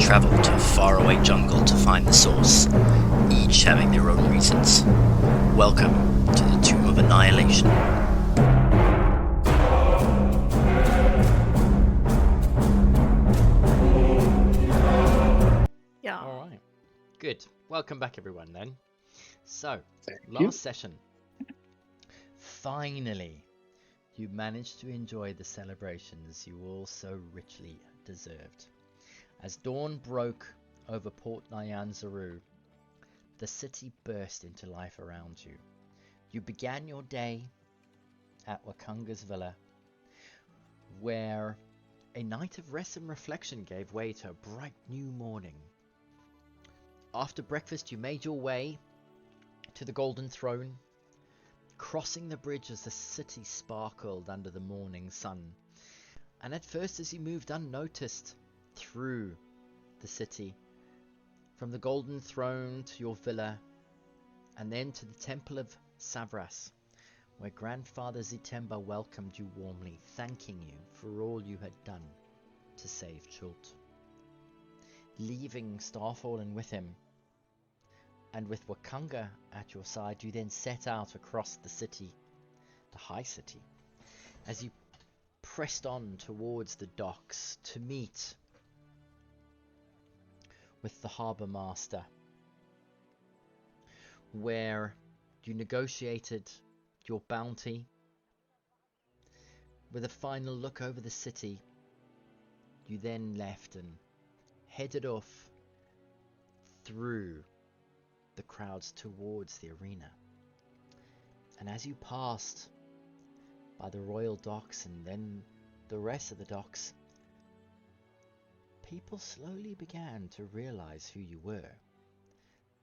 travel to a faraway jungle to find the source, each having their own reasons. Welcome to the Tomb of Annihilation. Yeah. Alright. Good. Welcome back everyone then. So, Thank last you. session. Finally, you managed to enjoy the celebrations you all so richly deserved. As dawn broke over Port Nyanzaru, the city burst into life around you. You began your day at Wakanga's villa, where a night of rest and reflection gave way to a bright new morning. After breakfast, you made your way to the Golden Throne, crossing the bridge as the city sparkled under the morning sun. And at first, as you moved unnoticed through the city, from the Golden Throne to your villa, and then to the Temple of Savras, where Grandfather Zitemba welcomed you warmly, thanking you for all you had done to save Chult. Leaving Starfallen with him, and with Wakanga at your side, you then set out across the city, the high city, as you pressed on towards the docks to meet with the harbour master, where you negotiated your bounty. With a final look over the city, you then left and headed off through the crowds towards the arena. And as you passed by the royal docks and then the rest of the docks, people slowly began to realize who you were.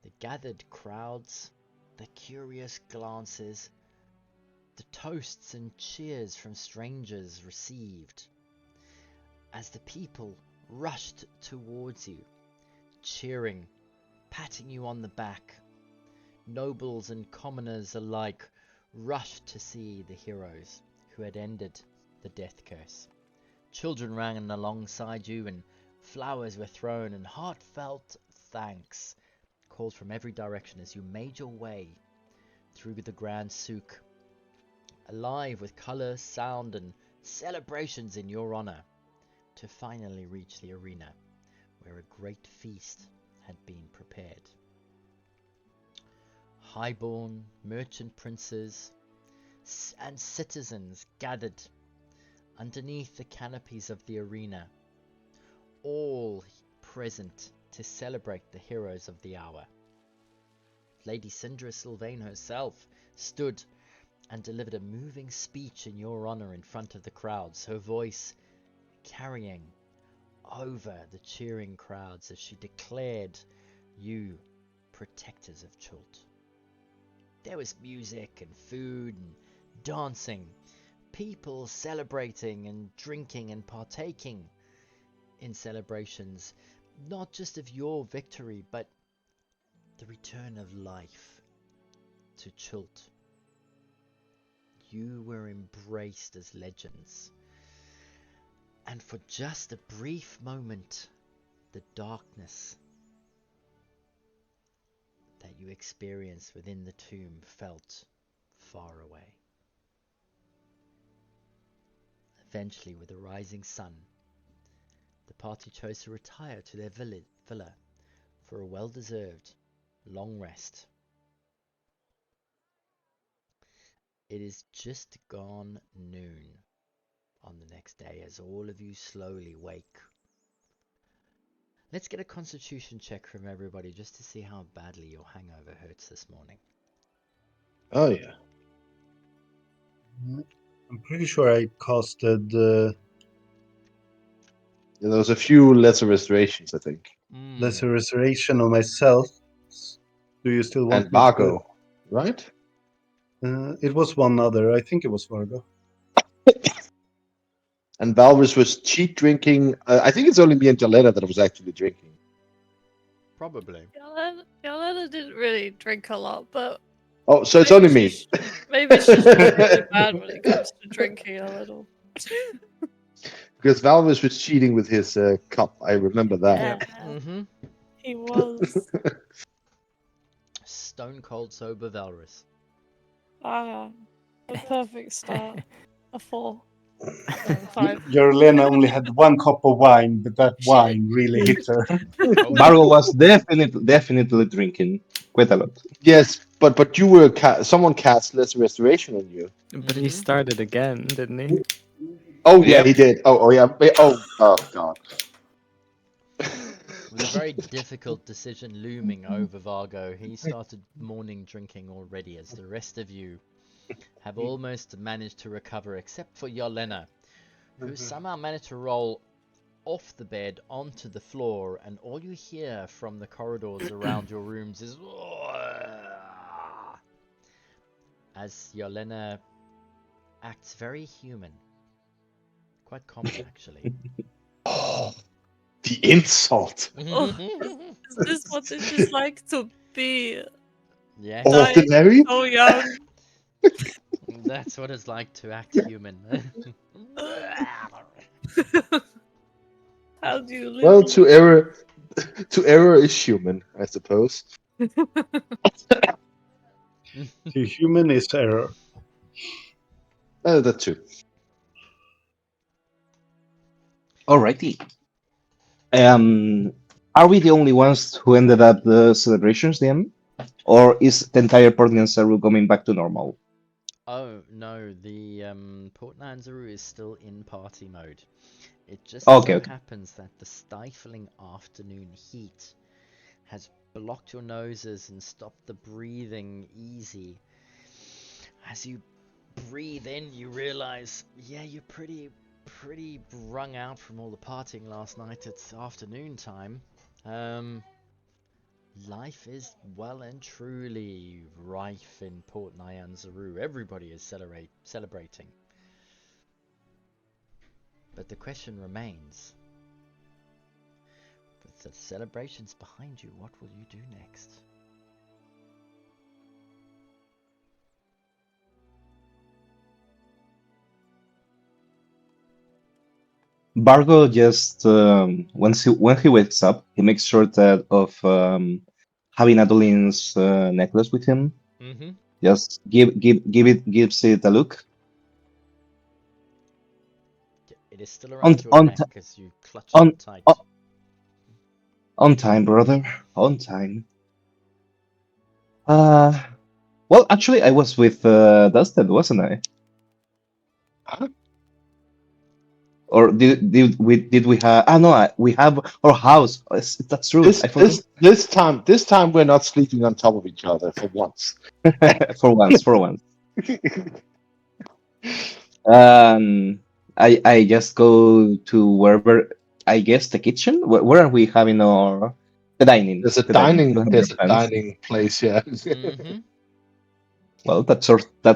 The gathered crowds, the curious glances, the toasts and cheers from strangers received, as the people rushed towards you, cheering, patting you on the back. Nobles and commoners alike rushed to see the heroes who had ended the death curse. Children ran alongside you, and flowers were thrown, and heartfelt thanks called from every direction as you made your way through the Grand Souk, alive with colour, sound, and celebrations in your honour, to finally reach the arena, where a great feast had been prepared. Highborn merchant princes and citizens gathered underneath the canopies of the arena, all present to celebrate the heroes of the hour. Lady Syndra Sylvain herself stood and delivered a moving speech in your honour in front of the crowds, her voice carrying over the cheering crowds as she declared you protectors of Chult. There was music and food and dancing, people celebrating and drinking and partaking in celebrations, not just of your victory, but the return of life to Chult. You were embraced as legends. And for just a brief moment, the darkness that you experienced within the tomb felt far away. Eventually, with the rising sun, the party chose to retire to their villa for a well-deserved long rest. It is just gone noon on the next day as all of you slowly wake. Let's get a constitution check from everybody just to see how badly your hangover hurts this morning. Oh yeah. I'm pretty sure I casted. There was a few lesser restorations, I think. Lesser restoration on myself. Do you still want And me Vargo, right? to? It was one other. I think it was Vargo. And Valrus was cheat drinking. I think it's only me and Jalena that was actually drinking. Probably. Yelena didn't really drink a lot, but Oh, so it's only me. maybe she's really bad when it comes to drinking a little. Because Valrus was cheating with his cup. I remember that. Yeah. Mm-hmm. He was. Stone cold sober Valrus. Ah, a perfect start. A 4. No, 5. Lena only had one cup of wine, but that She wine really hit her. Vargo was definitely drinking quite a lot. Yes, but you were someone cast less restoration on you. But he Mhm. started again, didn't he? Oh yeah, Yep. he did. Oh yeah. Oh god. With a very difficult decision looming over Vargo, he started morning drinking already, as the rest of you have almost managed to recover, except for Yelena, who somehow managed to roll off the bed onto the floor, and all you hear from the corridors around your rooms is as Yelena acts very human. Quite common, actually. Oh, the insult. Oh, is this what it is like to be Yes, dying Ordinary. so young? that's what it's like to act human. How do you live? Well, to error is human, I suppose. To human is error. That too. Alrighty. Are we the only ones who ended up the celebrations then? Or is the entire Portland Saru coming back to normal? Oh no, the Port Nanzaru is still in party mode. It just Okay, so okay. happens that the stifling afternoon heat has blocked your noses and stopped the breathing easy. As you breathe in, you realize, yeah, you're pretty wrung out from all the partying last night. It's afternoon time. Life is well and truly rife in Port Nyanzaru. Everybody is celebrating. But the question remains, with the celebrations behind you, what will you do next? Vargo just when he wakes up, he makes sure that of having Adeline's necklace with him. Mm-hmm. Just gives it a look. It is still On around your on neck ti- as you clutch on it tight. on time, brother. On time. Well, actually, I was with Dusted, wasn't I? Huh? Or did we have? Ah, no, we have our house. That's true. This I forgot. this time we're not sleeping on top of each other for once. For once. Um, I just go to wherever. I guess the kitchen. Where are we having our the dining? There's a The dining. We dining have there's a our plans. dining place, yeah. Mm-hmm. Well, that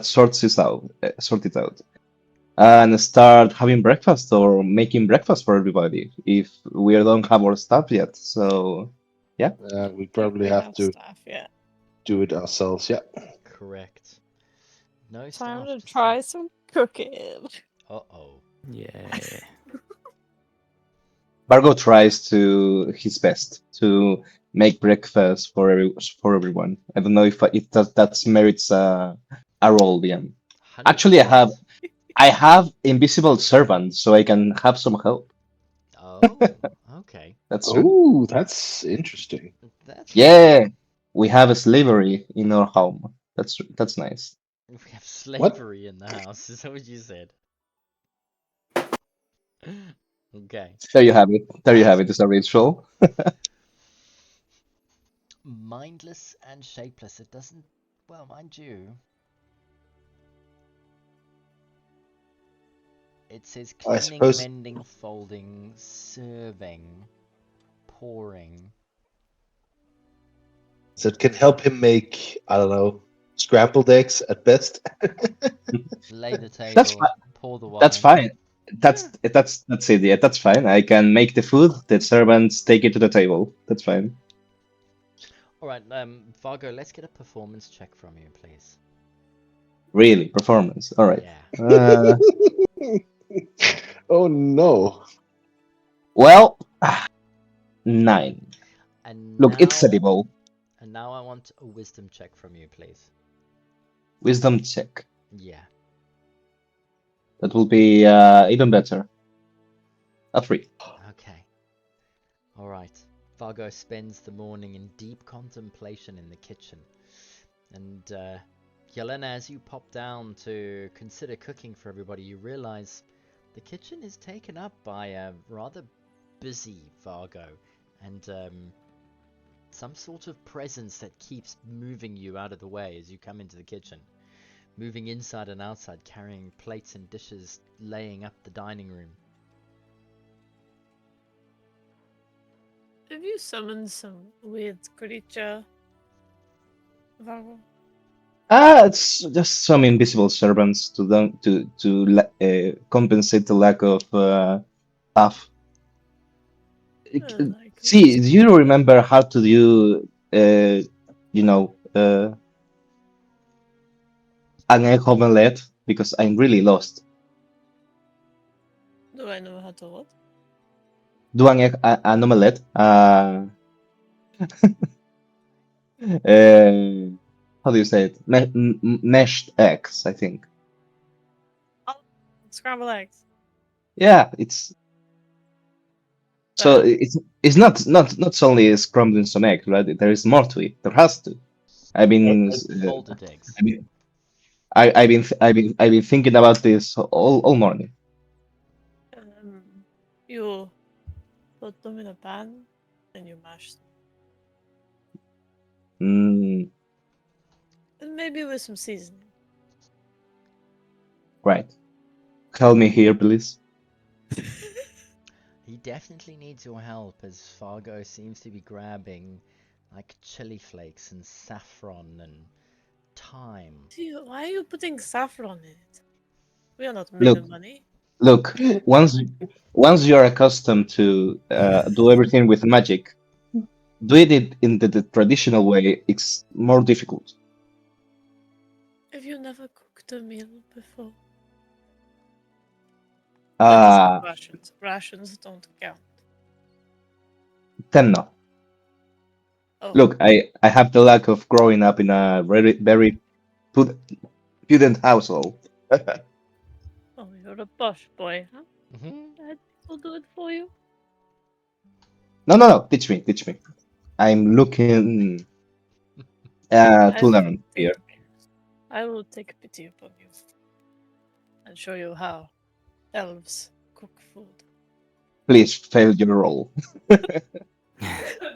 sorts it out. Sort it out. And start having breakfast or making breakfast for everybody if we don't have our stuff yet. So We probably We have to staff, yeah. do it ourselves, yeah. Correct. No Time staff to to try see. some cooking. Uh-oh. Yeah. Vargo tries to his best to make breakfast for everyone. I don't know if that's merits a role, yeah. Actually, 100%. I have invisible servant, so I can have some help. Oh, okay. That's true. Oh, that's interesting. That's Yeah, we have a slavery in our home. That's nice. We have What? slavery in the house, is that what you said? Okay. There you have it. There you have it. It's a ritual. Mindless and shapeless. It doesn't. Well, mind you. It says I cleaning, suppose- mending, folding, serving, pouring. So it can help him make, I don't know, scrambled eggs at best. Lay the table. That's fine. Pour the wine. That's fine. That's it. Yeah, that's fine. I can make the food. The servants take it to the table. That's fine. All right, Vargo, let's get a performance check from you, please. Really, performance. All right. Yeah. Oh no. Well, 9. And Look, it's now, edible. and now I want a wisdom check from you, please. Wisdom check. Yeah. That will be even better. A 3. Okay. All right. Vargo spends the morning in deep contemplation in the kitchen. And Yelena, as you pop down to consider cooking for everybody, you realize the kitchen is taken up by a rather busy Vargo and some sort of presence that keeps moving you out of the way as you come into the kitchen. Moving inside and outside, carrying plates and dishes, laying up the dining room. Have you summoned some weird creature, Vargo? It's just some invisible servants to them to compensate the lack of staff. Like See, do you remember how to do, you know, an egg omelette? Because I'm really lost. do I know how to what? Do an omelette? How do you say it? Meshed eggs, I think. Oh, scrambled eggs. Yeah, it's so Uh, it's not only scrambling some egg, right? There is more to it. There has to. I've been Folded eggs. I mean, I've been thinking about this all morning. you put them in a pan and you mash them. Mm, And maybe with some seasoning. right. Help me here, please. He definitely needs your help as Fargo seems to be grabbing like chili flakes and saffron and thyme. Why are you putting saffron in it? We are not made Look, of money. look. Once you are accustomed to do everything with magic, doing it in the traditional way, it's more difficult. Have you never cooked a meal before? Uh, That isn't rations. Rations don't count. then no. Oh, Look, I have the luck of growing up in a very prudent household. oh, you're a posh boy, huh? Mhm. Dad will do it for you. No. Teach me. I'm looking I to will learn here. I will take pity upon you and show you how elves cook food. Please fail your role.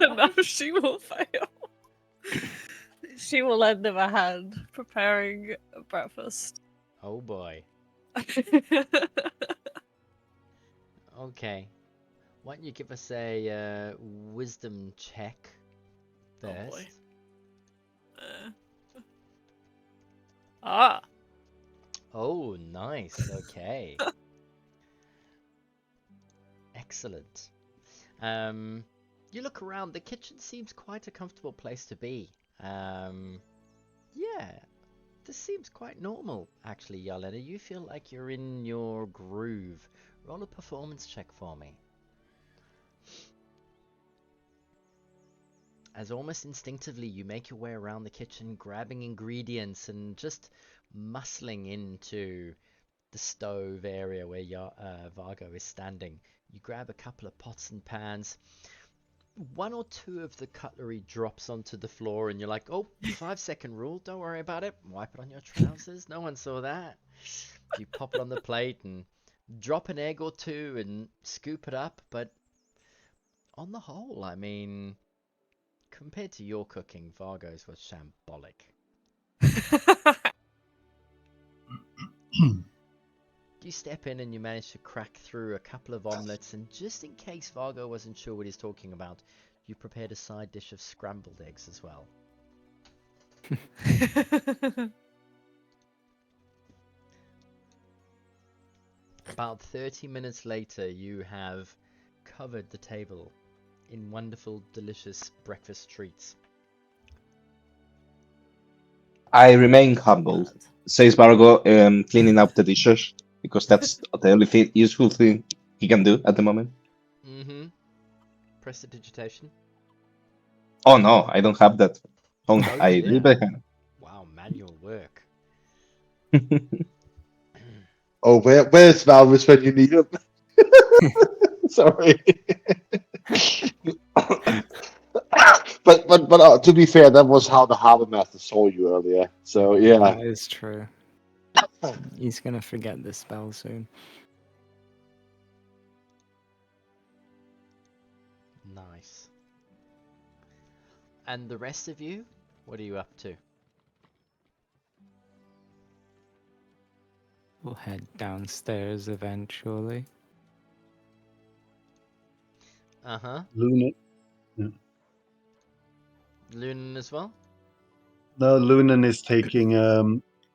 Now she will fail. She will end of a hand preparing breakfast. Oh boy. Okay. Why don't you give us a wisdom check Oh first? boy. Ah, Oh, nice. Okay. Excellent. You look around. The kitchen seems quite a comfortable place to be. Yeah, this seems quite normal, actually, Yelena. You feel like you're in your groove. Roll a performance check for me. As almost instinctively you make your way around the kitchen, grabbing ingredients and just muscling into the stove area where Vargo is standing. You grab a couple of pots and pans. One or two of the cutlery drops onto the floor and you're like, oh, 5-second rule, don't worry about it. Wipe it on your trousers, no one saw that. You pop it on the plate and drop an egg or two and scoop it up, but on the whole, I mean, compared to your cooking, Vargo's was shambolic. You step in and you manage to crack through a couple of omelets, and just in case Vargo wasn't sure what he's talking about, you prepared a side dish of scrambled eggs as well. About 30 minutes later, you have covered the table in wonderful, delicious breakfast treats. I remain humble, bad. says Vargo, cleaning up the dishes because that's the only useful thing he can do at the moment. Mm-hmm. Prestidigitation. Oh no, I don't have that. Oh, Oh, I yeah. believe I can. Wow, manual work. Oh, where's Valvis when you need him? Sorry. but to be fair, that was how the Harbor Master saw you earlier. So yeah. That is true. He's gonna forget this spell soon. Nice. And the rest of you, what are you up to? We'll head downstairs eventually. Uh-huh. Luna. Lunan as well? No, Lunan is taking.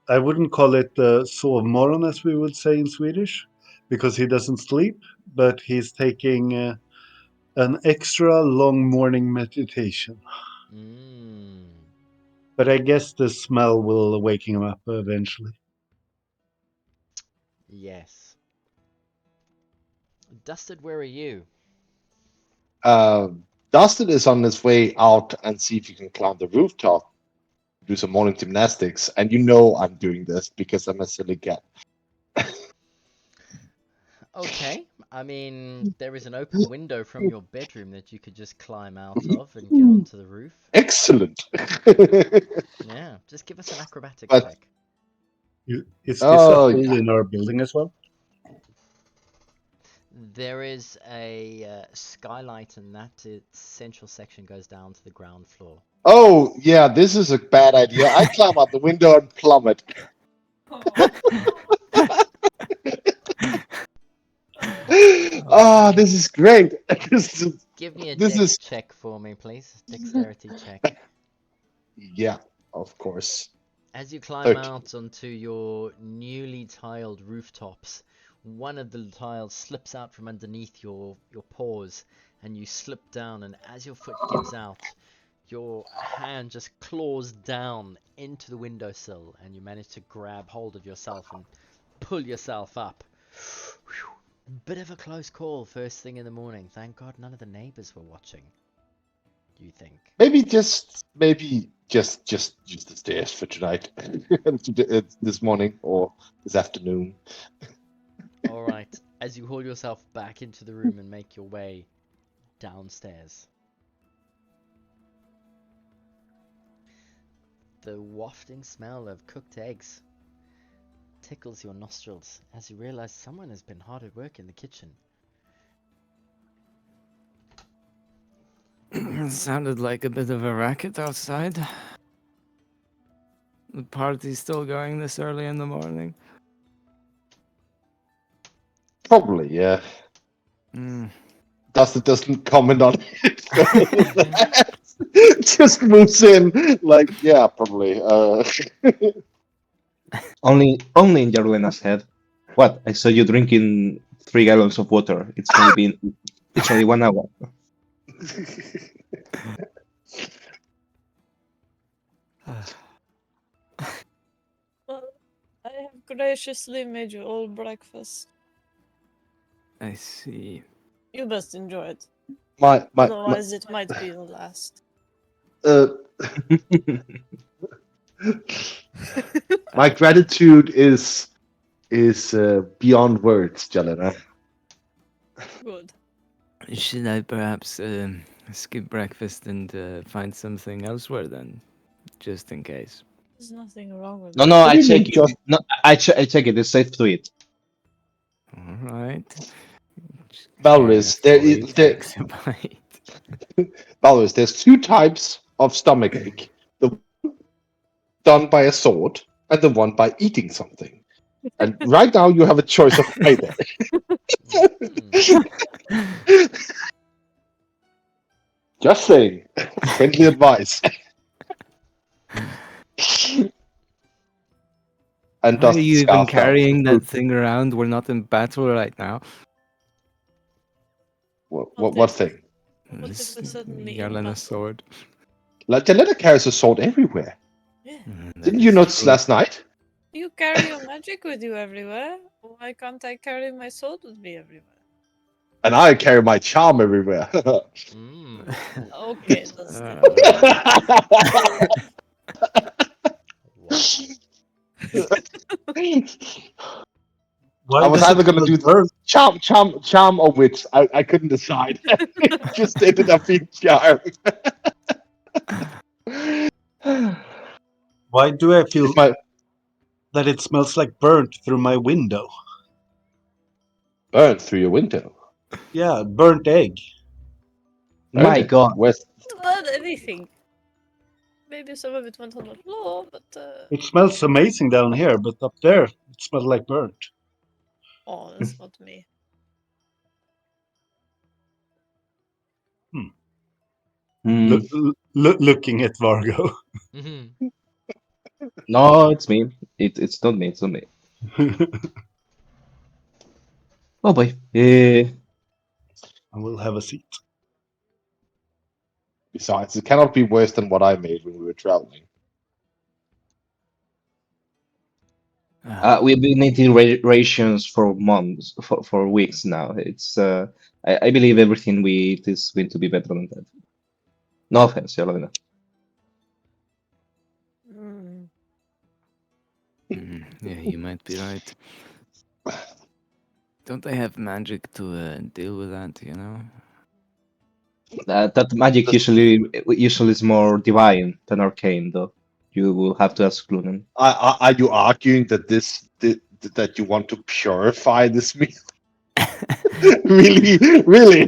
I wouldn't call it sovmorgon as we would say in Swedish, because he doesn't sleep. But he's taking an extra long morning meditation. Mm. But I guess the smell will waking him up eventually. Yes. Dusted, where are you? Dustin is on his way out and see if he can climb the rooftop, do some morning gymnastics, and you know I'm doing this because I'm a silly cat. Okay. I mean, there is an open window from your bedroom that you could just climb out of and get onto the roof. Excellent. Yeah, just give us an acrobatics But- check. Is Oh, this a hole yeah. in our building as well? There is a skylight, and that its central section goes down to the ground floor. Oh, yeah, this is a bad idea. I climb out the window and plummet. Ah, this is great. Give me a This dex is- check for me, please. Dexterity check. Yeah, of course. As you climb 13. out onto your newly tiled rooftops, one of the tiles slips out from underneath your paws, and you slip down, and as your foot gives out, your hand just claws down into the windowsill, and you manage to grab hold of yourself and pull yourself up. Whew. Bit of a close call first thing in the morning. Thank God none of the neighbors were watching. You think? Maybe just use the stairs for tonight, this morning or this afternoon. All right. As you haul yourself back into the room and make your way downstairs, the wafting smell of cooked eggs tickles your nostrils as you realize someone has been hard at work in the kitchen. It sounded like a bit of a racket outside. The party's still going this early in the morning. Probably, yeah. Mm. Dustin doesn't comment on it. Just moves in like, yeah, probably. Only in Jarlena's head. What? I saw you drinking 3 gallons of water. It's only 1 hour. Well, I have graciously made you all breakfast. I see. You best enjoy it. my Otherwise, it might be the last. my gratitude is beyond words, Jelena. Good. Should I perhaps skip breakfast and find something elsewhere then? Just in case. There's nothing wrong with No, it. no, What I do you mean check it. just- No, I check it. It's safe to eat. Alright. Valris, Takes a bite. Valris, there's 2 types of stomach ache. The one done by a sword and the one by eating something. And right now you have a choice of either. Just saying. Friendly advice. And Why are Dustin you even scarfed out. carrying that thing around? We're not in battle right now. What thing? What if This we suddenly Jarlena battle? sword. Like, Jelena carries a sword everywhere. Yeah. That Didn't you is notice true. last night? You carry your magic with you everywhere. Why can't I carry my sword with me everywhere? And I carry my charm everywhere. Mm. Okay, that's Alright. Wow. Why I was does it either gonna smell do burnt? charm, or witch. I couldn't decide. Just ended up being charm. Why do I feel It's my that it smells like burnt through my window? burn through your window. Yeah, burnt egg. My Okay. God. Where's not bad anything. Maybe some of it went on the floor, but It smells amazing down here, but up there it smells like burnt. oh, that's not me. Hmm. Looking at Vargo. Mhm. No, it's me. It's not me. It's not me. Oh boy. I will have a seat. besides, it cannot be worse than what I made when we were traveling. We've been eating rations for months, for weeks now. It's I believe everything we eat is going to be better than that. No offense, Yolanda. Mm. Yeah, you might be right. Don't they have magic to deal with that, you know? That magic usually is more divine than arcane, though. You will have to ask Lunan. Are you arguing that that you want to purify this meal? really, really?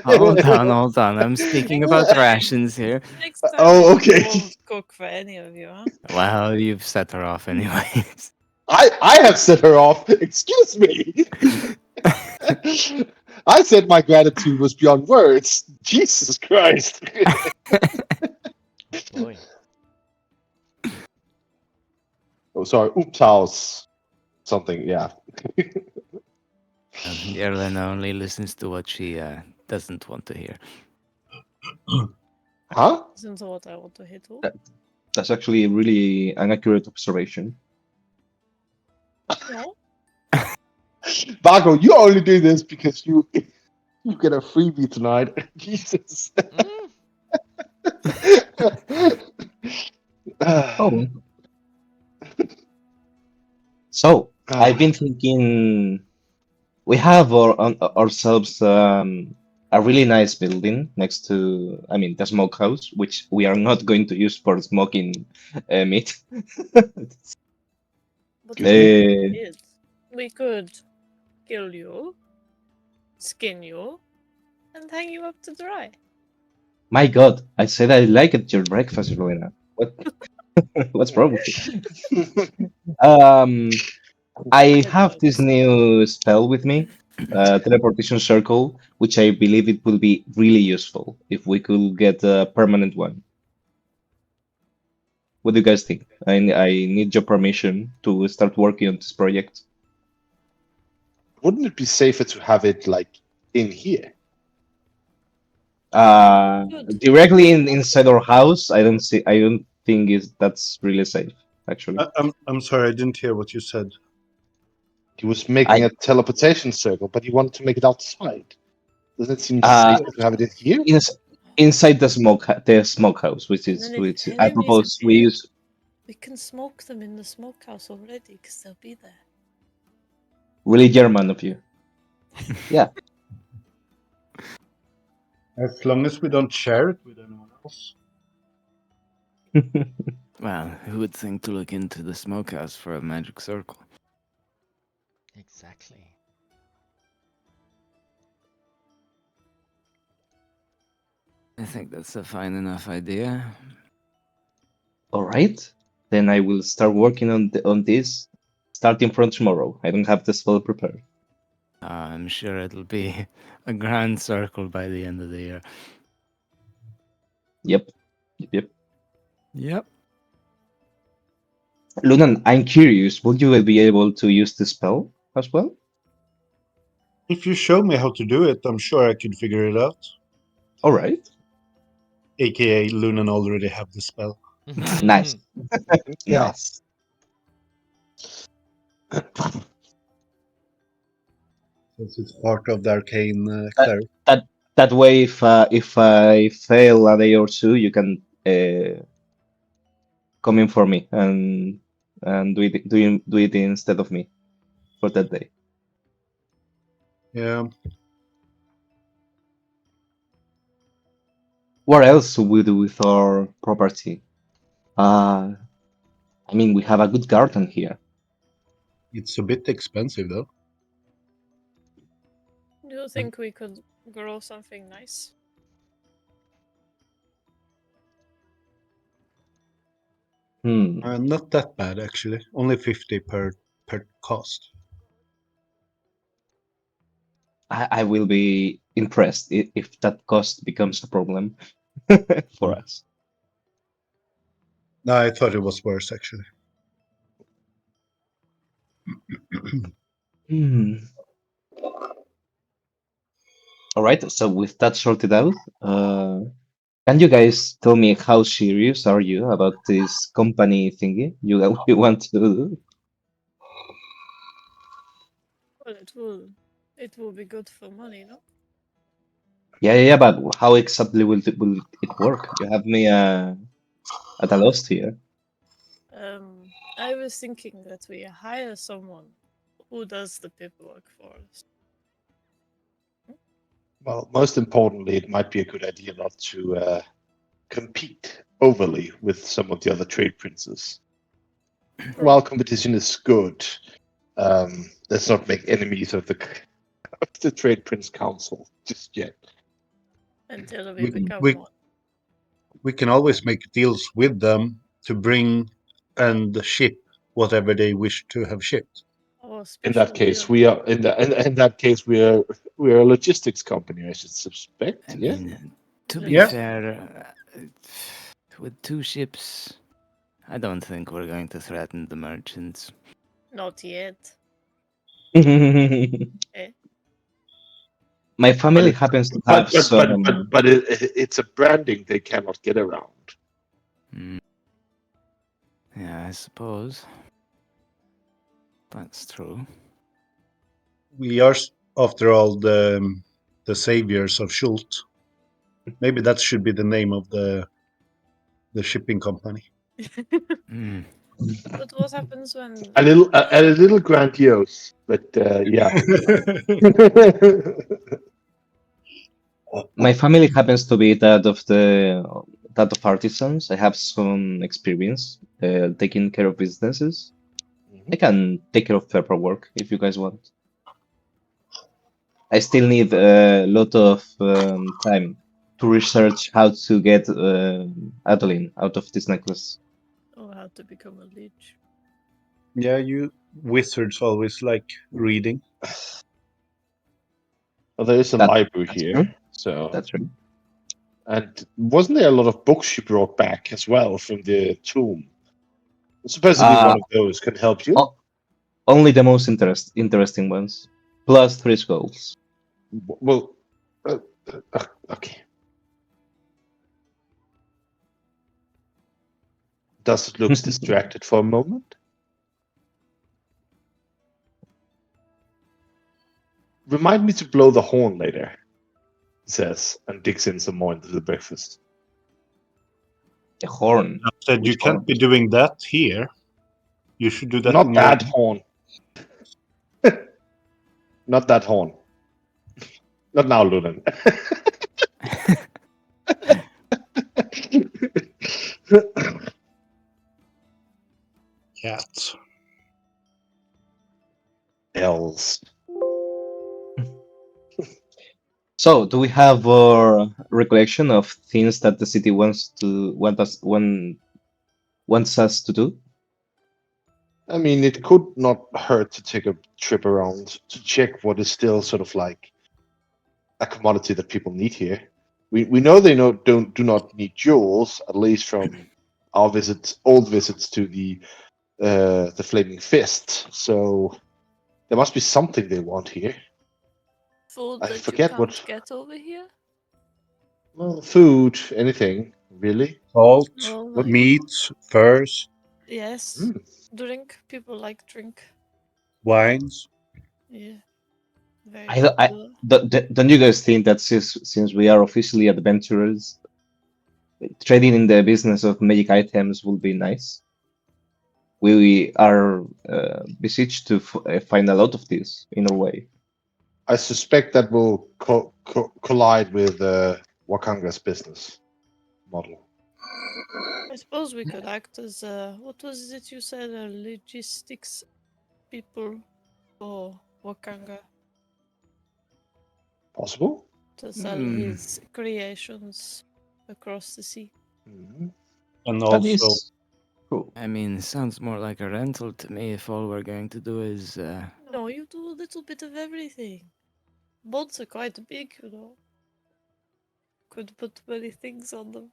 Hold on. I'm speaking about rations here. Next time Oh, I okay. won't cook for any of you, huh? Well, you've set her off anyways. I have set her off. Excuse me. I said my gratitude was beyond words. Jesus Christ. Boy. Oh, sorry. Oops, house. Something. Yeah. Yerlena only listens to what she doesn't want to hear. Huh? Isn't what I want to hit too. That's actually really an accurate observation. No. Vargo, you only do this because you get a freebie tonight. Jesus. Oh. So I've been thinking we have ourselves a really nice building next to, I mean, the smokehouse, which we are not going to use for smoking meat. But Excuse me? Uh, it, we could kill you, skin you, and hang you up to dry. My God, I said I like it, your breakfast, Rowena. What? What's wrong with you? I have this new spell with me, teleportation circle, which I believe it will be really useful if we could get a permanent one. What do you guys think? I need your permission to start working on this project. Wouldn't it be safer to have it like in here? Good. Directly inside our house, I don't think that's really safe, actually. I'm sorry, I didn't hear what you said. He was making a teleportation circle, but he wanted to make it outside. Doesn't it seem Uh, safer to have it in here? Inside the smokehouse, which And is then if I enemies propose we appear, use. we can smoke them in the smokehouse already, because they'll be there. Really German of you. Yeah. As long as we don't share it with anyone else. Well, who would think to look into the smokehouse for a magic circle? Exactly. I think that's a fine enough idea. All right. Then I will start working on this starting from tomorrow. I don't have the spell prepared. I'm sure it'll be a grand circle by the end of the year. Yep. Yep. Lunan, I'm curious, would you be able to use the spell as well? If you show me how to do it, I'm sure I could figure it out. All right. AKA Lunan already have the spell. Nice. Yeah. Nice. Since it's part of the arcane That- cleric. That way, if I fail a day or two, you can come in for me and do it instead of me for that day. Yeah. What else we do with our property? I mean, we have a good garden here. It's a bit expensive though. Do you think we could grow something nice? Not that bad actually. Only 50 per cost. I will be impressed if that cost becomes a problem for us. No, I thought it was worse actually. Hmm. All right, so with that sorted out, can you guys tell me how serious are you about this company thingy you want to do? Well, it will be good for money, no? Yeah, but how exactly will it work? You have me at a loss here. I was thinking that we hire someone who does the paperwork for us. Well, most importantly, it might be a good idea not to compete overly with some of the other trade princes. While competition is good, let's not make enemies of the Trade Prince Council just yet. Until we We, become we one. we can always make deals with them to bring and ship whatever they wish to have shipped. Oh, In special that case, deal. we are in that case we are a logistics company, I should suspect. I Yeah. mean, to be Yeah. fair, with 2 ships, I don't think we're going to threaten the merchants. Not yet. My family But happens to have some. it's a branding they cannot get around. Mm. Yeah, I suppose. That's true. We are, after all, the saviors of Schult. Maybe that should be the name of the shipping company. Mm. But what happens when A little grandiose, but yeah. My family happens to be that of artisans. I have some experience taking care of businesses. I can take care of paperwork if you guys want. I still need a lot of time to research how to get Adeline out of this necklace. or how to become a leech? Yeah, you wizards always like reading. Well, there is a That- library that's here, true. so That's true. and wasn't there a lot of books you brought back as well from the tomb? Supposedly one of those can help you. Only the most interesting ones, plus 3 skulls. Well, okay. Does it looks distracted for a moment? Remind me to blow the horn later, he says, and digs in some more into the breakfast. A horn. I said Which you can't horn? be doing that here. You should do that Not in that your. horn. Not that horn. Not now, Lunan. Cat. Elves. So, do we have our recollection of things that the city wants us to do? I mean, it could not hurt to take a trip around to check what is still sort of like a commodity that people need here. We know they do not need jewels, at least from our old visits to the Flaming Fist. So there must be something they want here. Food I that you forget can't what. get over here? Well, food, anything really. Salt, No, What? like meat, furs, yes. Drink. People like drink. wines. Yeah. Very I popular. don't you guys think that since we are officially adventurers, trading in the business of magic items will be nice? We are beseeched to find a lot of this in our way. I suspect that will collide with Wakanga's business model. I suppose we could act as what was it you said? Logistics people for Wakanga Possible? to sell his creations across the sea. Mhm. And That also, is true. I mean, sounds more like a rental to me if all we're going to do is. No, you do a little bit of everything. Boats are quite big, you know. Could put many things on them.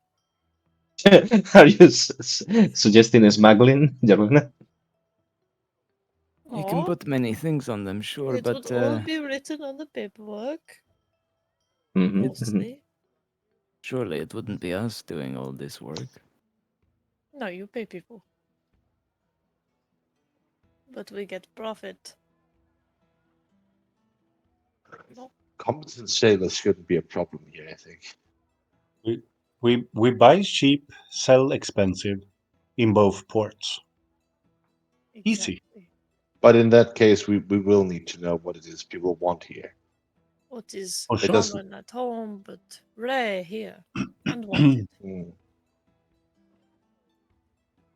Are you suggesting smuggling, Jaruna? You can Oh, put many things on them, sure, it would but all be written on the paperwork, Mhm. mostly. surely it wouldn't be us doing all this work. No, you pay people. But we get profit. No. Competent sailors shouldn't be a problem here, I think. we buy cheap, sell expensive in both ports. Easy. Exactly. But in that case, we will need to know what it is people want here. What is Oh, It sure. doesn't. common at home, but rare here and wanted. Mm.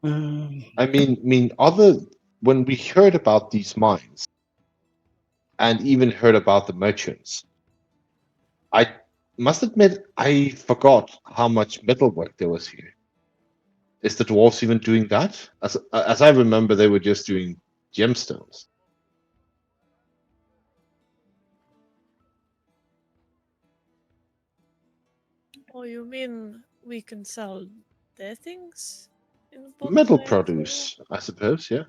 Um, I mean, other when we heard about these mines, and even heard about the merchants, I must admit I forgot how much metalwork there was here. Is the dwarves even doing that? As I remember, they were just doing gemstones. Oh, you mean we can sell their things in Metal Botany? produce, I suppose. Yeah.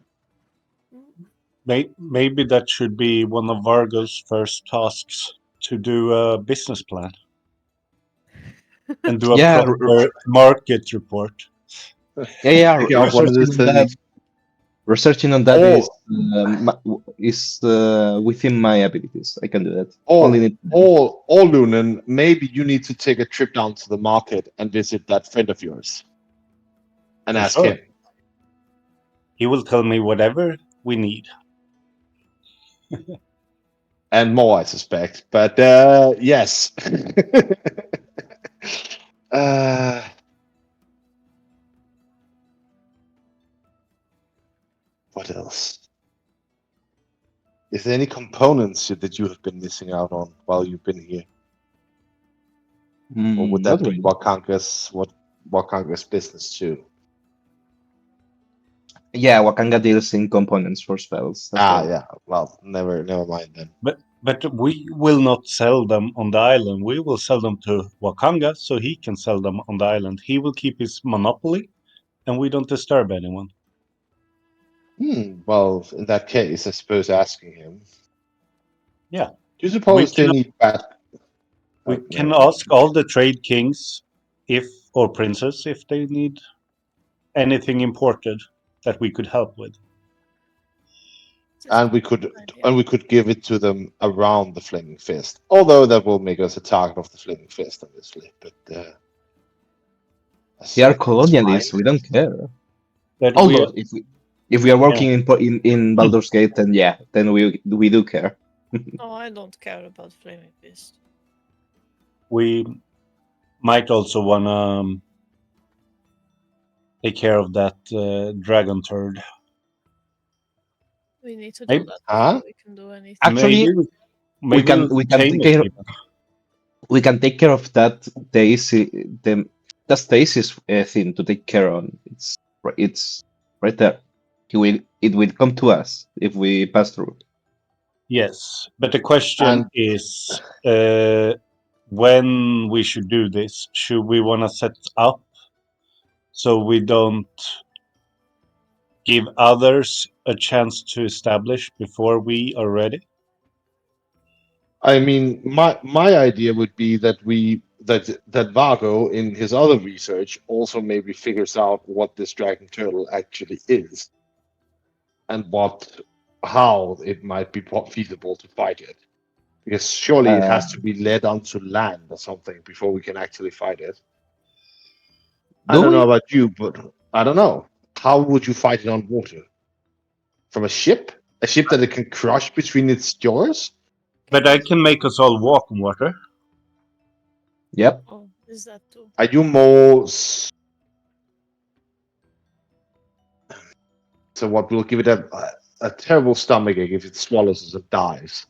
maybe that should be one of Vargo's first tasks to do a business plan and do a Yeah, proper market report. yeah. Take out one of those things. Researching on that Or is within my abilities. I can do that. Only or need or Lunan, maybe you need to take a trip down to the market and visit that friend of yours and For ask sure. him. He will tell me whatever we need. And more, I suspect. But yes. uh, what else? Is there any components that you have been missing out on while you've been here, or would not that be really. Wakanga's business too? Yeah, Wakanga deals in components for spells as well. Yeah. Well, never mind then. But we will not sell them on the island. We will sell them to Wakanga so he can sell them on the island. He will keep his monopoly and we don't disturb anyone. Well, in that case, I suppose asking him. Yeah. Do you suppose they need bad? We Oh, can never mind. ask all the trade kings or princes if they need anything imported that we could help with. And we could give it to them around the Flaming Fist. Although that will make us a target of the Flaming Fist, obviously. But They are that's fine. colonialists. We don't care. But Although if we are working in Hmm. Baldur's Gate, then yeah, then we do care. No, I don't care about Flaming Fist. We might also want to take care of that dragon turd. We need to do Maybe, that Huh? before we can do anything. Actually, maybe we can tame take it care. even. We can take care of that. That's the easiest thing to take care on. It's right there. It will come to us if we pass through. Yes, but the question And is when we should do this. Should we want to set up so we don't give others a chance to establish before we are ready? I mean, my idea would be that that Vargo, in his other research, also maybe figures out what this dragon turtle actually is, and how it might be feasible to fight it. Because surely it has to be led onto land or something before we can actually fight it. I Do don't know we? about you, but I don't know. How would you fight it on water? From a ship? A ship that it can crush between its jaws? But I can make us all walk on water. Yep. Oh, is that too? Are you more? So what will give it a terrible stomachache if it swallows us and dies?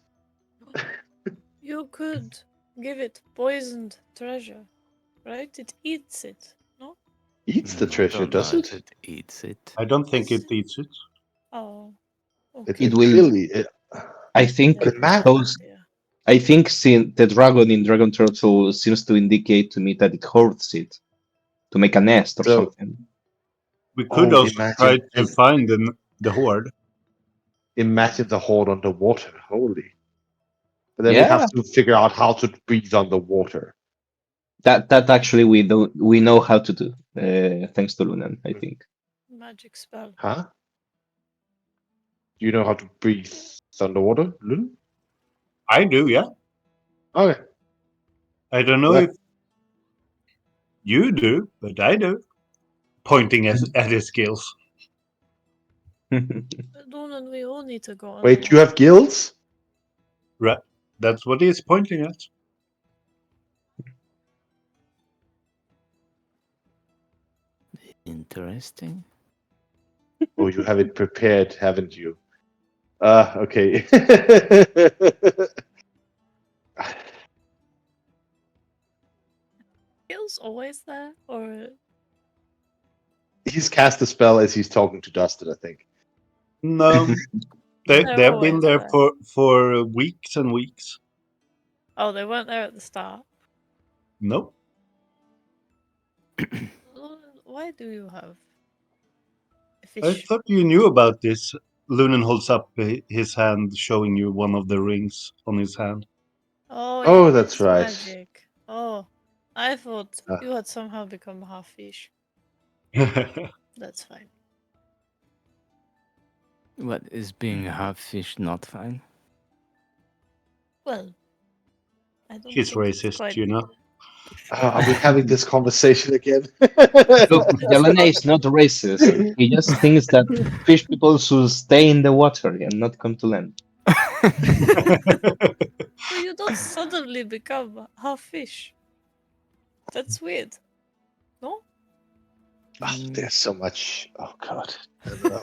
You could give it poisoned treasure, right? It eats it, no? Eats the I treasure, don't know does if it? it eats it. I don't think it eats it. Oh, It, okay. It it will. clearly. I think Yeah, Imagine. those. idea. I think the dragon in Dragon Turtle seems to indicate to me that it hoards it to make a nest or So, something. We could oh, also try to find the horde. imagine the horde underwater. Holy! But then we Yeah, have to figure out how to breathe underwater. that actually we know how to do. Thanks to Lunan, I think. Magic spell. Huh? Do you know how to breathe underwater, Lun? I do, yeah. Okay. I don't know Well, if you do, but I do. Pointing at his skills. Dolan, we all need to go wait, underwater. you have gills? Right. That's what he's pointing at. Interesting. Oh, you have it prepared, haven't you? Okay. Skills always there, or He's cast a spell as he's talking to Dustin, I think. No, they've They're been always there there. for weeks and weeks. Oh, they weren't there at the start. Nope. Dolan, why do you have a I fish? thought you knew about this. Lunan holds up his hand, showing you one of the rings on his hand. Oh, Oh, it that's is right. magic. Oh, I thought Ah. you had somehow become half fish. That's fine. What is being a half fish not fine? Well, I don't He's think it's racist, quite. you know. Are we having this conversation again? Look, Yelena is not racist. He just thinks that fish people should stay in the water and not come to land. Well, you don't suddenly become half fish. That's weird. No? There's so much. Oh God. I don't know.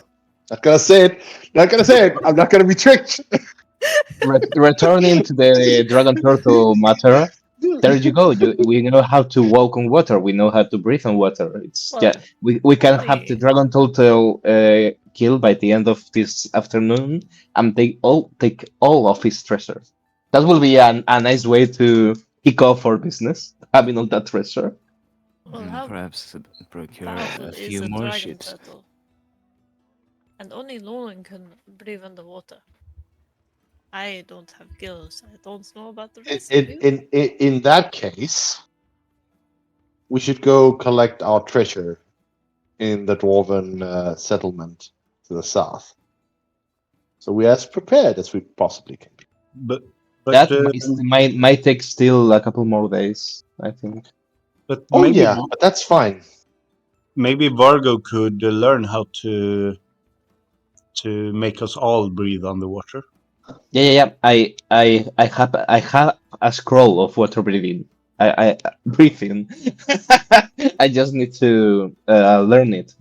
Not gonna say it. Not gonna say it. I'm not gonna be tricked. Returning to the dragon turtle matter, there you go. We know how to walk on water. We know how to breathe on water. It's Well, we can have the only- dragon turtle killed by the end of this afternoon, and take all of his treasure. That will be a nice way to kick off our business, having all that treasure. Well, how Perhaps procure powerful a is few a more dragon ships. turtle? And only Nolan can breathe underwater. I don't have gills. I don't know about the rest of you. In that case, we should go collect our treasure in the dwarven settlement to the south. So we're as prepared as we possibly can be. But That might take still a couple more days, I think. but Oh maybe yeah, but that's fine. maybe Vargo could learn how to make us all breathe underwater. Yeah. I have a scroll of water breathing. I breathing. I just need to learn it,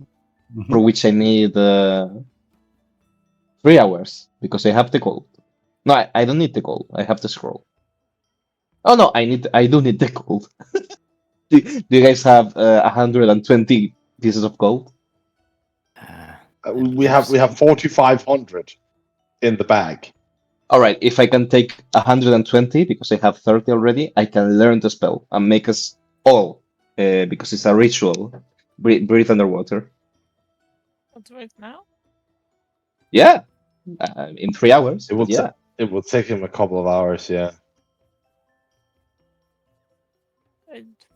for which I need 3 hours because I have the gold. No, I don't need the gold. I have the scroll. Oh no, I do need the gold. do you guys have 120 pieces of gold? We have 4,500 in the bag. All right, if I can take 120 because I have 30 already, I can learn the spell and make us all, because it's a ritual, breathe underwater. What, right now? Yeah, in 3 hours. It will Yeah. it will take him a couple of hours. Yeah.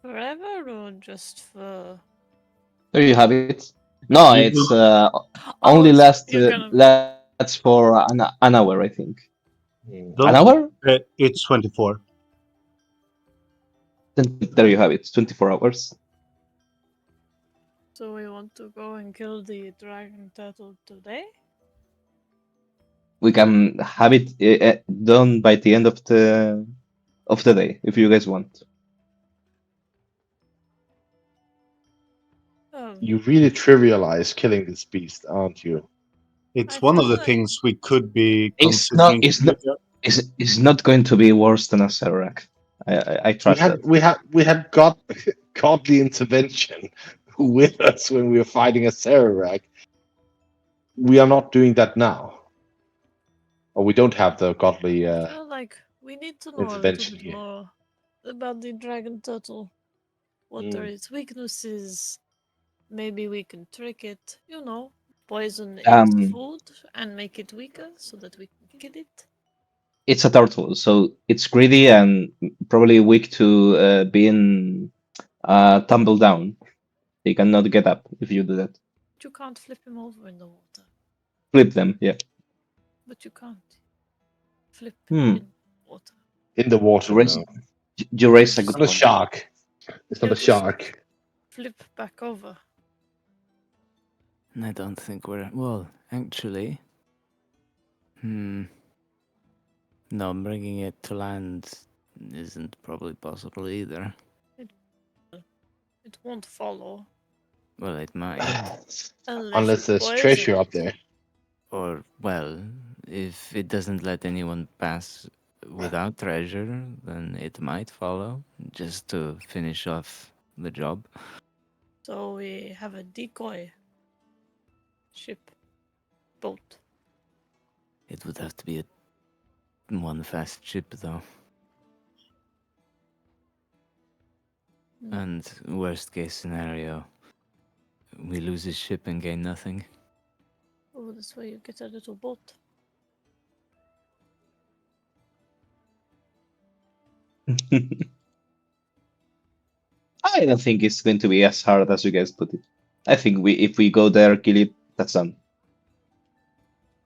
Forever or just for? There you have it. No, You it's Oh, only you're gonna. lasts for an hour, I think. An Don't. hour? It's 24. Then there you have it. 24 hours. So we want to go and kill the dragon turtle today? We can have it done by the end of the day if you guys want. You really trivialize killing this beast, aren't you? It's I one of feel the like- things we could be It's not. considering. It's not. It's not going to be worse than a Serac. I We trust had that. we had godly intervention with us when we were fighting a Serac. We are not doing that now, or we don't have the godly. I feel like we need to know a little intervention bit here. more about the dragon turtle. What are Mm. its weaknesses? Maybe we can trick it, poison its Um, food and make it weaker so that we can kill it. it's a turtle, so it's greedy and probably weak to being tumble down. They cannot get up if you do that. You can't flip him over in the water. Flip them, yeah. But you can't flip Hmm. in water. In the water, You raise, no. you raise a It's good not a point. shark. It's not You a just- shark. Flip back over. I don't think we're. Well, actually. No, bringing it to land isn't probably possible either. It won't follow Well, it might. Unless you there's poison treasure it. up there. Or, well, if it doesn't let anyone pass without treasure, then it might follow, just to finish off the job. So we have a decoy ship, boat. It would have to be one fast ship, though. Hmm. And worst case scenario, we lose his ship and gain nothing. Oh, that's why you get a little boat. I don't think it's going to be as hard as you guys put it. I think if we go there, kill it, that's done.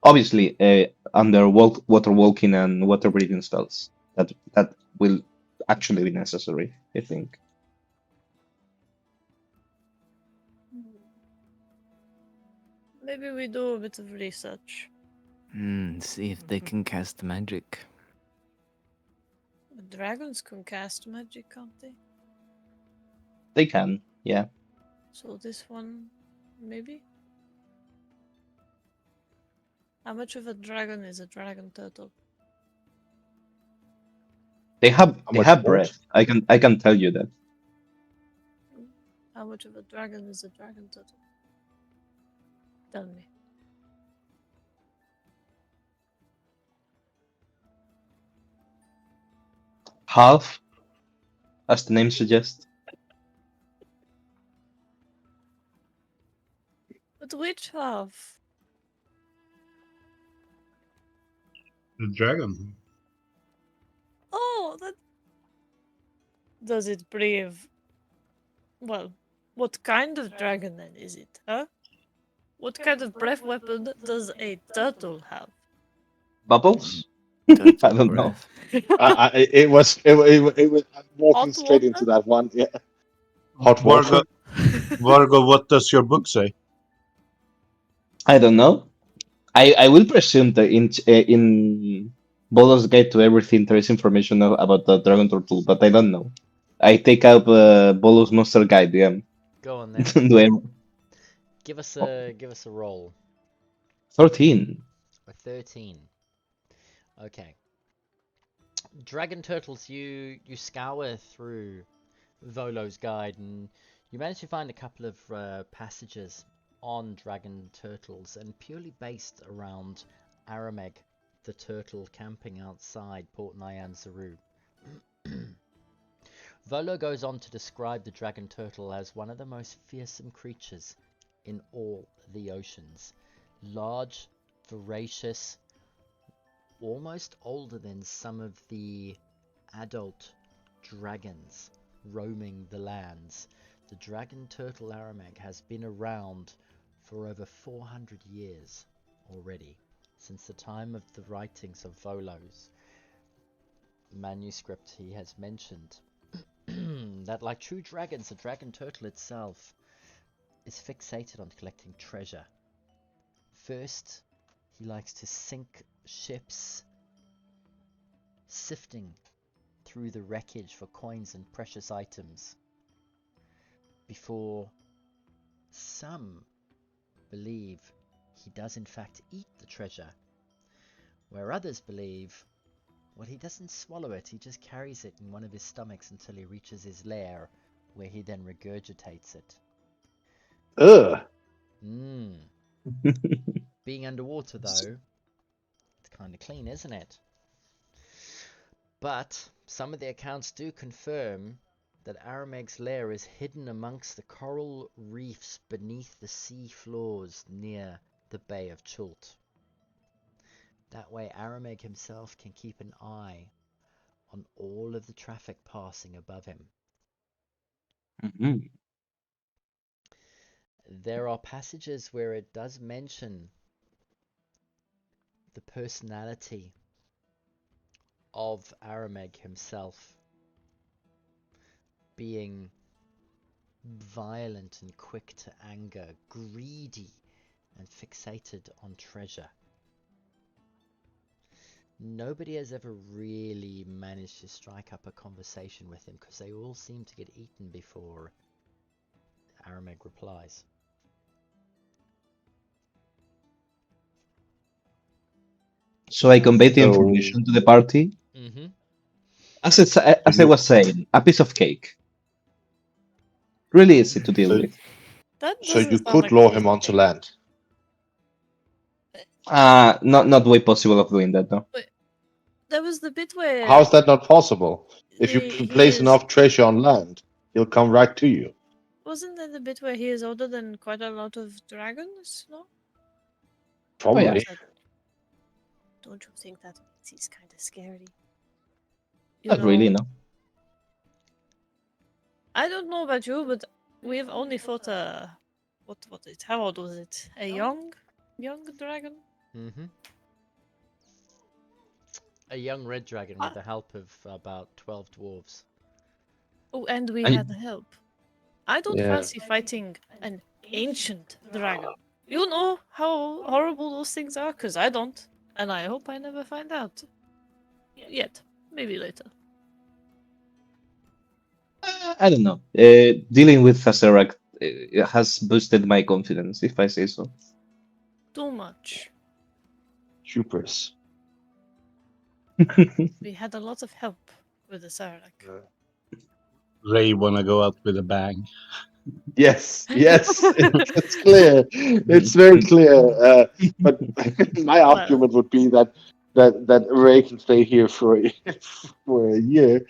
Obviously, under water walking and water breathing spells, that will actually be necessary. I think. Maybe we do a bit of research. See if they can cast magic. Dragons can cast magic, can't they? They can, yeah. So this one, maybe? How much of a dragon is a dragon turtle? They have much more? breath. I can tell you that. How much of a dragon is a dragon turtle? Tell me. Half, as the name suggests. But which half? The dragon. Oh, that. Does it breathe? Well, what kind of dragon then is it, huh? What kind of breath weapon does a turtle have? Bubbles? Turtle I don't know. breath. It was. I'm walking Hot straight water? into that one. Yeah. Hot water. Vargo, what does your book say? I don't know. I will presume that in Baldur's Gate to everything there is information about the dragon turtle, but I don't know. I take up Baldur's Monster Guide, yeah. Go on then. Do I- Give us a roll. 13. A 13. Okay. Dragon turtles, you scour through Volo's guide and you manage to find a couple of passages on dragon turtles, and purely based around Arameg, the turtle camping outside Port Nyanzaru. Volo goes on to describe the dragon turtle as one of the most fearsome creatures in all the oceans. Large, voracious, almost older than some of the adult dragons roaming the lands. The dragon turtle Arameg has been around for over 400 years already, since the time of the writings of Volo's manuscript, he has mentioned that, like true dragons, the dragon turtle itself is fixated on collecting treasure. First, he likes to sink ships, sifting through the wreckage for coins and precious items, before some believe he does in fact eat the treasure, where others believe, well, he doesn't swallow it, he just carries it in one of his stomachs until he reaches his lair, where he then regurgitates it. Ugh. Being underwater, though, it's kind of clean, isn't it? But some of the accounts do confirm that Arameg's lair is hidden amongst the coral reefs beneath the sea floors near the Bay of Chult. That way Arameg himself can keep an eye on all of the traffic passing above him. Mhm. There are passages where it does mention the personality of Arameg himself being violent and quick to anger, greedy and fixated on treasure. Nobody has ever really managed to strike up a conversation with him because they all seem to get eaten before Arameg replies. So I convey the So- information to the party. Mm-hmm. As I was saying, a piece of cake. Really easy to deal So- with. That So doesn't you sound could like a lure piece him of onto cake. land. Not way possible of doing that though. There was the bit where How is that not possible? If you he place is- enough treasure on land, he'll come right to you. Wasn't there the bit where he is older than quite a lot of dragons? No. Probably. yeah. Don't you think that he's kind of scary? Not really, no. I don't know about you, but we've only fought a how old was it? A young dragon? Mm-hmm. A young red dragon with the help of about 12 dwarves. Oh, and we And- had help. I don't Yeah. fancy fighting an ancient dragon. You know how horrible those things are? Because I don't. And I hope I never find out. Yet. Maybe later. I don't know. Dealing with Thasseract has boosted my confidence, if I say so. Too much. Hubris. We had a lot of help with the Sarlacc. Ray wanna go out with a bang. Yes, yes, it's clear. It's very clear. But my argument would be that Ray can stay here for a year.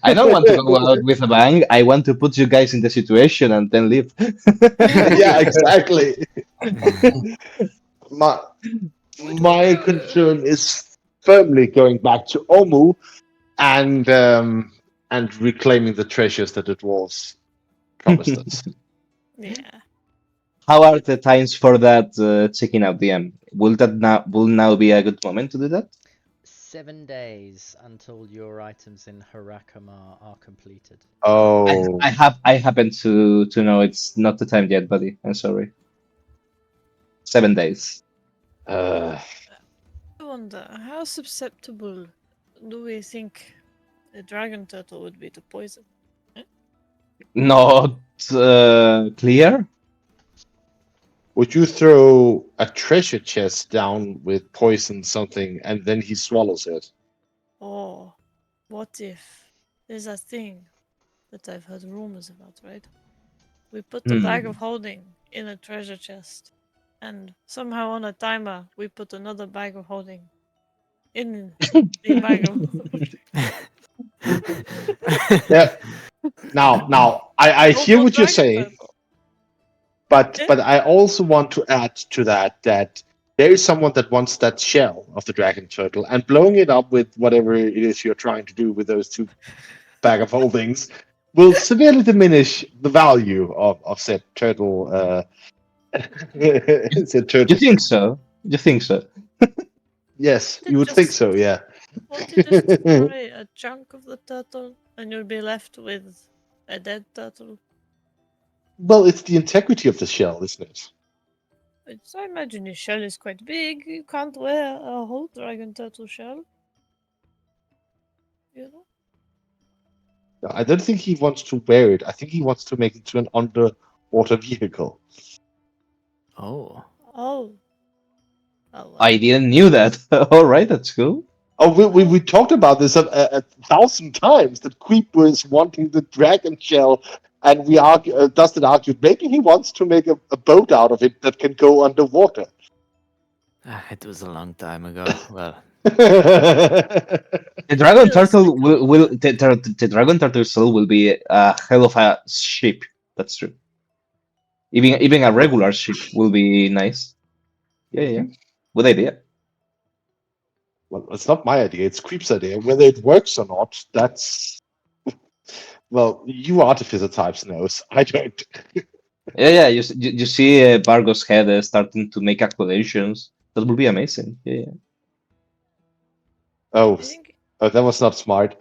I don't want to go out with a bang. I want to put you guys in the situation and then leave. Yeah, exactly. My concern is firmly going back to Omu and reclaiming the treasures that the dwarves promised us. Yeah. How are the times for that checking out the M? Will now be a good moment to do that? 7 days until your items in Harakama are completed. Oh, I happen to know it's not the time yet, buddy. I'm sorry. 7 days. I wonder, how susceptible do we think a dragon turtle would be to poison? Not clear? would you throw a treasure chest down with poison something and then he swallows it? Or what if there's a thing that I've heard rumors about, right? We put the bag of holding in a treasure chest, and somehow on a timer we put another bag of holding in the bag of holding. Yeah. Now, I hear Robo what you're dragon saying, turtle. but Eh? I also want to add to that there is someone that wants that shell of the dragon turtle, and blowing it up with whatever it is you're trying to do with those two bag of holdings will severely diminish the value of said turtle. Said You turtle. think so? You think so? Yes, Did you would think just- so. Yeah. Won't you just destroy a chunk of the turtle and you'll be left with a dead turtle? Well, it's the integrity of the shell, isn't it? I imagine your shell is quite big. You can't wear a whole dragon turtle shell. You know? No, I don't think he wants to wear it. I think he wants to make it to an underwater vehicle. Oh. Oh. Oh, well. I didn't knew that. All right, that's cool. Oh, we talked about this a thousand times. That Creep was wanting the dragon shell, and Dustin argued maybe he wants to make a boat out of it that can go underwater. It was a long time ago. Well, The dragon turtle Realistically, will the dragon turtle soul will be a hell of a ship. That's true. Even a regular ship will be nice. Yeah. Good idea. Well, it's not my idea. It's Creep's idea. Whether it works or not, that's well, you artificer types knows. I don't. Yeah. You see Vargo's head starting to make calculations. That will be amazing. Yeah. Oh, I think that was not smart.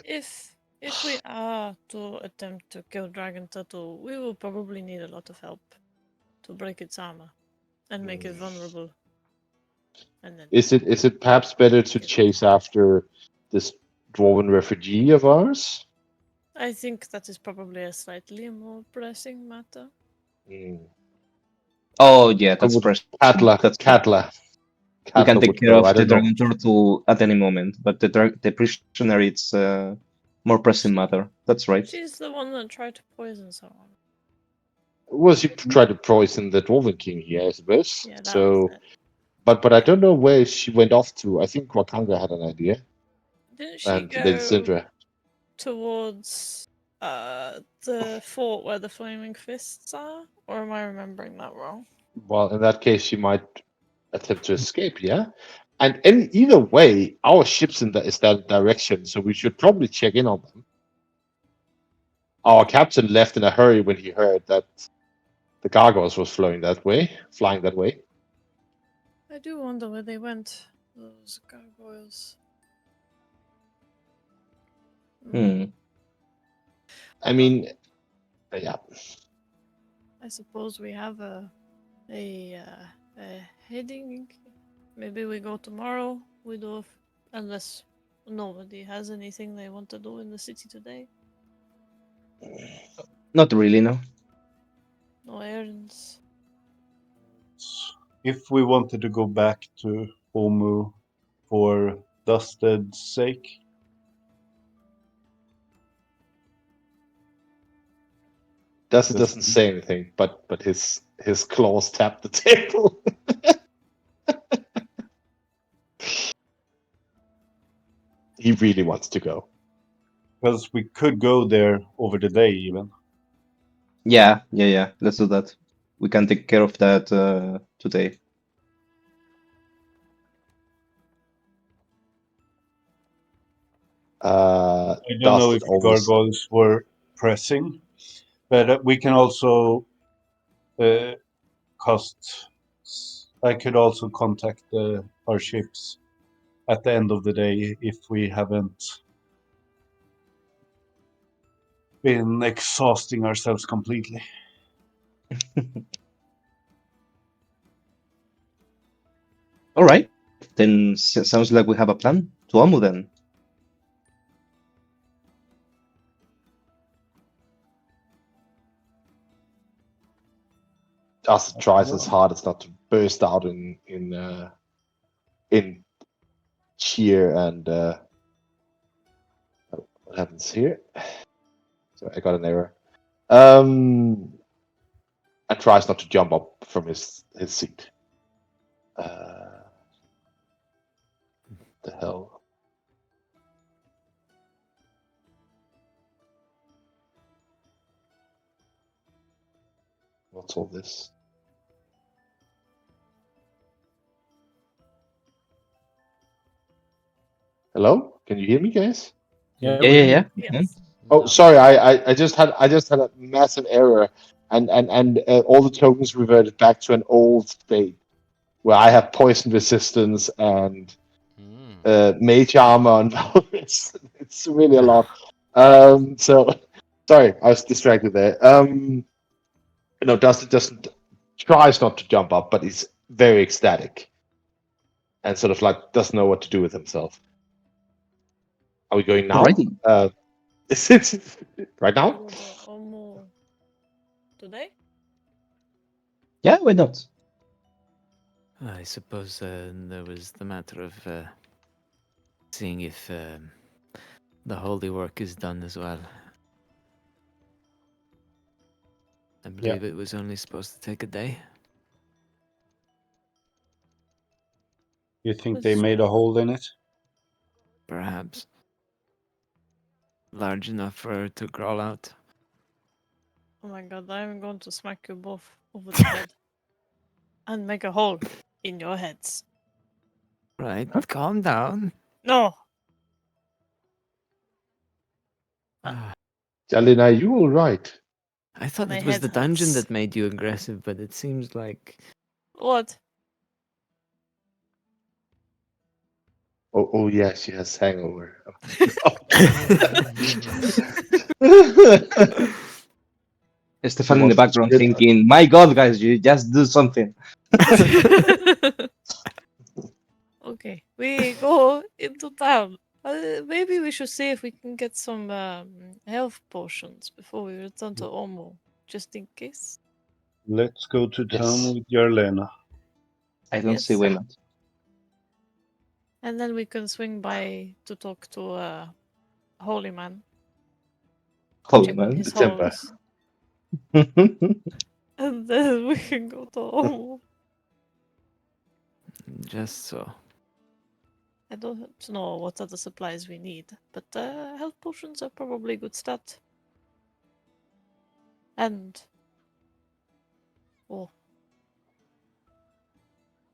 if we are to attempt to kill Dragon Turtle, we will probably need a lot of help to break its armor and make it vulnerable. And then Is it perhaps better to chase after this dwarven refugee of ours? I think that is probably a slightly more pressing matter. Oh yeah, that's Would precious. Catla, That's Catla, we can Catla take would care go. of I the don't know. dragon turtle at any moment, but the prisoner it's more pressing matter. That's right. She's the one that tried to poison someone. Was he tried to poison the dwarven king here, I suppose? Yeah, that So, was it. but I don't know where she went off to. I think Wakanga had an idea, Didn't she and Lady go Syndra. towards the fort where the flaming fists are? Or am I remembering that wrong? Well, in that case, she might attempt to escape. Yeah, and either way, our ship's is that direction, so we should probably check in on them. Our captain left in a hurry when he heard that the gargoyles was flying that way. I do wonder where they went, those gargoyles. I mean, yeah. I suppose we have a heading. Maybe we go tomorrow. We do, unless nobody has anything they want to do in the city today. Not really, no. No errands. If we wanted to go back to Omu for Dusted's sake, Dustin doesn't say anything, but his claws tap the table. He really wants to go. because we could go there over the day even. Yeah. Let's do that. We can take care of that today. I don't know if the gargoyles were pressing, but we can also cost. I could also contact our ships at the end of the day if we haven't been exhausting ourselves completely. All right. Then sounds like we have a plan. To Amu then. Dustin tries his hardest not to burst out in cheer and what happens here? So I got an error. And tries not to jump up from his seat. The hell. What's all this? Hello? Can you hear me, guys? Yeah. Yes. Oh, sorry. I just had a massive error, and all the tokens reverted back to an old state. where I have poison resistance and Mm. mage armor, and it's really a lot. So sorry, I was distracted there. No, Dustin doesn't tries not to jump up, but he's very ecstatic and sort of like doesn't know what to do with himself. Are we going now? Alrighty. Is it right We now? go to Omo today? Yeah, why not? I suppose there was the matter of seeing if the holy work is done as well. I believe it was only supposed to take a day. You think they That's made a hole in it? Perhaps. Large enough for her to crawl out. Oh my god, I'm going to smack you both over the head. And make a hole in your heads. Right, calm down. No! Ah, Jalina, are you all right? I thought My it was head the dungeon hurts. that made you aggressive, but it seems like What? Oh yeah, she has hangover. Stefan in wants the to background spit. thinking, "My God, guys, you just do something." Okay, we go into town. Maybe we should see if we can get some health potions before we return to Omo, just in case. Let's go to town Yes. with Jarlena. I don't see Yes. why not. And then we can swing by to talk to Holy Man. Holy Check man. his The temper. holes. And then we can go to Omo. just so. I don't know what other supplies we need, but health potions are probably a good start. And oh,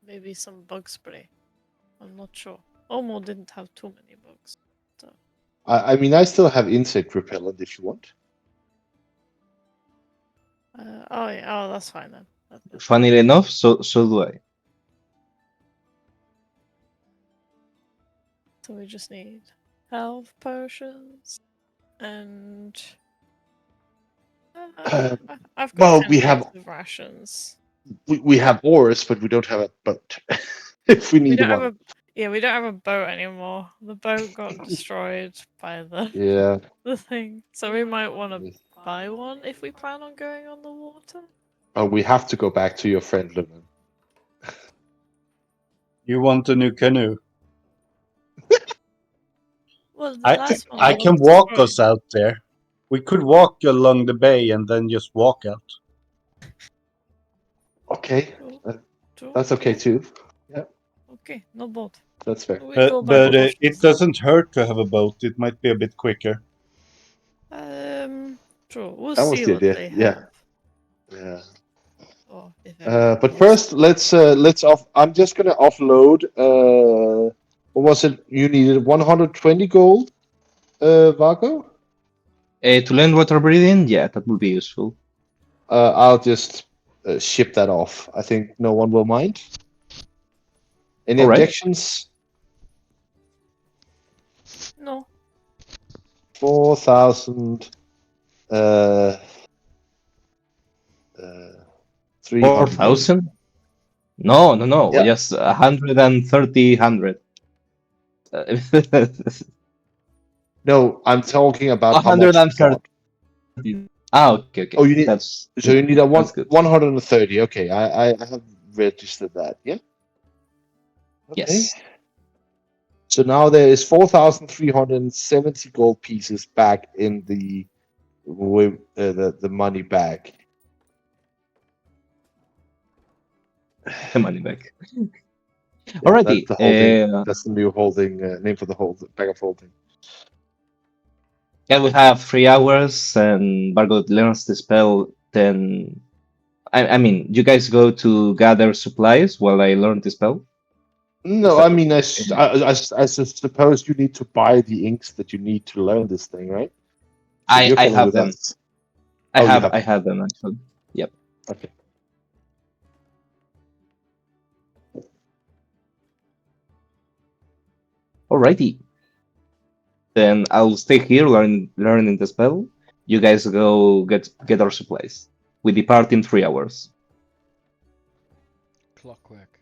maybe some bug spray. I'm not sure. Omo didn't have too many bugs. I mean, I still have insect repellent if you want. Oh yeah, oh that's fine then. That's good. Funnily enough, so do I. So we just need health potions and I've got Well, 10 we days have of rations. we have oars, but we don't have a boat. If we We need don't one. have we don't have a boat anymore. The boat got destroyed by Yeah. the thing. So we might want to buy one if we plan on going on the water. Oh, we have to go back to your friend Lumen. You want a new canoe? Well, the last one I got can walk destroyed. us out there. We could walk along the bay and then just walk out. Okay, True, that's okay yeah. too. Okay, no boat. That's fair. We go by But it potions. doesn't hurt to have a boat. It might be a bit quicker. True. We'll That was see the what idea. they Yeah. have. Yeah. Or if everyone But has. first, let's off. I'm just gonna offload. What was it? You needed 120 gold, Vargo. To learn water breathing, yeah, that would be useful. I'll just ship that off. I think no one will mind. Any All right. objections? No. 4,000. 300. 4,000? No. Yeah. Just 130, 100. No, I'm talking about how much we 130. got. Okay. Oh, you need. That's So you need a that's good. 130. Okay, I have registered that. Yeah. Okay. Yes. So now there is 4,370 gold pieces back in the money bag. The money back. Yeah, Alrighty. that's the holding. That's the new holding name for the bag of holding. Yeah, we have 3 hours, and Vargo learns the spell. Then, I mean, you guys go to gather supplies while I learn the spell. No, I mean, I suppose you need to buy the inks that you need to learn this thing, right? So you're I coming have with them. us. I You have them actually. Yep. Okay. Alrighty. Then I'll stay here learning the spell. You guys go get our supplies. We depart in 3 hours. Clockwork.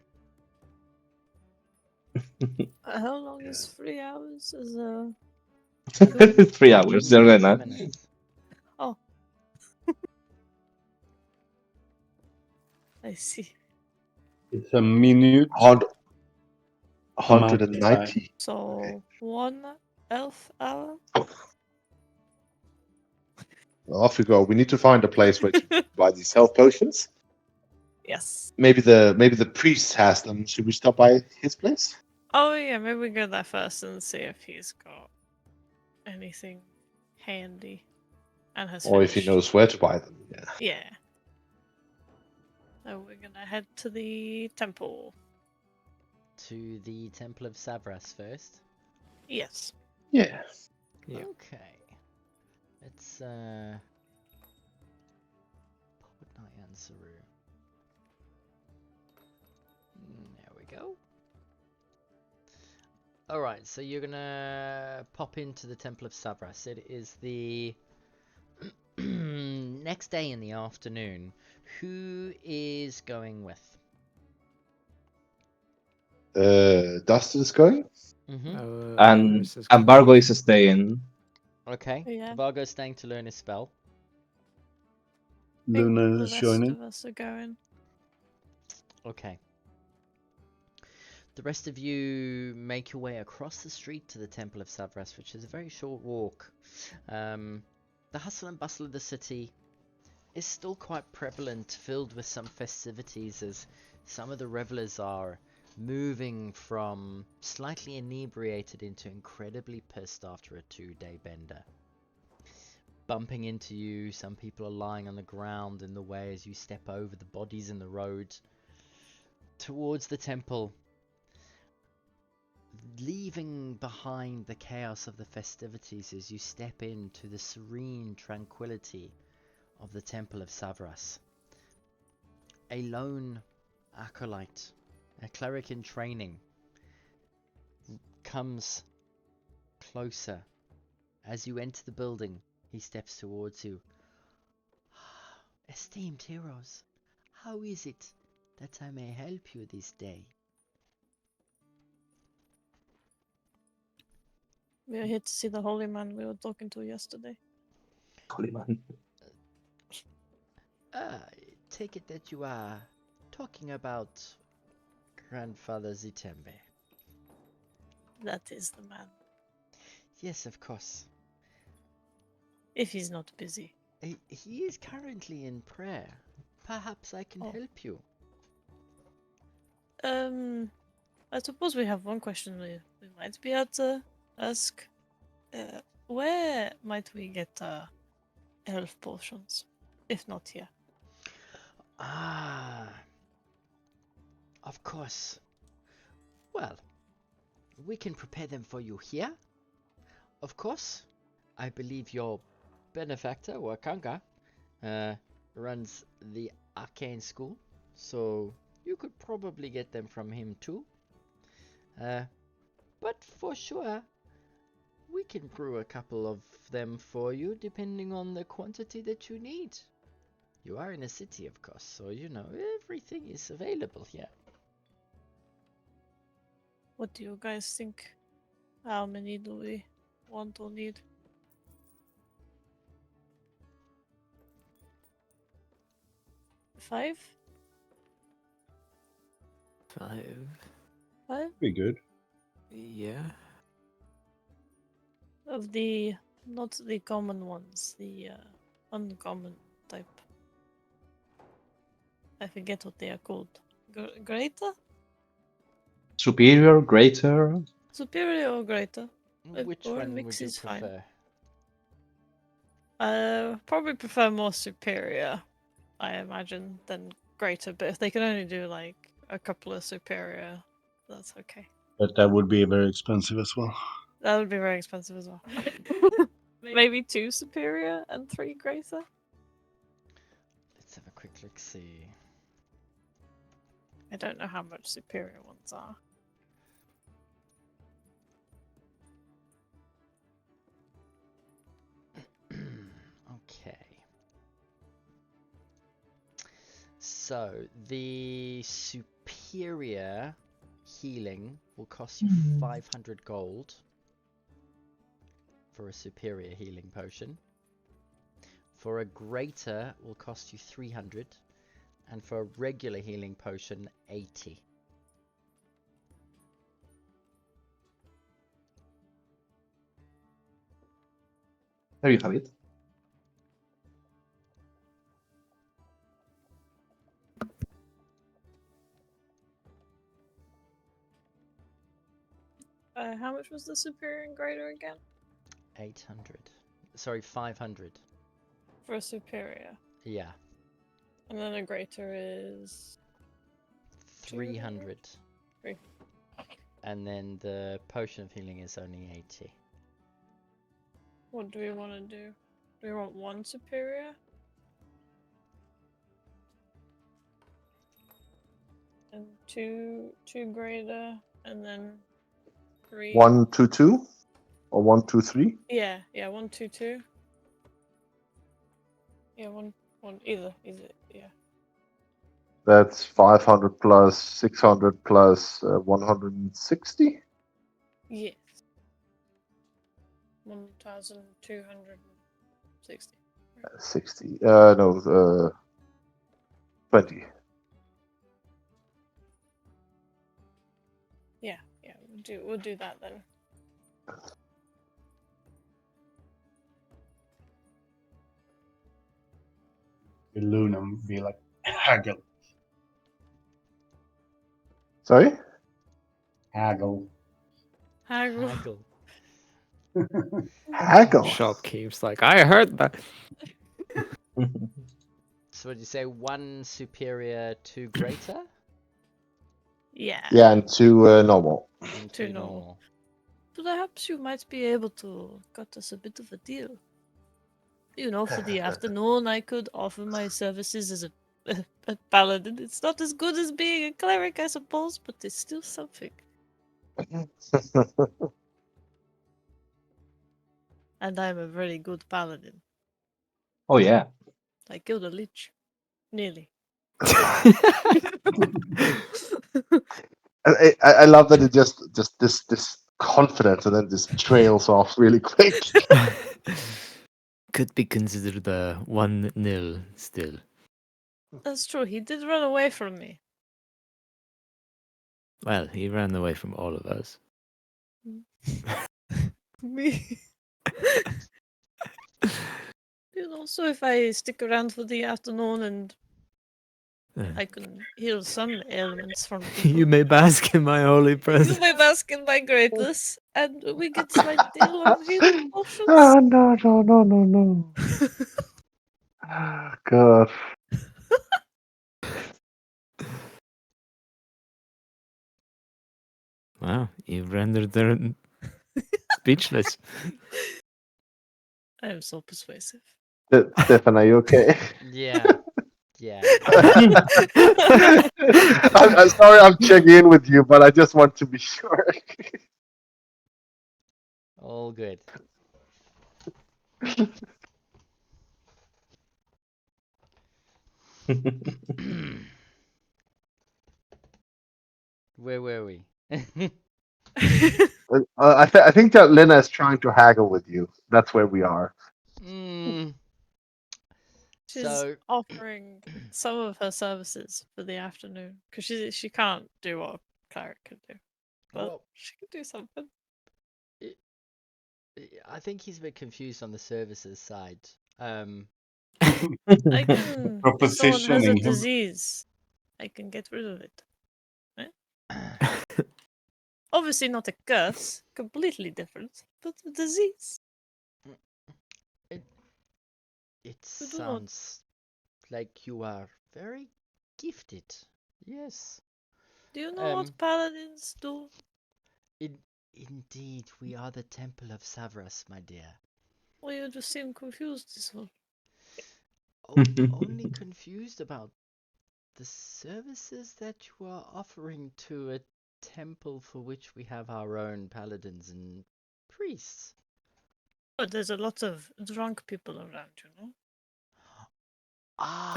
How long is 3 hours? Is 3 hours, they're 90 gonna. minutes. Oh. I see. It's a minute. 190. So 1 elf hour. Off we go. We need to find a place where to buy these health potions. Yes. Maybe the priest has them. Should we stop by his place? Oh yeah, maybe we go there first and see if he's got anything handy and has Or if he finished. knows where to buy them. Yeah. Yeah. So we're gonna head to the temple. To the Temple of Savras first. Yes. Yeah. Yeah. Okay. Let's put Nyan Saru. There we go. Alright, so you're gonna pop into the Temple of Savras. It is the next day in the afternoon. Who is going with? Dustin is going. Mm-hmm. And Iris is and going. Vargo is staying. Okay. Yeah. Vargo's staying to learn his spell. I think Luna the is rest joining. of us are going. Okay. The rest of you make your way across the street to the Temple of Savras, which is a very short walk. The hustle and bustle of the city is still quite prevalent, filled with some festivities as some of the revelers are moving from slightly inebriated into incredibly pissed after a 2-day bender. Bumping into you, some people are lying on the ground in the way as you step over the bodies in the road towards the temple, leaving behind the chaos of the festivities as you step into the serene tranquility of the Temple of Savras. A lone acolyte, a cleric in training, comes closer. As you enter the building, he steps towards you. Esteemed heroes, how is it that I may help you this day? We are here to see the holy man we were talking to yesterday. Holy man. Take it that you are talking about Grandfather Zitembe. That is the man. Yes, of course. If he's not busy. He is currently in prayer. Perhaps I can Oh. help you. I suppose we have one question we might be able to ask. Where might we get elf potions, if not here? Ah, of course. Well, we can prepare them for you here. Of course, I believe your benefactor, Wakanga, runs the arcane school, so you could probably get them from him too. But for sure, we can brew a couple of them for you, depending on the quantity that you need. You are in a city, of course, so you know everything is available here. What do you guys think? How many do we want or need? 5? 5. 5? Be good. Yeah. Of the, not the common ones, the uncommon type. I forget what they are called. Greater? Superior, greater. Superior or greater? Which or one mix would you is fine. prefer? Probably prefer more superior, I imagine, than greater. But if they can only do like a couple of superior, that's okay. But that would be very expensive as well. That would be very expensive as well. Maybe 2 superior and 3 greater. Let's have a quick look. See. I don't know how much superior ones are. So the superior healing will cost you 500 gold for a superior healing potion. For a greater will cost you 300, and for a regular healing potion 80. There you have it. How much was the superior and greater again? 800. Sorry, 500. For a superior. Yeah. And then a greater is 300. Three. And then the potion of healing is only 80. What do we want to do? Do we want one superior? And two greater, and then 3. 1, 2, 2, or 1, 2, 3. Yeah, 1, 2, 2. Yeah, one, either, yeah. That's 500 plus 600 plus 160. Yes. 1,260. 60. No, 20. Yeah, we'll do that then. Luna be like, haggle. Sorry? Haggle. Haggle. Haggle. Haggle. Shopkeep's like, I heard that. So would you say 1 superior, 2 greater? Yeah. Yeah, and 2 normal. And 2 2 normal. normal. Perhaps you might be able to cut us a bit of a deal. You know, for the afternoon, I could offer my services as a paladin. It's not as good as being a cleric, I suppose, but it's still something. And I'm a very good paladin. Oh yeah. I killed a lich. Nearly. I love that it just this confidence and then just trails off really quick. Could be considered a 1-0 still. That's true. He did run away from me. Well, he ran away from all of us. Me. You know, so if I stick around for the afternoon and I can heal some ailments from people. You may bask in my holy You presence. may bask in my greatness, and we get slight deal on healing potions. Oh no. Oh, God. Wow, you've rendered her speechless. I am so persuasive. Stefan, are you okay? Yeah. Yeah. I'm sorry I'm checking in with you, but I just want to be sure. All good. Where were we? I think that Lena is trying to haggle with you. That's where we are. Mm, She's so offering some of her services for the afternoon because she can't do what a cleric can do, but well, she can do something. I think he's a bit confused on the services side. I can. If someone has a Propositioning him. disease, I can get rid of it. Obviously not a curse, completely different, but a disease. It You do not- sounds like you are very gifted. Yes. Do you know what paladins do? Indeed, we are the Temple of Savras, my dear. Well, you just seem confused this whole. Only confused about the services that you are offering to a temple for which we have our own paladins and priests. But there's a lot of drunk people around, you know? Ah,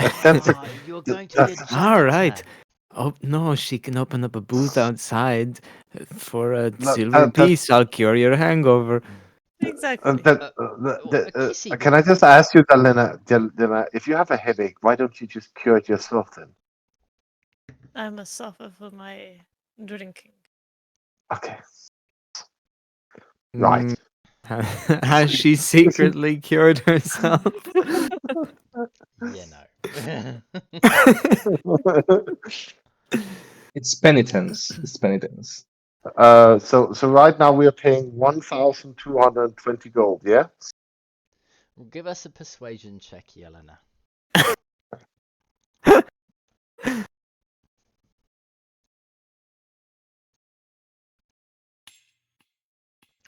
you're going to be a All right. janitor. Oh no, she can open up a booth outside for a that, silver that, piece. I'll cure your hangover. Exactly. A kissy can I booth. just ask you, Delena, if you have a headache, why don't you just cure it yourself then? I must suffer for my drinking. Okay, right. Mm, has she secretly cured herself? Yeah, no. It's penitence. It's penitence. So right now we are paying 1,220 gold. Yeah. Give us a persuasion check, Yelena.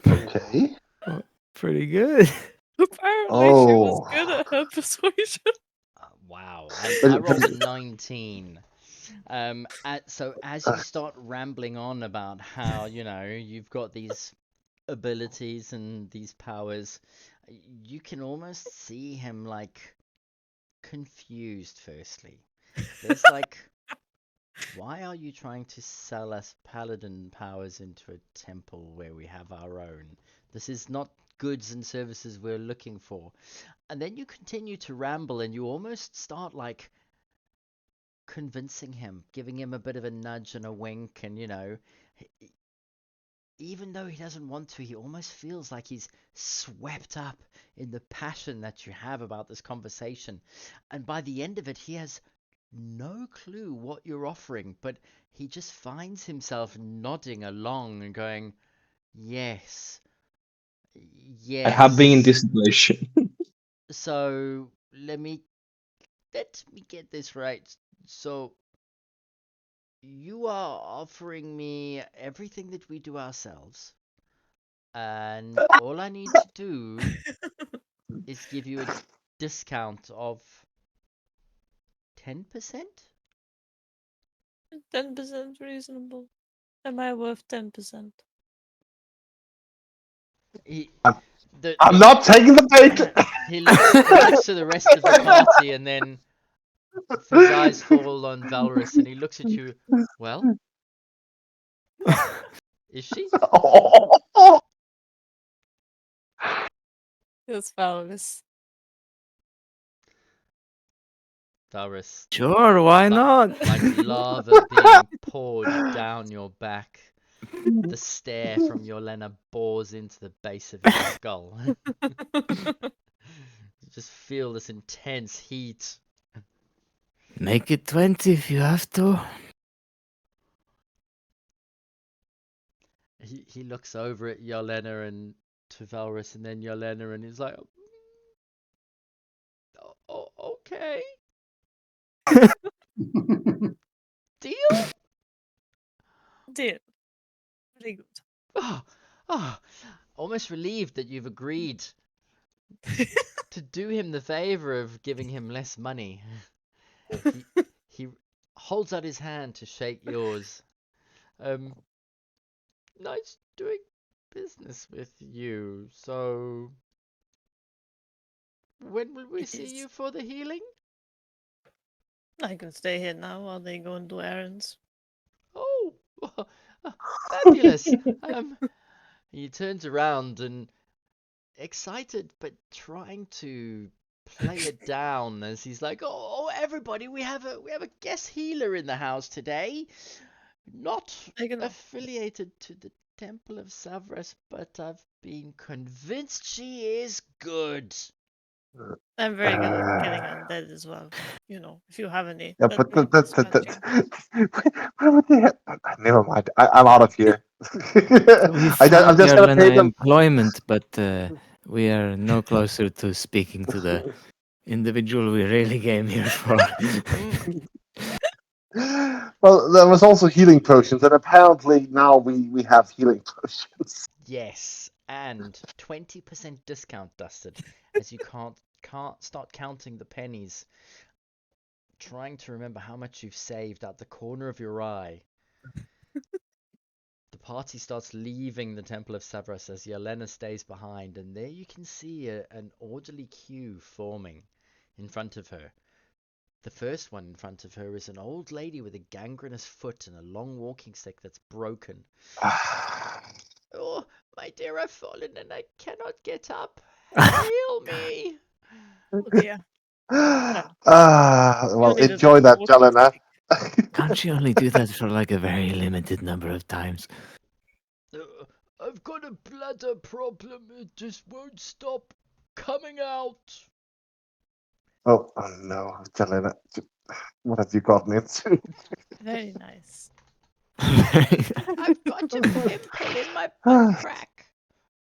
Okay. Oh, pretty good. Apparently, she was Oh. good at her persuasion. Wow, I But, rolled a 19. So as you start rambling on about how, you've got these abilities and these powers, you can almost see him like confused firstly. There's like, why are you trying to sell us paladin powers into a temple where we have our own? This is not goods and services we're looking for. And then you continue to ramble and you almost start like convincing him, giving him a bit of a nudge and a wink, and even though he doesn't want to, he almost feels like he's swept up in the passion that you have about this conversation. And by the end of it, he has no clue what you're offering, but he just finds himself nodding along and going, yes, I have been in yes. this situation. So let me get this right. So you are offering me everything that we do ourselves, and all I need to do is give you a discount of 10%? 10% reasonable. Am I worth 10%? He I'm, the I'm not taking the bait. he looks to the rest of the party, and then his eyes fall on Valrus and he looks at you. Well, is she? Yes, Valvis. Valrus, Sure, why like not? like lava being poured down your back. The stare from Yolena bores into the base of your skull. You just feel this intense heat. Make it 20 if you have to. He looks over at Yolena and to Valrus and then Yolena and he's like, oh, okay, deal? Deal. Very good. Oh, oh, almost relieved that you've agreed to do him the favor of giving him less money. He he holds out his hand to shake yours. Um, nice doing business with you. So, when will we It see is. you for the healing? I can stay here now while they go and do errands. Oh, fabulous. He turns around and excited, but trying to play it down as he's like, "Oh, everybody, we have a guest healer in the house today. Not I can. affiliated to the Temple of Savras, but I've been convinced she is good." I'm very good at killing undead as well. If you have any, Yeah, let but me know dispatching. where would they have? Never mind. I'm out of here. We I'm found just your gonna pay them. employment, but we are no closer to speaking to the individual we really came here for. Well, there was also healing potions, and apparently now we have healing potions. Yes, and 20% discount, Dusted, as you can't start counting the pennies, trying to remember how much you've saved out the corner of your eye. The party starts leaving the Temple of Savras as Yelena stays behind, and there you can see an orderly queue forming in front of her. The first one in front of her is an old lady with a gangrenous foot and a long walking stick that's broken. Oh, my dear, I've fallen and I cannot get up. Heal me. Oh dear. Well, You'll need a enjoy that, walking Jelena. stick. Can't you only do that for like a very limited number of times? I've got a bladder problem. It just won't stop coming out. Oh no, Jelena. What have you gotten into? Very nice. I've got a pimple in my butt crack.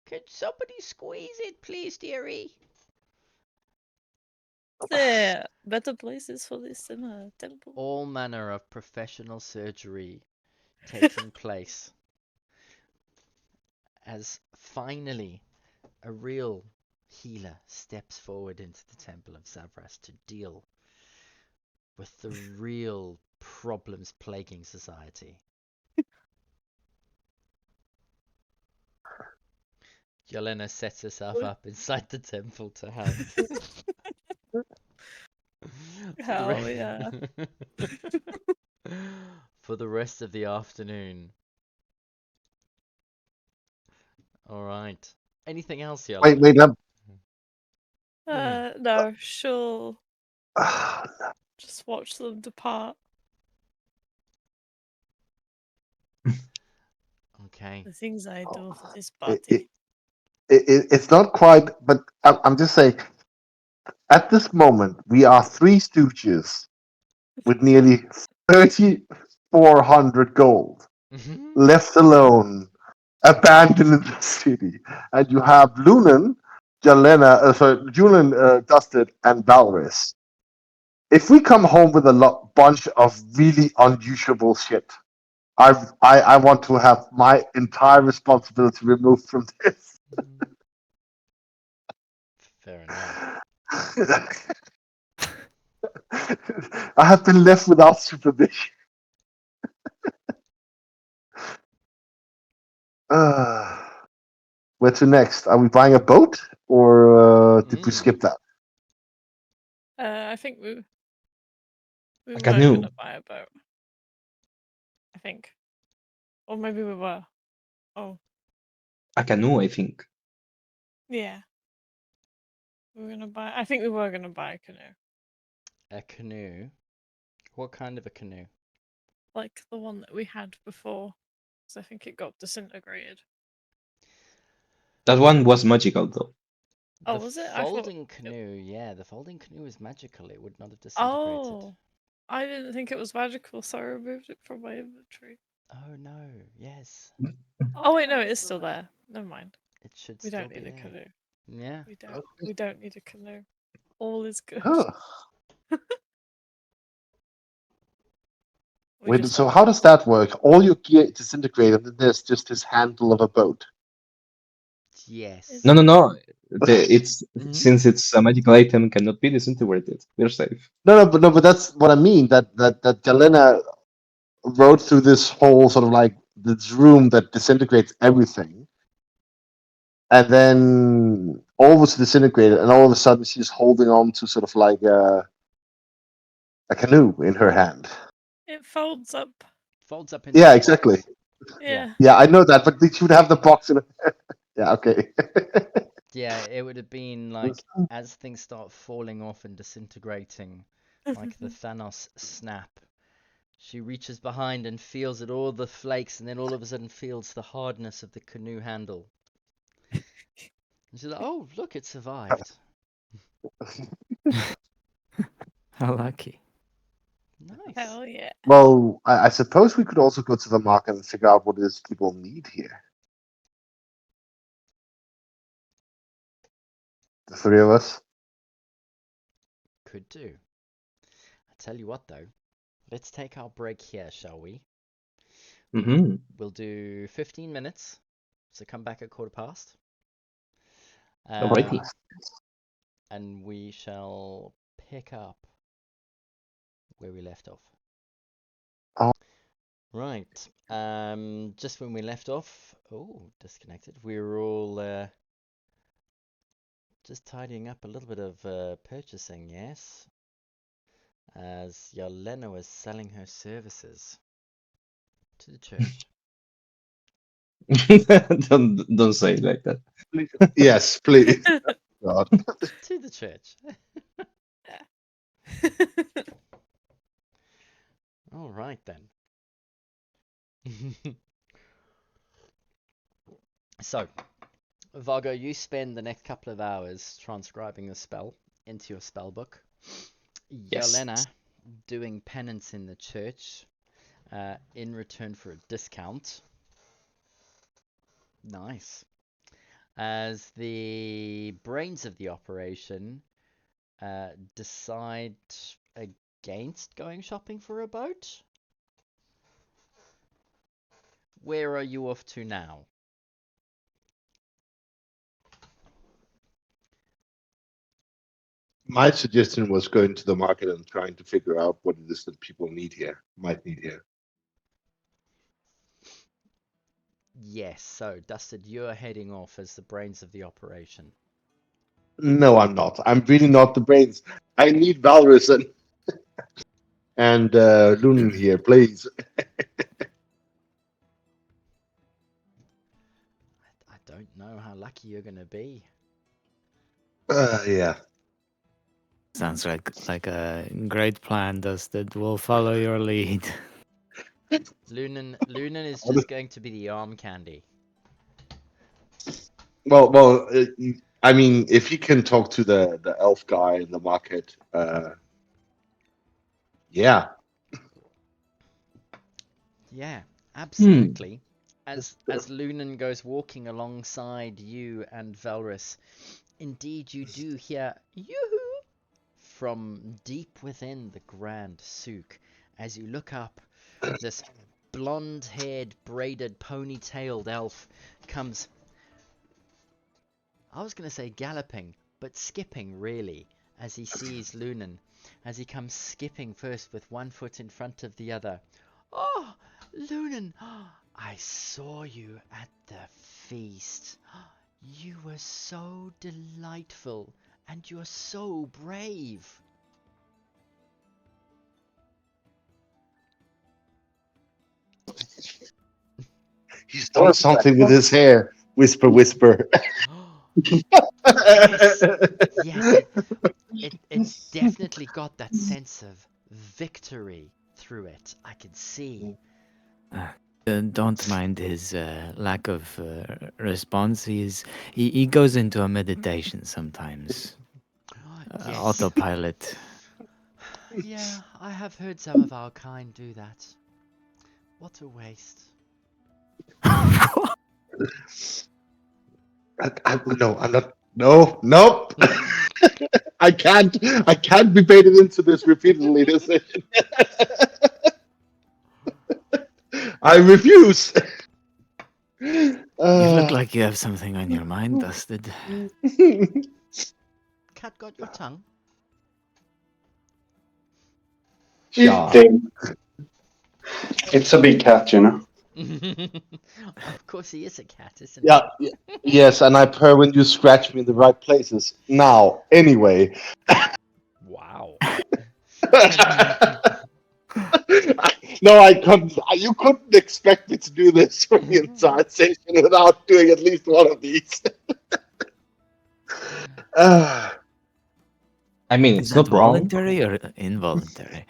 Can somebody squeeze it, please, dearie? There better places for this in a temple. All manner of professional surgery taking place as finally a real healer steps forward into the Temple of Zavras to deal with the real problems plaguing society. Yelena sets herself up inside the temple to help. Hell yeah. For the rest of the afternoon. Alright. Anything else, Yelena? Wait. No, sure. Just watch them depart. Okay. The things I do for this It, party. it's not quite, but I'm just saying. At this moment, we are three stooges with nearly 3,400 gold left alone, abandoned in the city, and you have Lunan, Julian, Dusted, and Valris. If we come home with a bunch of really unusual shit, I want to have my entire responsibility removed from this. Fair enough. I have been left without supervision. Where to next? Are we buying a boat, or did we skip that? I think we A were canoe. gonna buy a boat. I think. Or maybe we were. Oh, A canoe, I think. yeah. I think we were gonna buy a canoe. A canoe? What kind of a canoe? Like the one that we had before. So I think it got disintegrated. That one was magical, though. Oh, The was it? I thought. folding canoe, yeah, the folding canoe is magical. It would not have disintegrated. Oh, I didn't think it was magical, so I removed it from my inventory. Oh no, yes. Oh wait, no, it is still there. Never mind. It should We still don't be need a there. canoe. Yeah. We don't. We don't need a canoe. All is good. Huh. We Wait, just so got how does that work? All your gear disintegrated, and then there's just this handle of a boat. Yes. No. It's Mhm. since it's a magical item, cannot be disintegrated. We're safe. No, but that's what I mean. That Galena rode through this whole sort of like this room that disintegrates everything, and then all was disintegrated, and all of a sudden she's holding on to sort of like a canoe in her hand. It folds up. Folds up into Yeah, a exactly. box. Yeah. Yeah, I know that, but she would have the box in. Yeah, okay. Yeah, it would have been like as things start falling off and disintegrating, like the Thanos snap. She reaches behind and feels at all the flakes, and then all of a sudden feels the hardness of the canoe handle. And she's like, "Oh, look, it survived. How lucky. Nice." Hell yeah. Well, I suppose we could also go to the market and figure out what it is people need here. The three of us. Could do. I tell you what, though, let's take our break here, shall we? Mm-hmm. We'll do 15 minutes, so come back at 15:15. Alrighty. And we shall pick up where we left off. Oh. Right. Just when we left off, disconnected. We were all just tidying up a little bit of purchasing, yes. as Yelena was selling her services to the church. Don't say it like that. Yes, please. God. To the church. All right then. So, Vargo, you spend the next couple of hours transcribing the spell into your spell book. Yes. Yelena doing penance in the church in return for a discount. Nice. As the brains of the operation decide against going shopping for a boat. Where are you off to now? My suggestion was going to the market and trying to figure out what it is that people need here, might need here. Yes, so Dusted, you're heading off as the brains of the operation. No, I'm not. I'm really not the brains. I need Valrus and Lunan here, please. I don't know how lucky you're gonna be. Yeah. Sounds like a great plan, Dusted. We'll follow your lead. Lunan is just going to be the arm candy. Well, I mean, if he can talk to the elf guy in the market, yeah. Yeah, absolutely. As Lunan goes walking alongside you and Valrus, indeed you do hear yoo-hoo from deep within the Grand Souk. As you look up, this blonde-haired, braided, ponytailed elf comes, I was going to say galloping, but skipping really, as he sees Lunan, as he comes skipping first with one foot in front of the other. Oh, Lunan, I saw you at the feast. You were so delightful, and you're so brave. He's doing something with his hair. Whisper, whisper. Yes, yes, it definitely got that sense of victory through it. I can see. Don't mind his lack of response. He goes into a meditation sometimes. Yes. Autopilot. Yeah, I have heard some of our kind do that. What a waste. No, I'm not. No, nope. I can't be baited into this repeatedly. I refuse. You look like you have something on your mind, Dusted. Cat got your tongue? It did. It's a big cat, you know. Of course he is a cat, isn't Yeah, yes, and I purr when you scratch me in the right places. Now, anyway. he? Wow. No, I couldn't. You couldn't expect me to do this for the entire session without doing at least one of these. I mean, Is it's that not wrong. voluntary or involuntary?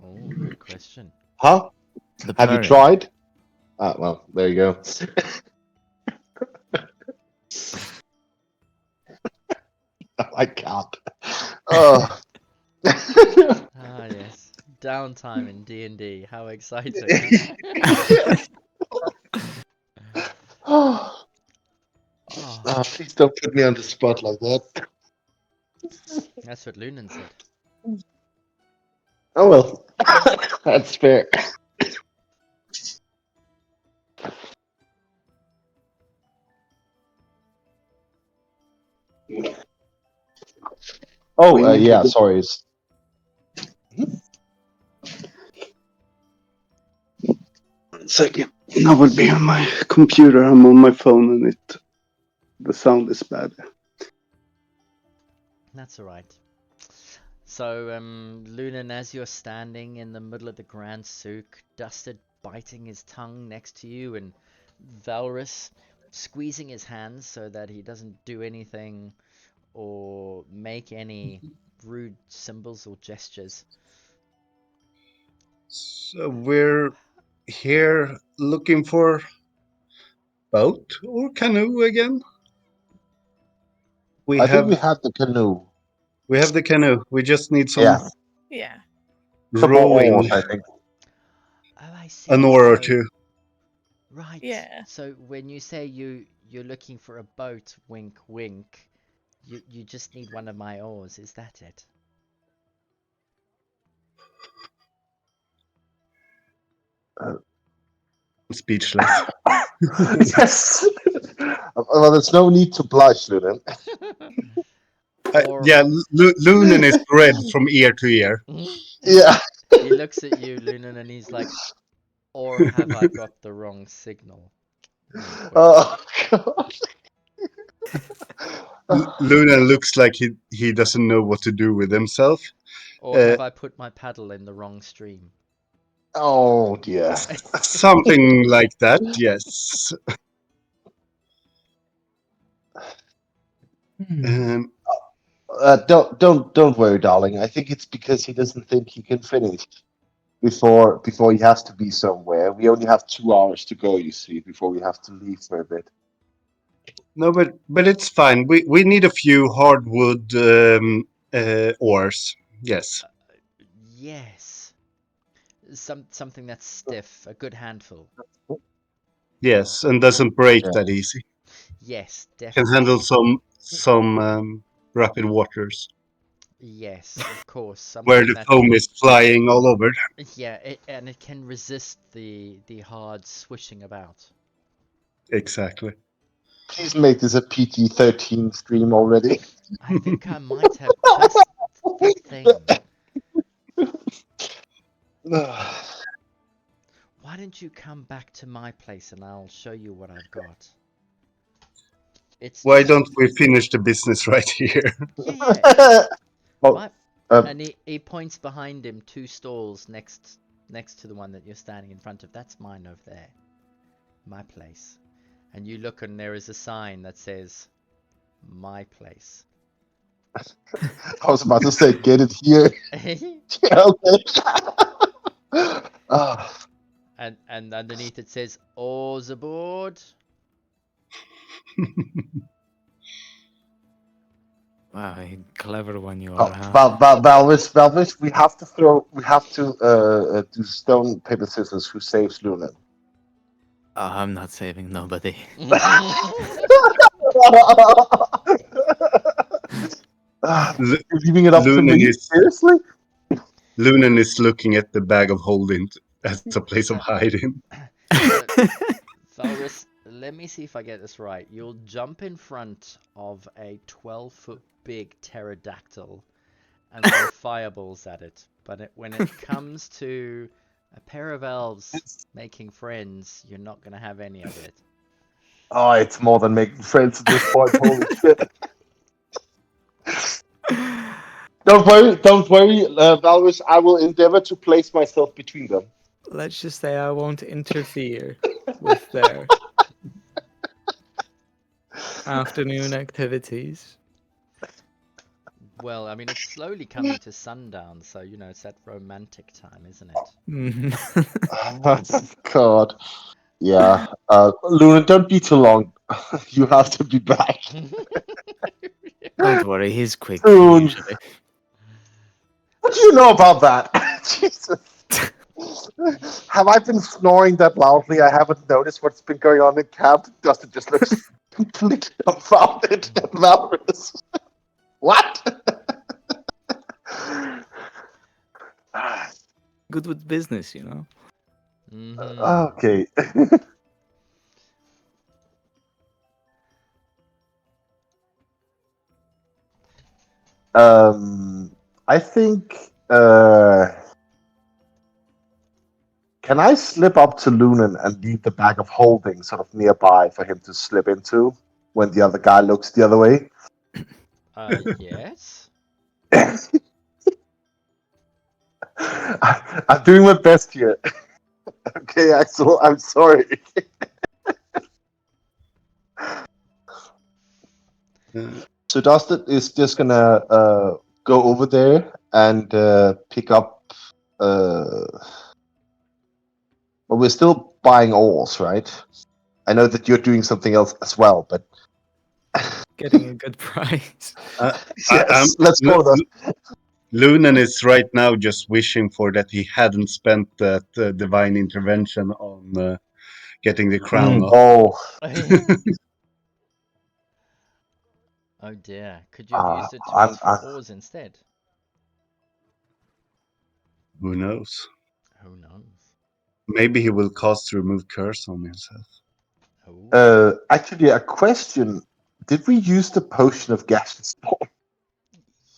Oh, good question. Huh? The Have you purring. tried? Well, there you go. I can't. Oh. Ah, yes. Downtime in D&D. How exciting, huh? Oh, Oh, please don't put me on the spot like that. that's what Lunan said. Oh well, that's fair. Oh, We need to yeah, go- sorry. One second. I will be on my computer. I'm on my phone, and the sound is bad. That's alright. So, Lunan, as you're standing in the middle of the Grand Souk, Dusted biting his tongue next to you, and Valrus squeezing his hands so that he doesn't do anything or make any rude symbols or gestures. So we're here looking for boat or canoe again. We I think have we had the canoe. the canoe. We just need some Yeah, Yeah. couple rowing, oars, I think. Oh, I see. an oar or So, two. right. Yeah. So when you say you're looking for a boat, wink, wink, you just need one of my oars. Is that it? Speechless. Yes. Well, there's no need to blush, Lunan. Or Yeah, Lunan is red from ear to ear. Yeah. he looks at you, Lunan, and he's like, "Or have I got the wrong signal?" Wink, wink. Oh God. Lunan looks like he doesn't know what to do with himself. Or have I put my paddle in the wrong stream? Oh dear. Something like that, yes. Um, Don't worry, darling. I think it's because he doesn't think he can finish before he has to be somewhere. We only have 2 hours to go, you see, before we have to leave for a bit. no, but it's fine. We need a few hardwood oars. Yes, Yes. Something that's stiff, a good handful. yes, and doesn't break Yeah. that easy. Yes, Can handle definitely. some rapid waters Yes, of course. where Something the that foam is flying all over. yeah, and it can resist the hard swishing about. Exactly. Please make this a PG-13 stream already. I think I might have just the thing. Why don't you come back to my place and I'll show you what I've got. It's Why just don't we finish the business right here? yeah. Well, My, um, and he points behind him 2 stalls next to the one that you're standing in front of. That's mine over there. My place. And you look and there is a sign that says my place. I was about to say, get it here. Yeah, okay. Ah, and underneath it says oars aboard. Wow, clever one you oh, are, huh? Valvis, we have to do stone, paper, scissors. Who saves Luna? I'm not saving nobody. Lu- You're leaving it up to Lunan me? is Seriously? Lunan is looking at the bag of holding as a place of hiding. So, Valrus, let me see if I get this right. You'll jump in front of a 12-foot big pterodactyl and throw fireballs at it. But when it comes to a pair of elves making friends, you're not going to have any of it. Oh, it's more than making friends at this point. Holy shit! Don't worry, Valvis. I will endeavor to place myself between them. Let's just say I won't interfere with their afternoon activities. Well, I mean, it's slowly coming to sundown, so, it's that romantic time, isn't it? Mhm. God. Yeah. Luna, don't be too long. You have to be back Don't worry, he's quick soon. usually. What do you know about that? Jesus. Have I been snoring that loudly? I haven't noticed what's been going on in camp. Dustin just looks completely confounded and malicious. What? Good with business, you know. Okay. I think. Can I slip up to Lunan and leave the bag of holding sort of nearby for him to slip into when the other guy looks the other way? Yes. I'm doing my best here. Okay, Axel, I'm sorry. So Dustin is just gonna go over there and pick up. Well, we're still buying oars, right? I know that you're doing something else as well, but Getting a good price. yes, let's go. Lunan is right now just wishing for that he hadn't spent that divine intervention on getting the crown off. Oh, Oh, yes. Oh dear. Could you have used it to ask for oars instead? Who knows? Who knows? Maybe he will cast remove curse on himself. Oh. actually, a question: did we use the potion of gas?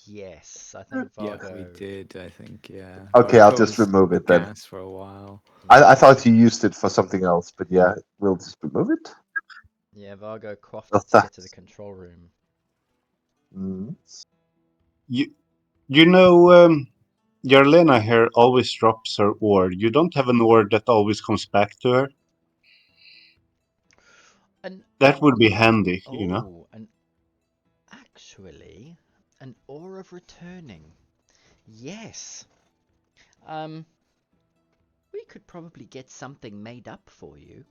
Yes, I think Yeah, Vargo. we did, I think, yeah. Okay, I'll Vargo just was remove it then. gas for a while. I thought he used it for something else, but yeah, we'll just remove it. Yeah, Vargo quaffed What's it to that? get to the control room. You know, Jarlena here always drops her ore. You don't have an ore that always comes back to her. That would be handy, you know. Oh, and actually, an ore of returning. Yes. We could probably get something made up for you.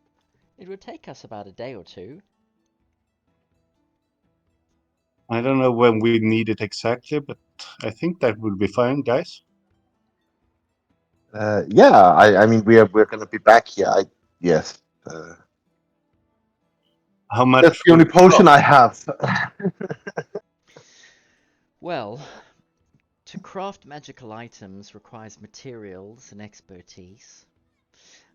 It would take us about a day or two. I don't know when we need it exactly, but I think that would be fine, guys. Yeah, I mean we're gonna be back here. Yes. How much? That's the only potion I have. Well, to craft magical items requires materials and expertise.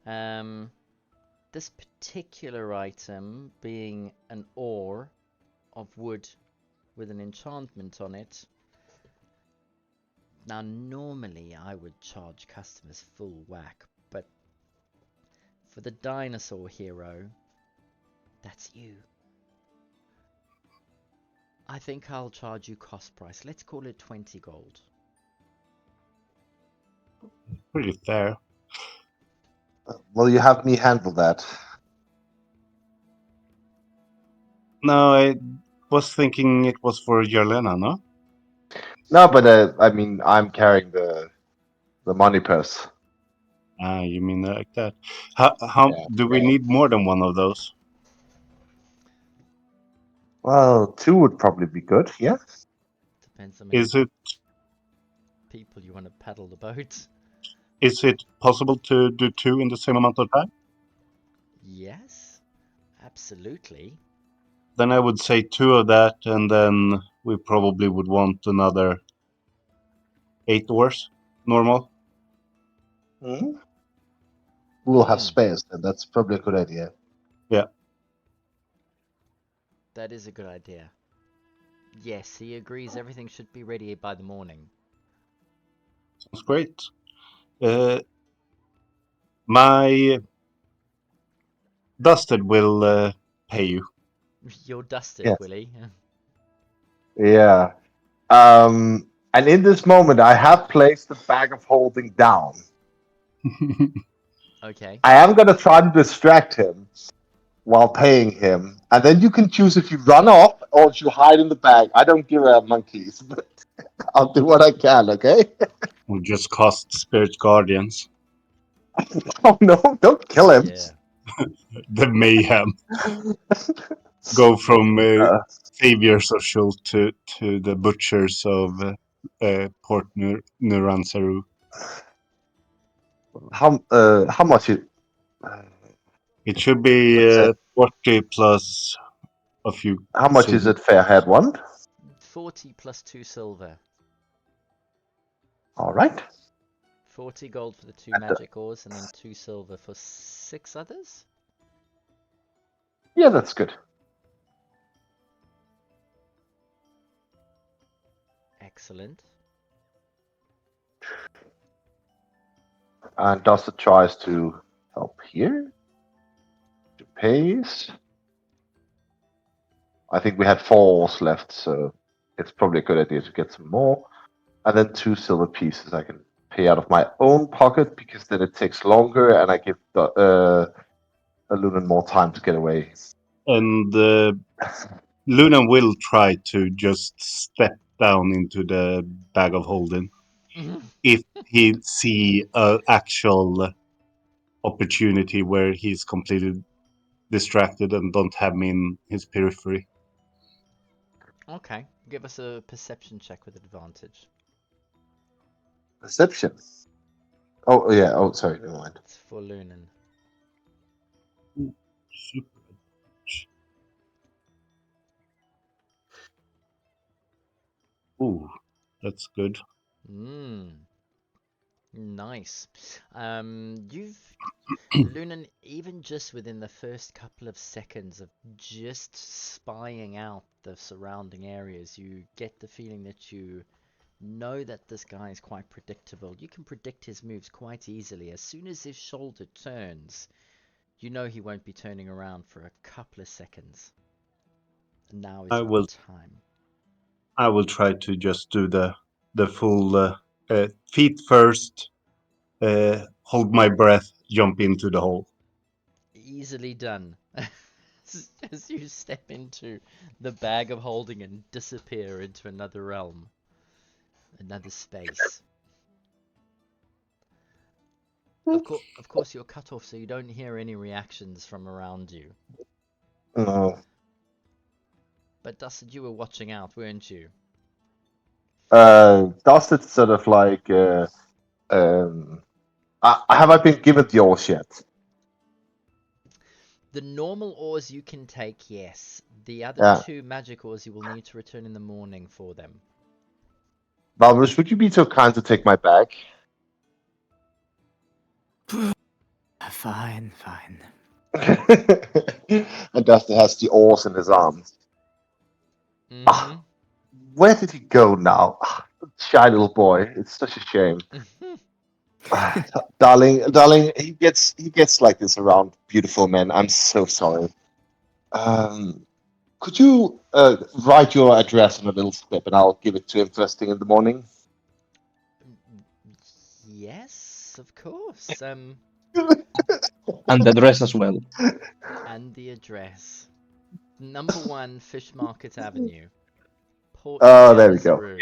This particular item being an ore of wood with an enchantment on it. Now, normally I would charge customers full whack, but for the dinosaur hero, that's you. I think I'll charge you cost price. Let's call it 20 gold. Pretty fair. Will you have me handle that? No, I was thinking it was for Jarlena, no? No, but I mean I'm carrying the money purse. Ah, you mean like that? How Yeah. do we need more than one of those? Well, 2 would probably be good. Yeah. Depends how many Is it people you want to paddle the boat. possible to do 2 in the same amount of time? Yes, absolutely. Then I would say 2 of that, and then we probably would want another 8 oars, normal. We'll have spares, then that's probably a good idea. Yeah. That is a good idea. Yes, he agrees everything should be ready by the morning. Sounds great. My Dusted will pay you. You're dusted, Yes. Willie. Yeah. And in this moment, I have placed the bag of holding down. Okay. I am gonna try to distract him while paying him, and then you can choose if you run off or if you hide in the bag. I don't give a monkeys, but I'll do what I can. Okay? We'll just cost Spirit Guardians. Oh no! Don't kill him. Yeah. The mayhem. Go from saviors of Shul to the butchers of Port Nuransaru. How much? It should be 40 plus a few. How much is silver. it, Fairhead one? 40 plus 2 silver. All right. 40 gold for the 2 magic ores, and then 2 silver for 6 others? Yeah, that's good. Excellent. And Dustin tries to help here. To pays. I think we had 4 left, so it's probably a good idea to get some more. And then 2 silver pieces I can pay out of my own pocket because then it takes longer, and I give Lunan more time to get away. And Luna will try to just step down into the bag of holding if he see an actual opportunity where he's completely distracted and don't have me in his periphery. Okay, give us a perception check with advantage. Perception. Oh yeah. Oh, sorry. Never mind. It's for Lunan. Super. Ooh, that's good. Nice. You've Lunan, even just within the first couple of seconds of just spying out the surrounding areas, you get the feeling that you know that this guy is quite predictable. You can predict his moves quite easily. As soon as his shoulder turns, you know he won't be turning around for a couple of seconds. And now is I not will the time. I will try to just do the full feet first, hold my breath, jump into the hole. Easily done. As you step into the bag of holding and disappear into another realm, another space. Of course, you're cut off, so you don't hear any reactions from around you. No. But Dustin, you were watching out, weren't you? Does it sort of like have I been given the oars yet? The normal ores you can take, yes. The other Yeah. 2 magic ores you will need to return in the morning for them. Valrus, would you be so kind to take my bag? Fine, fine. And Dustin has the oars in his arms. Mm-hmm. Where did he go now? Shy little boy. It's such a shame. darling, he gets like this around beautiful men. I'm so sorry. Could you write your address on a little slip and I'll give it to him first thing in the morning? Yes, of course. And the dress as well. And the address. Number 1, Fish Market Avenue. Port There we go. Nyanzaru.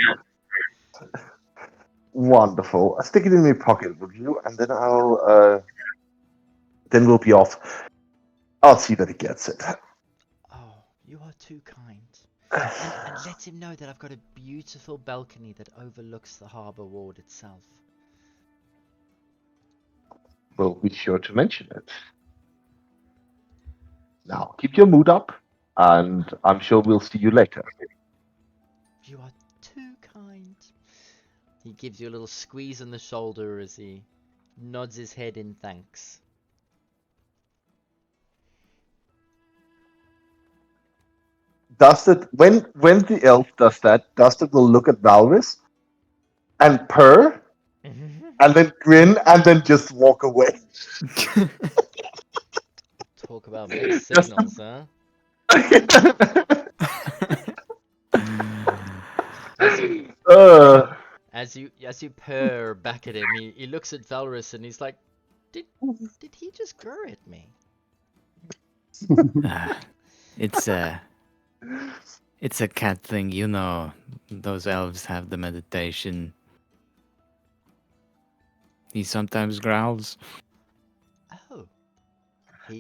Wonderful. I'll stick it in my pocket, would you? And then then we'll be off. I'll see that he gets it. Oh, you are too kind. And let him know that I've got a beautiful balcony that overlooks the harbour ward itself. We'll be sure to mention it. Now, keep your mood up, and I'm sure we'll see you later. You are too kind. He gives you a little squeeze on the shoulder as he nods his head in thanks. Dusted, when the elf does that, Dusted will look at Valvis and purr, and then grin, and then just walk away. Talk about mixed signals, huh? As you purr back at him, he looks at Valrus and he's like, Did he just grr at me? It's a cat thing, you know. Those elves have the meditation. He sometimes growls. Oh.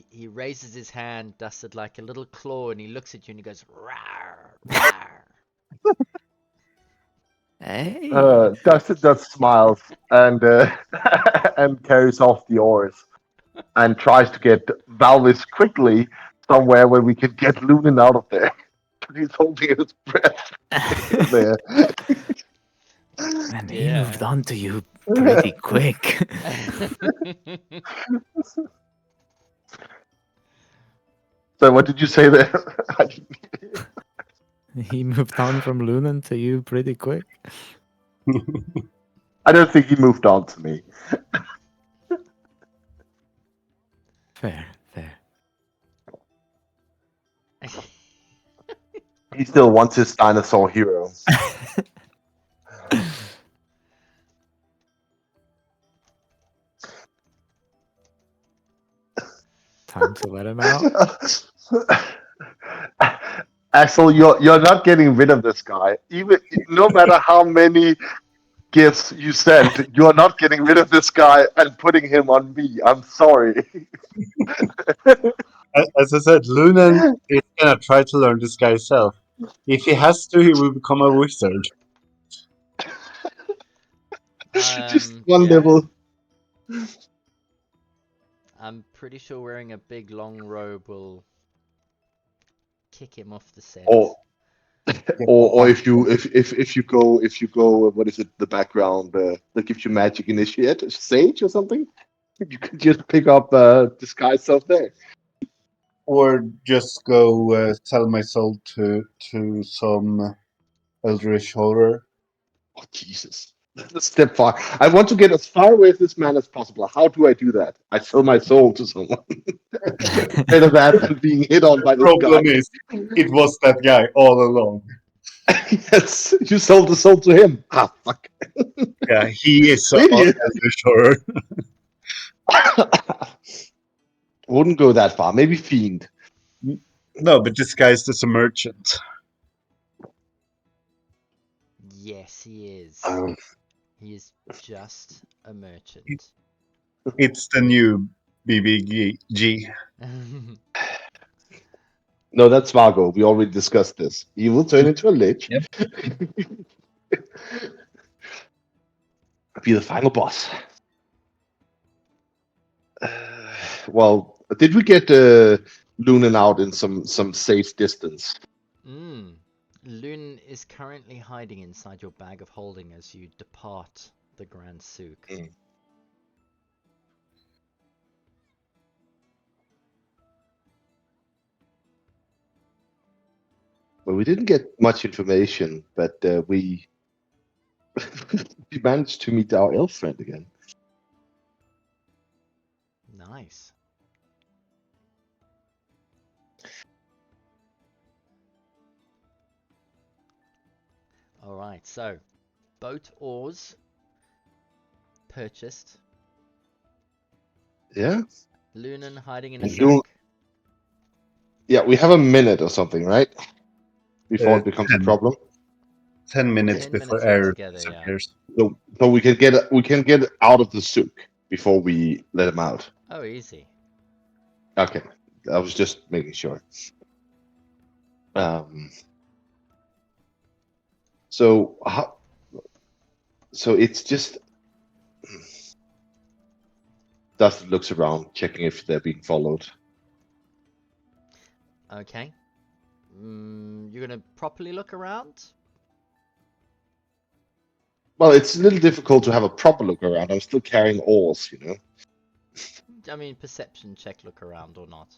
He raises his hand, dusted like a little claw, and he looks at you and he goes, rawr, rawr. Hey. Dusted just smiles and and carries off the oars and tries to get Valvis quickly somewhere where we can get Lunan out of there. He's holding his breath there. And he Yeah. moved on to you pretty quick. So what did you say there? He moved on from Lunan to you pretty quick. I don't think he moved on to me. Fair, fair. He still wants his dinosaur hero. Time to let him out. Axel, you're not getting rid of this guy. Even no matter how many gifts you send, you're not getting rid of this guy and putting him on me. I'm sorry. As I said, Lunan is gonna try to learn this guy himself. If he has to, he will become a wizard. Just one Yeah. level. I'm pretty sure wearing a big long robe will kick him off the scent. Or if you go what is it, the background that gives you magic initiate sage or something, you could just pick up disguise self there. Or just go sell my soul to some eldritch horror. Oh Jesus. Step far. I want to get as far away from this man as possible. How do I do that? I sell my soul to someone. Better that than being hit on by The this problem guy. is, it was that guy all along. Yes, you sold the soul to him. Ah, fuck. Yeah, he is Idiot. eldritch horror. Wouldn't go that far. Maybe fiend. No, but disguised as a merchant. Yes, he is. He is just a merchant. It's the new BBG. No, that's Vargo. We already discussed this. He will turn into a lich. Yep. Be the final boss. Well, did we get Lunan out in some safe distance? Lun is currently hiding inside your bag of holding as you depart the Grand Souk. Well, we didn't get much information, but we we managed to meet our elf friend again. Nice. Alright, so boat oars purchased. Yeah? Lunan hiding in a Lu- sack. Yeah, we have a minute or something, right? Before it becomes a 10. problem. 10 minutes 10 before minutes air altogether, yeah. disappears. So we can get out of the souk before we let him out. Oh, easy. Okay, I was just making sure. So it's just Dustin looks around, checking if they're being followed. Okay. You're gonna properly look around? Well, it's a little difficult to have a proper look around. I'm still carrying oars, you know. I mean, perception check, look around or not.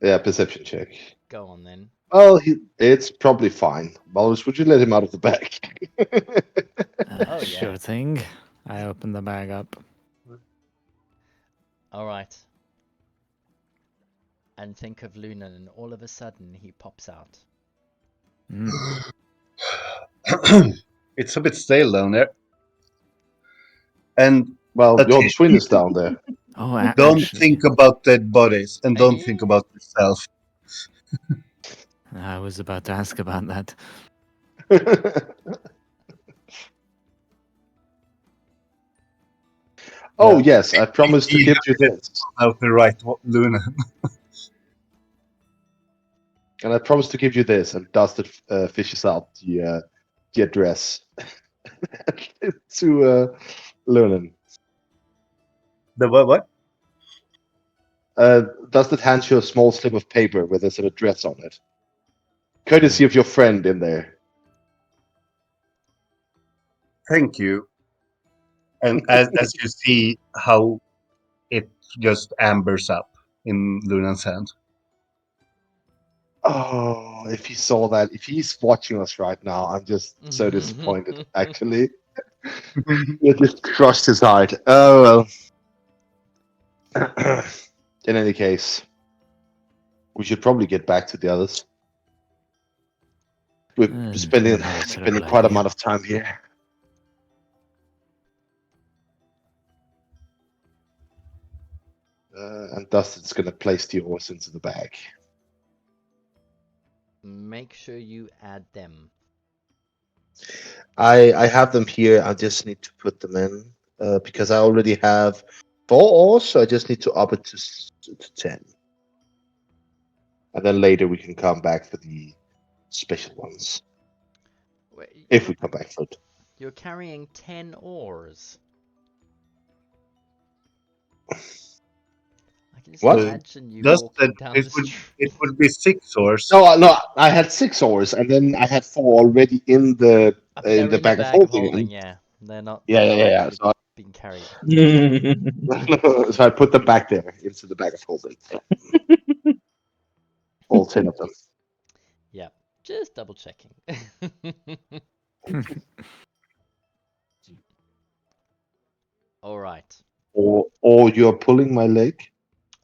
Yeah, perception check. Go on then. Well, it's probably fine. Malus, would you let him out of the bag? Oh, yeah. Sure thing. I open the bag up. Alright. And think of Lunan, and all of a sudden he pops out. It's a bit stale down there. And Well, your twin is down there. Oh, don't actually, think about dead bodies, and don't think about yourself. I was about to ask about that. Oh, yes, I promised to give you this. Out the right Luna. And I promised to give you this, and Dustin fishes out the address to Lunan. The what? Dustin hands you a small slip of paper with there's an address on it. Courtesy of your friend in there. Thank you. And as you see how it just ambers up in Lunan's hand. Oh, if he saw that, if he's watching us right now, I'm just so disappointed, actually. It just crushed his heart. Oh, well. In any case, we should probably get back to the others. We're spending not a spending terrible quite a idea. amount of time here. And Dustin's gonna place the ores into the bag. Make sure you add them. I have them here. I just need to put them in because I already have 4 ores, so I just need to up it to 10. And then later we can come back for the special ones. Wait, If we come back for it. you're carrying 10 ores. I can just What? imagine you Just walking that down the street. it would be 6 ores. No, I had 6 ores, and then I had 4 already in the They're in the bag of bag of holding. holding, yeah. They're not. Yeah, They're yeah, not yeah. actually So being carried. so I put them back there into the bag of holding. All 10 of them. Yeah, just double checking. All right. Or you're pulling my leg.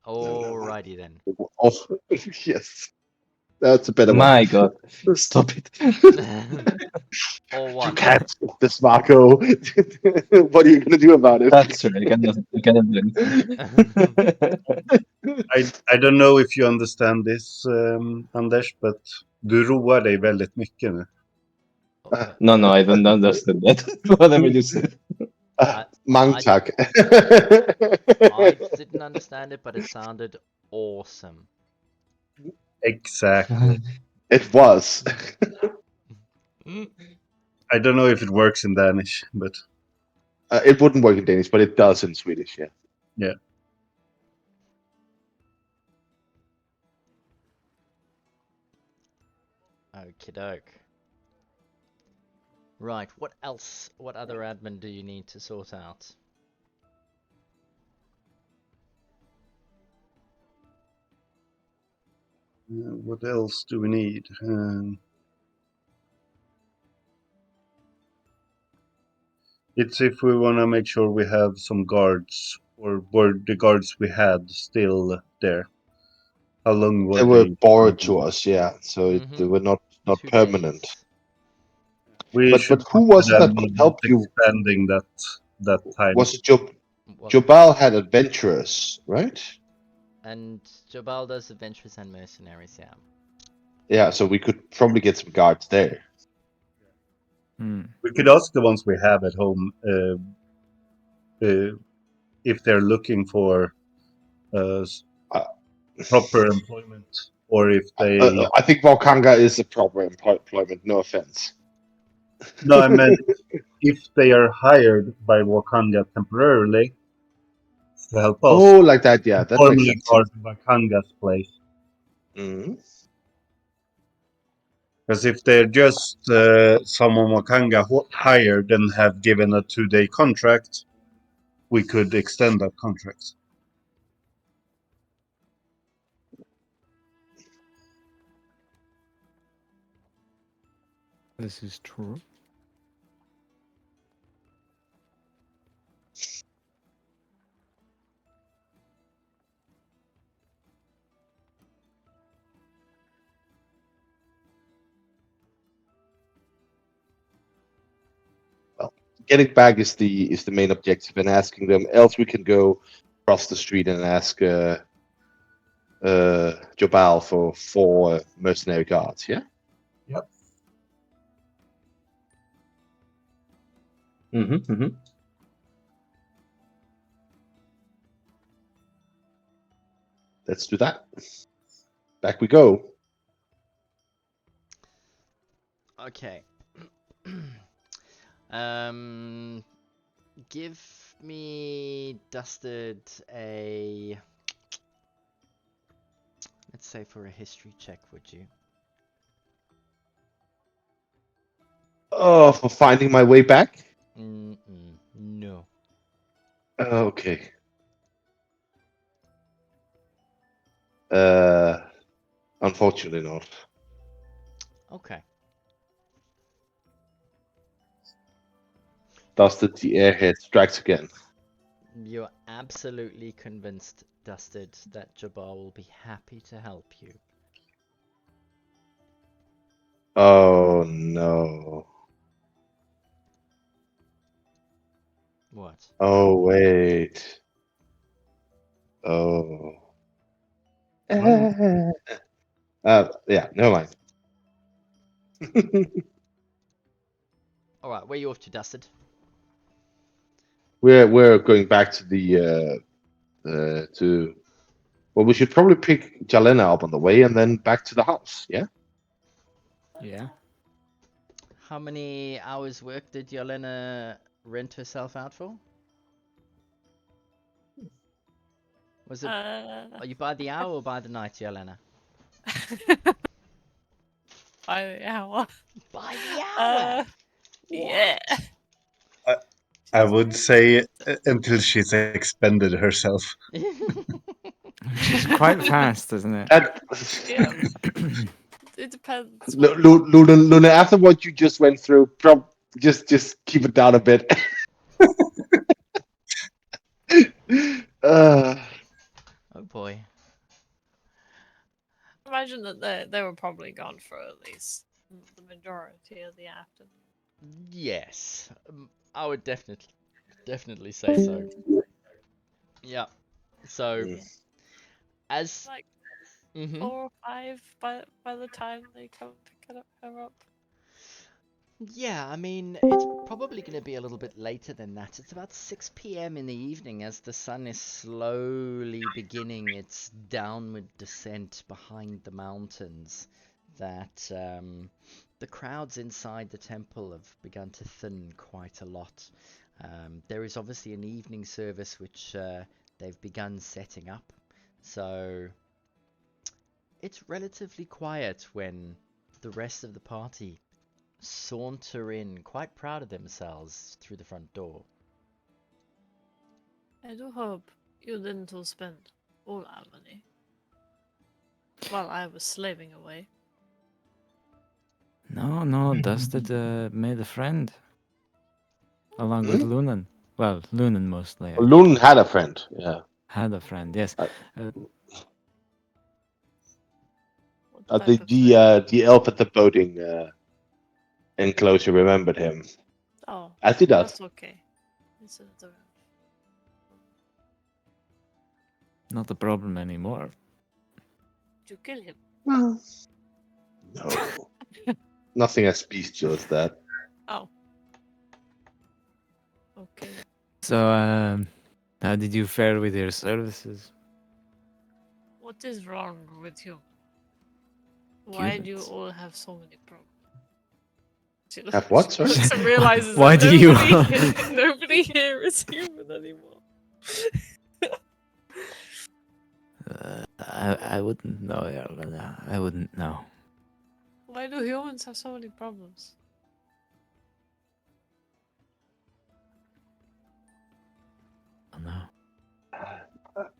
Alrighty then. Oh, yes. That's a better one. My God, stop it. Or You what? can't stop this, Marco. What are you gonna do about it? That's right. I cannot do anything. I don't know if you understand this, Anders, but du roar dig väldigt mycket nu. No, I don't understand that. Whatever you said. Mangtak. I didn't understand it, but it sounded awesome. Exactly. It was. I don't know if it works in Danish, but It wouldn't work in Danish, but it does in Swedish, yeah. yeah. Okie doke. Right, what else? What other admin do you need to sort out? What else do we need? It's if we want to make sure we have some guards, or were the guards we had still there? How long were They were they? borrowed to us, yeah. So they were not 2 permanent. days. We But should who talk was to it that them could about help you? expanding that time. Was it What? Jobal had adventurers, right? And Jobal does adventurers and mercenaries, yeah. Yeah, so we could probably get some guards there. We could ask the ones we have at home if they're looking for proper employment, or if they. I think Volkanga is a proper employment. No offense. No, I meant if they are hired by Wakanga temporarily to help us. Oh, like that, yeah, that makes Formally sense. guard Wakanga's place. Mhm. Because if they're just someone Wakanga hired and have given a 2-day contract, we could extend that contract. This is true. Getting back is the main objective, and asking them. Else, we can go across the street and ask Jobal for 4 mercenary guards. Yeah. Yep. Let's do that. Back we go. Okay. Give me Dusted a. Let's say for a history check, would you? Oh, for finding my way back. No. Okay. Unfortunately not. Okay. Dusted, the airhead strikes again. You're absolutely convinced, Dusted, that Jabbar will be happy to help you. Oh no. What? Oh wait. Oh. Oh. Yeah, never mind. All right, where are you off to, Dusted? We're going back to the to. Well, we should probably pick Jalena up on the way and then back to the house. Yeah. Yeah. How many hours work did Yelena rent herself out for? Was it? Are you by the hour or by the night, Yelena? By the hour. By the hour. Yeah. I would say until she's expended herself. She's quite fast, isn't it? That, Yeah. It depends. Luna, after what you just went through, just keep it down a bit. uh, Oh boy. Imagine that they were probably gone for at least the majority of the afternoon. Yes, I would definitely say so. Yeah. So as Like mhm. 4 or 5 by the time they come pick her up. Yeah, I mean, it's probably going to be a little bit later than that. It's about 6 p.m. in the evening as the sun is slowly beginning its downward descent behind the mountains. That the crowds inside the temple have begun to thin quite a lot. There is obviously an evening service which they've begun setting up. So it's relatively quiet when the rest of the party saunter in, quite proud of themselves, through the front door. I do hope you didn't all spend all our money while I was slaving away. No, Dusted made a friend. Along with Lunan. Well, Lunan mostly. Lun had a friend. Yeah. Had a friend, yes. What type of The elf at the boating enclosure remembered him. Oh, As he does. that's okay. It's a Not a problem anymore. Did you kill him? No. Nothing as bestial as that. Oh. Okay. So, how did you fare with your services? What is wrong with you? Why do you Humans. all have so many problems? She Have what, she sorry? looks and realizes Why that do you- nobody here is human anymore. I wouldn't know, Yarlana. I wouldn't know. Why do humans have so many problems? I don't know.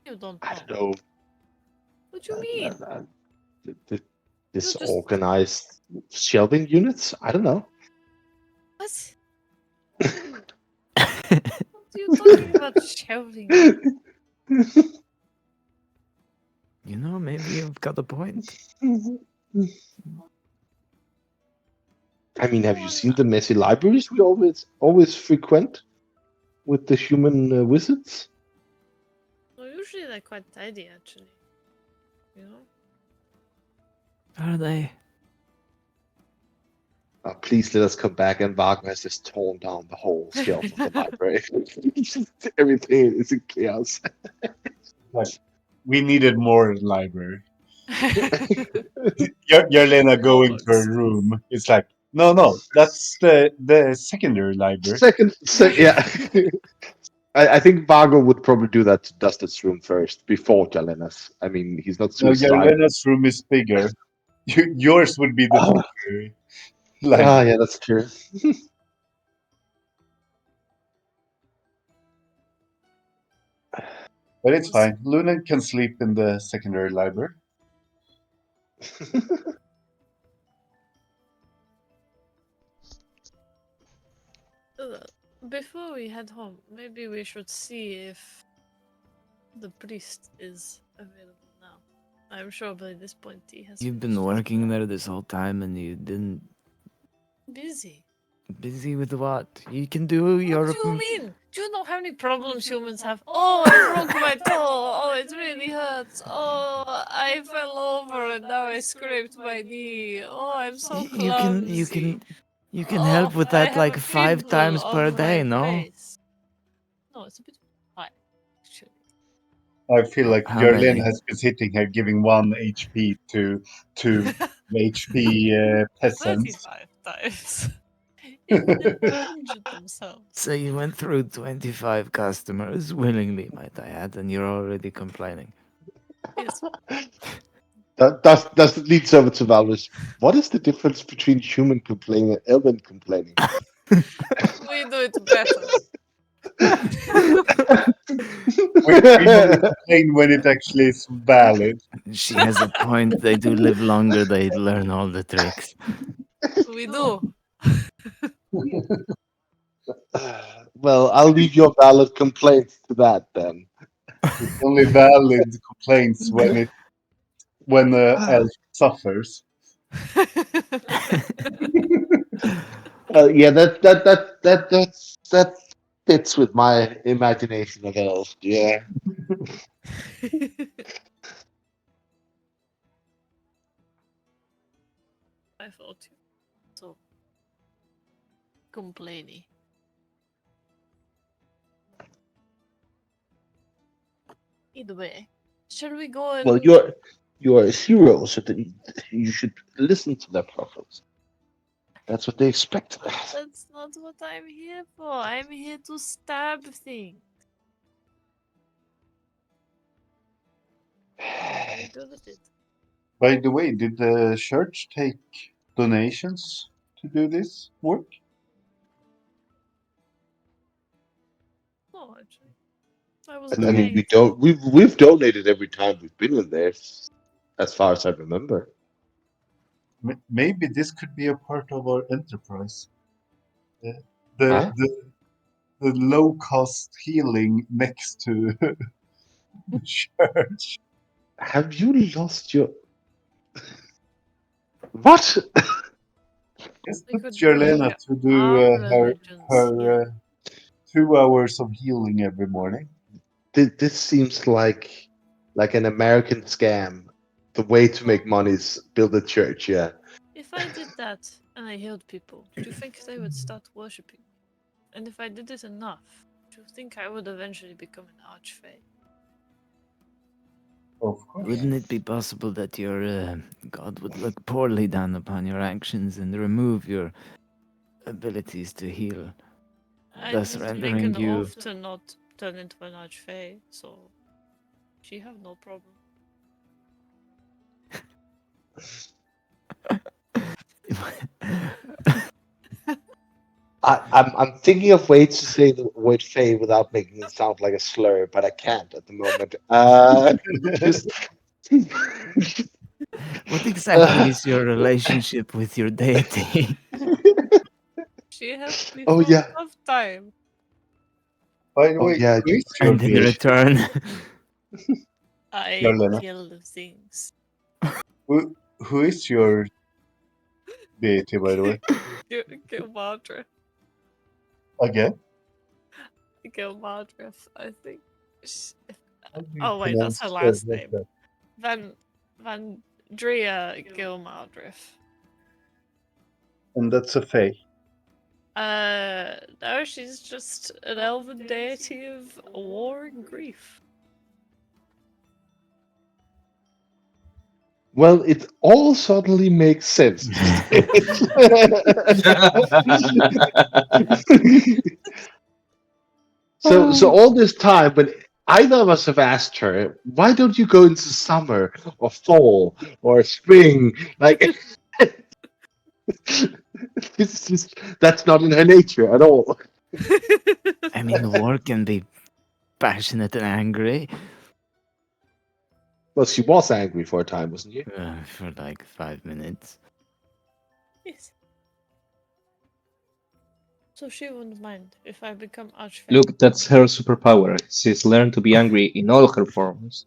You don't I know. don't know. What do you mean? Disorganized shelving units? I don't know. What? What are you talking about shelving? You know, maybe you've got a point. I mean, have you seen the messy libraries we always frequent with the human wizards? Well, usually they're quite tidy, actually. You know? Are they? Please let us come back, and Vargo has just torn down the whole shelf of the library. Everything is in chaos. We needed more library. Yarlena going to her room. It's like, no, that's the secondary library. Yeah. I think Vargo would probably do that to Dusted's room first, before Jalena's. I mean, he's not No, suicidal. Yarlena's room is bigger. Yours would be the secondary library. Ah, yeah, that's true. But it's fine. Luna can sleep in the secondary library. Before we head home, maybe we should see if the priest is available now. I'm sure by this point he has. You've been finished his working work. there this whole time and you didn't. Busy. Busy with what? You can do your. What do you mean? Do you know how many problems humans have? Oh, I broke my toe. Oh, it really hurts. Oh, I fell over and now I scraped my knee. Oh, I'm so You clumsy. can help with I that have like a 5 times pimple per on my day, no? face. No, it's a bit high, actually. I feel like How Jorlin many? has been sitting here giving 1 HP to HP peasants. 35 times. Even if they injured themselves. So you went through 25 customers willingly, might I add, and you're already complaining. Yes. That leads over to Valvis. What is the difference between human complaining and elven complaining? We do it better. We only complain when it actually is valid. She has a point. They do live longer. They learn all the tricks. We do. Well, I'll leave your valid complaints to that then. It's only valid complaints when the elf suffers. Yeah, that fits with my imagination of elves. Yeah. I thought you so complainy. Either way, shall we go and Well, you're a hero, so that you should listen to their problems. That's what they expect. That's not what I'm here for. I'm here to stab things. I'm good at it. By the way, did the church take donations to do this work? No, actually. I was I mean, paid. we've donated every time we've been in there, as far as I remember. Maybe this could be a part of our enterprise. The Huh? the low cost healing next to the church. Have you lost your what? Yes, We put could Jerlena bring to do our her religions here. 2 hours of healing every morning. This seems like an American scam. The way to make money is build a church. Yeah. If I did that and I healed people, do you think they would start worshipping me? And if I did it enough, do you think I would eventually become an archfey? Of course. Wouldn't it be possible that your god would look poorly down upon your actions and remove your abilities to heal, I thus just make rendering an you? oath to not turn into an archfey, so she have no problem. I'm thinking of ways to say the word "fey" without making it sound like a slur, but I can't at the moment. Just What exactly is your relationship with your deity? She helped me oh through a yeah, tough time. By the oh way, yeah. who is your And in deity? return, I Marlena. kill things. Who is your deity, by the way? Kill Mardref. Again? Kill Mardref, I think. How do you Oh wait, that's her pronounce last like name. that? Van Drea Gilmardrif. And that's a fae. No, she's just an elven deity of war and grief. Well, it all suddenly makes sense. So all this time, when either of us have asked her, why don't you go into summer or fall or spring? Like, it's just, that's not in her nature at all. I mean, war can be passionate and angry Well, she was angry for a time, wasn't she? for like 5 minutes. Yes. So she wouldn't mind if I become archfey. Look, that's her superpower. She's learned to be angry in all her forms.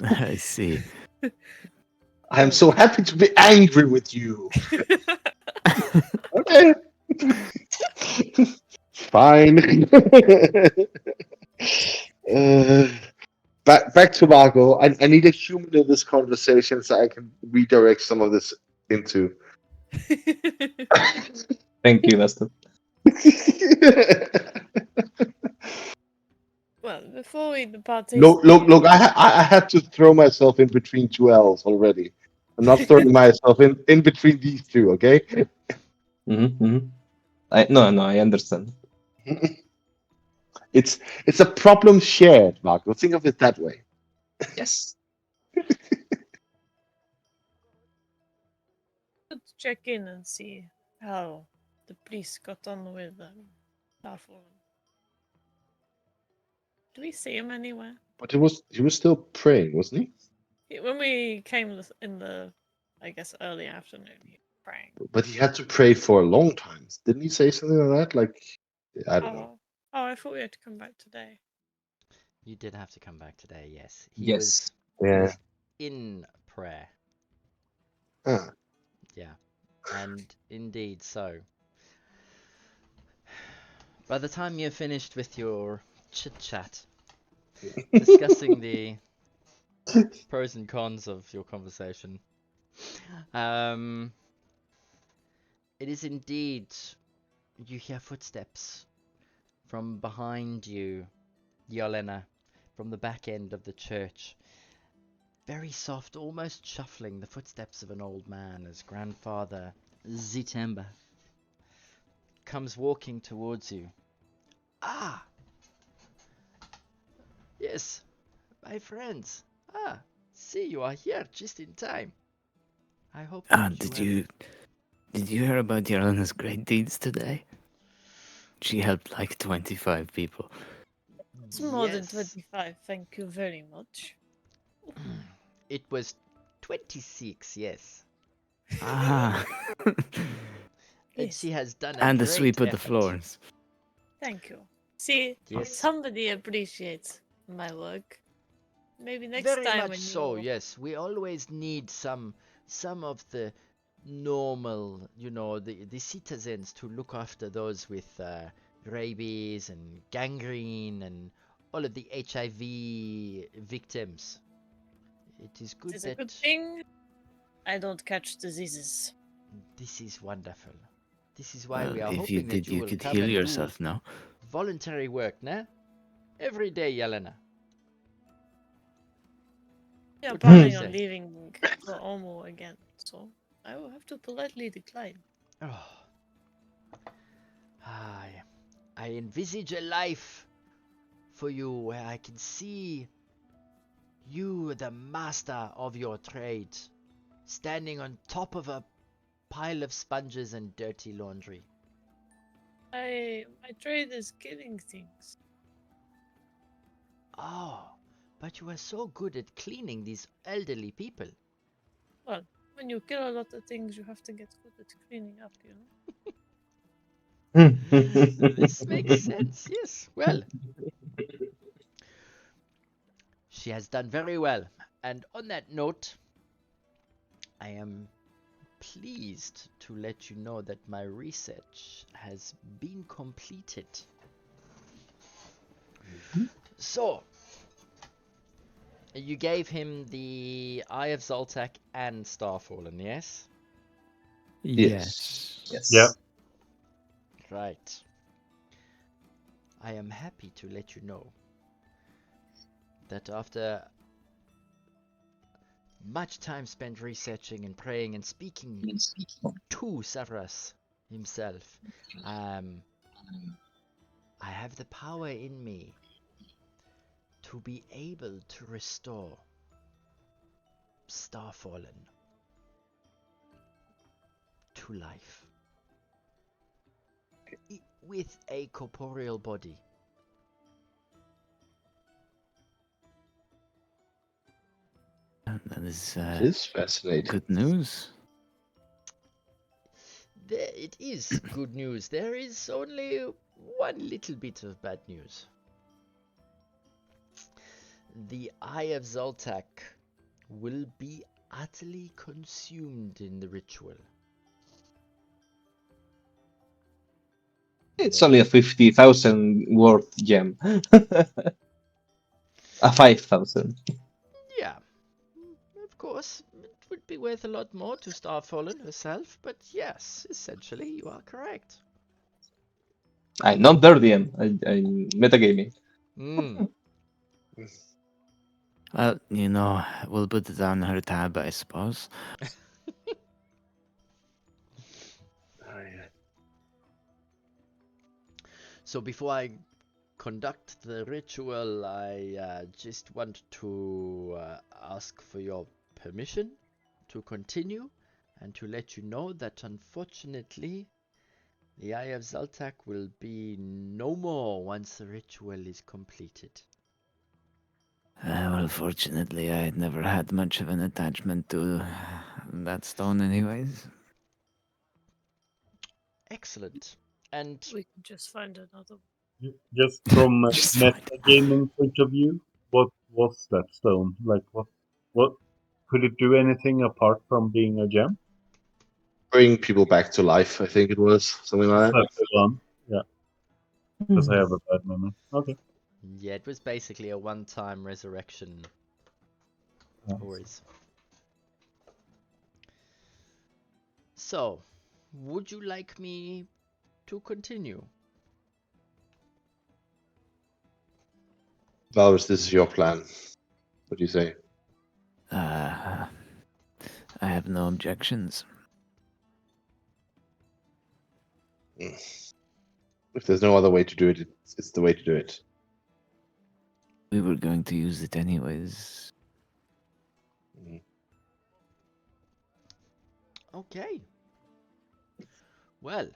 I see. I am so happy to be angry with you. Okay. fine. Back to Vargo. I need a human in this conversation so I can redirect some of this into. Thank you, Master. Well, before we depart, Look! I had to throw myself in between two L's already. I'm not throwing myself in between these two. Okay. No, I understand. It's a problem shared, Marco. Think of it that way. Yes. Let's check in and see how the priest got on with Starfall. Do we see him anywhere? But he was still praying, wasn't When we came in the, I guess, early afternoon, he was praying. he? But he had to pray for a long time. Didn't he say something like that? Like, I don't know. Oh, I thought we had to come back today. You did have to come back today, yes. He Yes. was in prayer. Ah. Yeah. And indeed so. By the time you're finished with your chit-chat, discussing the pros and cons of your conversation, it is indeed, you hear footsteps from behind you, Yelena, from the back end of the church. Very soft, almost shuffling, the footsteps of an old man as grandfather Zitemba comes walking towards you. Ah! Yes, my friends. Ah, see, you are here just in time. I hope that Did you hear about Yelena's great deeds today? She helped like 25 people. It's more than Yes. 25, thank you very much. It was 26, yes. Ah. And Yes. she has done a And the great sweep of the effort. floors. Thank you. See, Yes. somebody appreciates my work. Maybe next Very time much when so, you... yes. We always need some of the normal, the citizens to look after those with rabies and gangrene and all of the HIV victims. It is good It's that a good thing I don't catch diseases. this is wonderful. This is why Well, we are if you hoping did, that you you will could come heal and yourself do now. voluntary work, nah? Every day, Yelena. Yeah, What can I planning on say? leaving for Omo again, so I will have to politely decline. Oh. I envisage a life for you where I can see you, the master of your trade, standing on top of a pile of sponges and dirty laundry. My trade is killing things. Oh, but you are so good at cleaning these elderly people. Well, when you kill a lot of things, you have to get good at cleaning up, you know? This makes sense, yes. Well, she has done very well. And on that note, I am pleased to let you know that my research has been completed. So, you gave him the Eye of Zoltak and Starfallen, yes? Yes. Yes. Yeah. Right. I am happy to let you know that after much time spent researching and praying and speaking to Saras himself, I have the power in me to be able to restore Starfallen to life with a corporeal body. That is It is fascinating. good news. It is good news. There is only one little bit of bad news. The Eye of Zoltak will be utterly consumed in the ritual. It's only a 50,000 worth gem. A 5,000. Yeah, of course, it would be worth a lot more to Starfallen herself, but yes, essentially you are correct. I'm not there, DM. I'm metagaming. Mm. Well, we'll put it on her tab, I suppose. So before I conduct the ritual, I just want to ask for your permission to continue and to let you know that unfortunately the Eye of Zaltak will be no more once the ritual is completed. Well, fortunately, I never had much of an attachment to that stone, anyways. Excellent. And We can just find another one. Just from a Just fine. metagaming point of view, what was that stone? Like, what could it do anything apart from being a gem? Bring people back to life, I think it was. Something like that. That's the one. Yeah, because I have a bad memory. Okay. yeah, it was basically a one-time resurrection. Nice. Always. So, would you like me to continue? Valrus, this is your plan. What do you say? I have no objections. If there's no other way to do it, it's the way to do it. We were going to use it anyways. Okay. Well,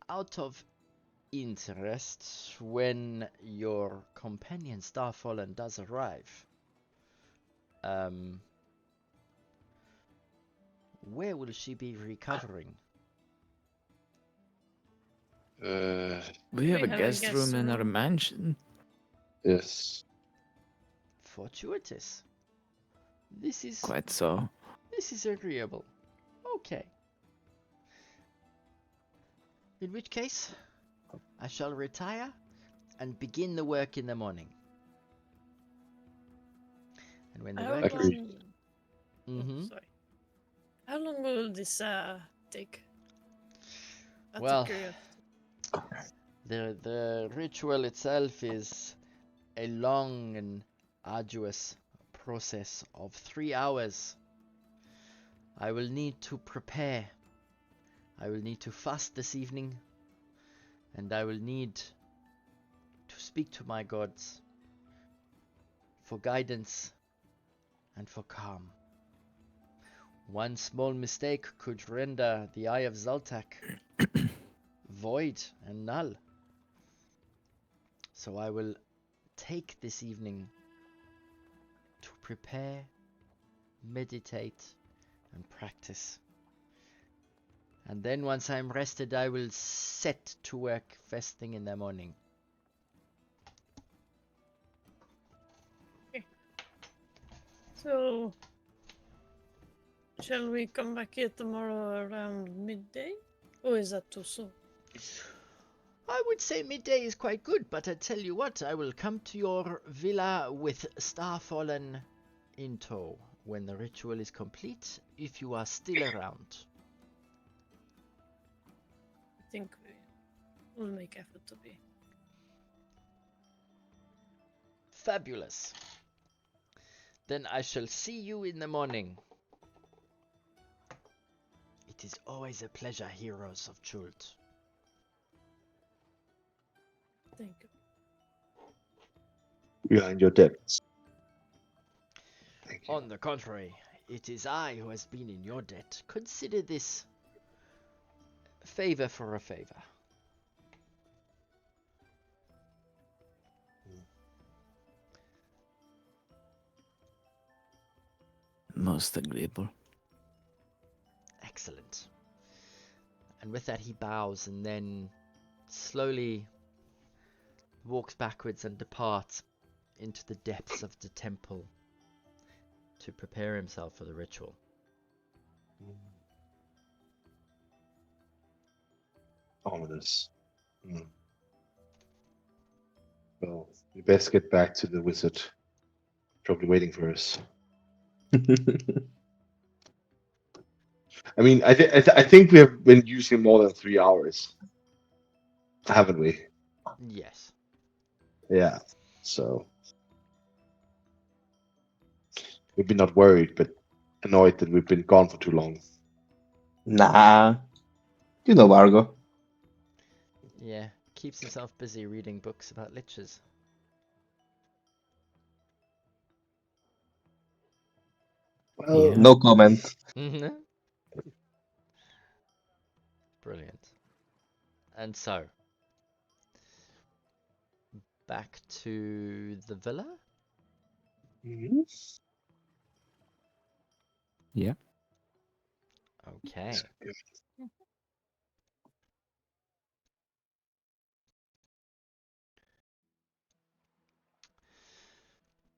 out of interest, when your companion Starfallen does arrive, where will she be recovering? We have a have a guest guest room in our room. mansion. Yes. Fortuitous. This is Quite so. agreeable. Okay. In which case, I shall retire and begin the work in the morning. And when the How work is... Agreed. long? Mm-hmm. Sorry. How long will this take? Out of Well, curiosity. the ritual itself is a long and arduous process of 3 hours. I will need to prepare. I will need to fast this evening, and I will need to speak to my gods for guidance and for calm. One small mistake could render the Eye of Zaltak void and null. So I will take this evening to prepare, meditate, and practice. And then once I'm rested, I will set to work first thing in the morning. So, shall we come back here tomorrow around midday? Or is that too soon? I would say midday is quite good, but I tell you what, I will come to your villa with Starfallen in tow when the ritual is complete, if you are still around. I think we'll make effort to be. Fabulous. Then I shall see you in the morning. It is always a pleasure, heroes of Chult. Thank you. Behind your debts. Thank you. On the contrary, it is I who has been in your debt. Consider this favor for a favor. Most agreeable. Excellent. And with that he bows and then slowly walks backwards and departs into the depths of the temple to prepare himself for the ritual. Ominous. Hmm. Well, we best get back to the wizard. Probably waiting for us. I mean, I think we have been using more than 3 hours, haven't we? Yes. Yeah. So maybe not worried, but annoyed that we've been gone for too long. Nah, you know Vargo. Yeah. Keeps himself busy reading books about liches. Well, Yeah. No comment. Mm-hmm. Brilliant. And so, back to the villa? mhm. Yeah. Okay.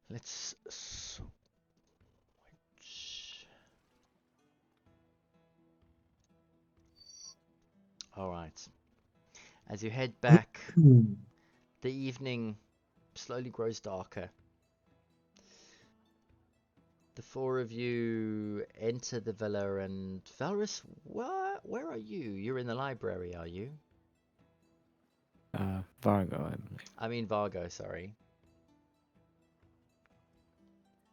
Let's switch. All right. As you head back, the evening slowly grows darker. The four of you enter the villa, and Valrus, where are you? You're in the library, are you? Vargo, I believe. I mean Vargo, sorry.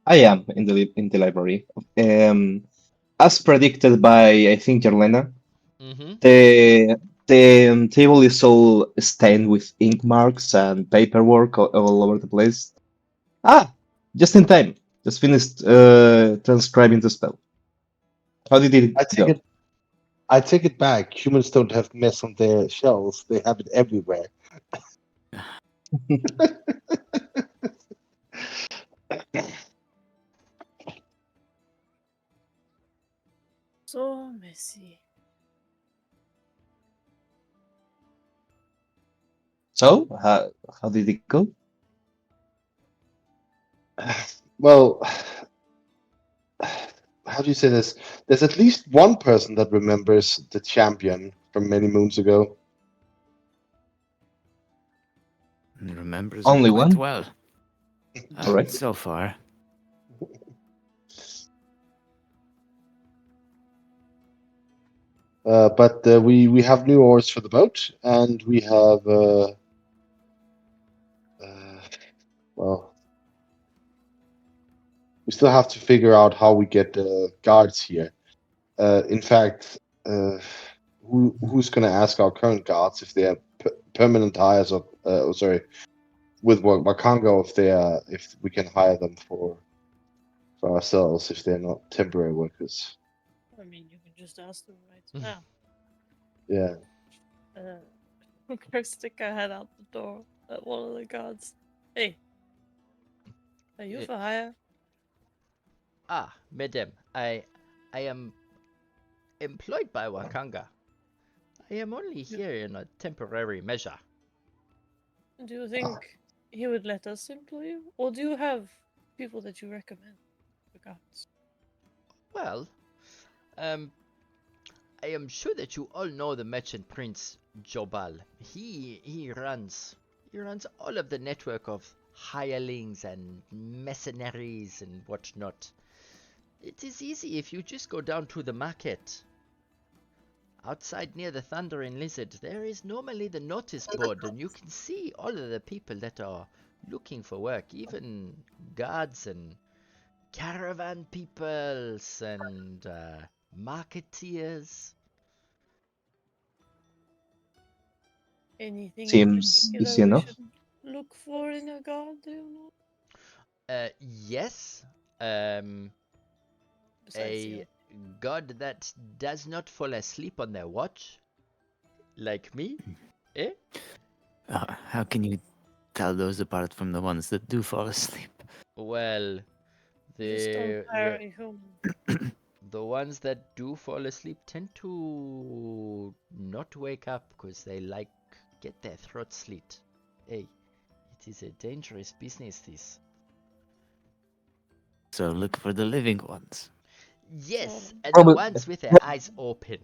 I am in the library. As predicted by I think Yerlena, Mm-hmm. the table is all stained with ink marks and paperwork all over the place. Ah, just in time. Just finished transcribing the spell. How did it I take go? it. I take it back. Humans don't have mess on their shelves. They have it everywhere. So messy. So, how did it go? Well, how do you say this? There's at least one person that remembers the champion from many moons ago. And remembers it Only quite one? well. All right. So far. But we have new oars for the boat, and we have well, we still have to figure out how we get guards here. In fact, who's going to ask our current guards if they are permanent hires of sorry, with Wakanga, if we can hire them for ourselves if they're not temporary workers. I mean, you can just ask them right now. Yeah. Go stick her head out the door at one of the guards. Hey, are you Eh, for hire? Madam, I am employed by Wakanga. I am only You- here in a temporary measure. Do you think he would let us employ you? Or do you have people that you recommend for guards? Well, um, I am sure that you all know the merchant prince Jobal. He runs all of the network of hirelings and mercenaries and whatnot. It is easy if you just go down to the market. Outside near the Thundering Lizard, there is normally the notice board, and you can see all of the people that are looking for work, even guards and caravan peoples and marketeers. Anything in Seems particular easy we enough. should look for in a guard, do you know? Yes, um, Besides a you. god that does not fall asleep on their watch, like me, eh? How can you tell those apart from the ones that do fall asleep? Well, You just don't hire the a human. the ones that do fall asleep tend to not wake up because they get their throats slit. Hey, it is a dangerous business, this. So look for the living ones. Yes, So, the Probably, ones with their eyes open.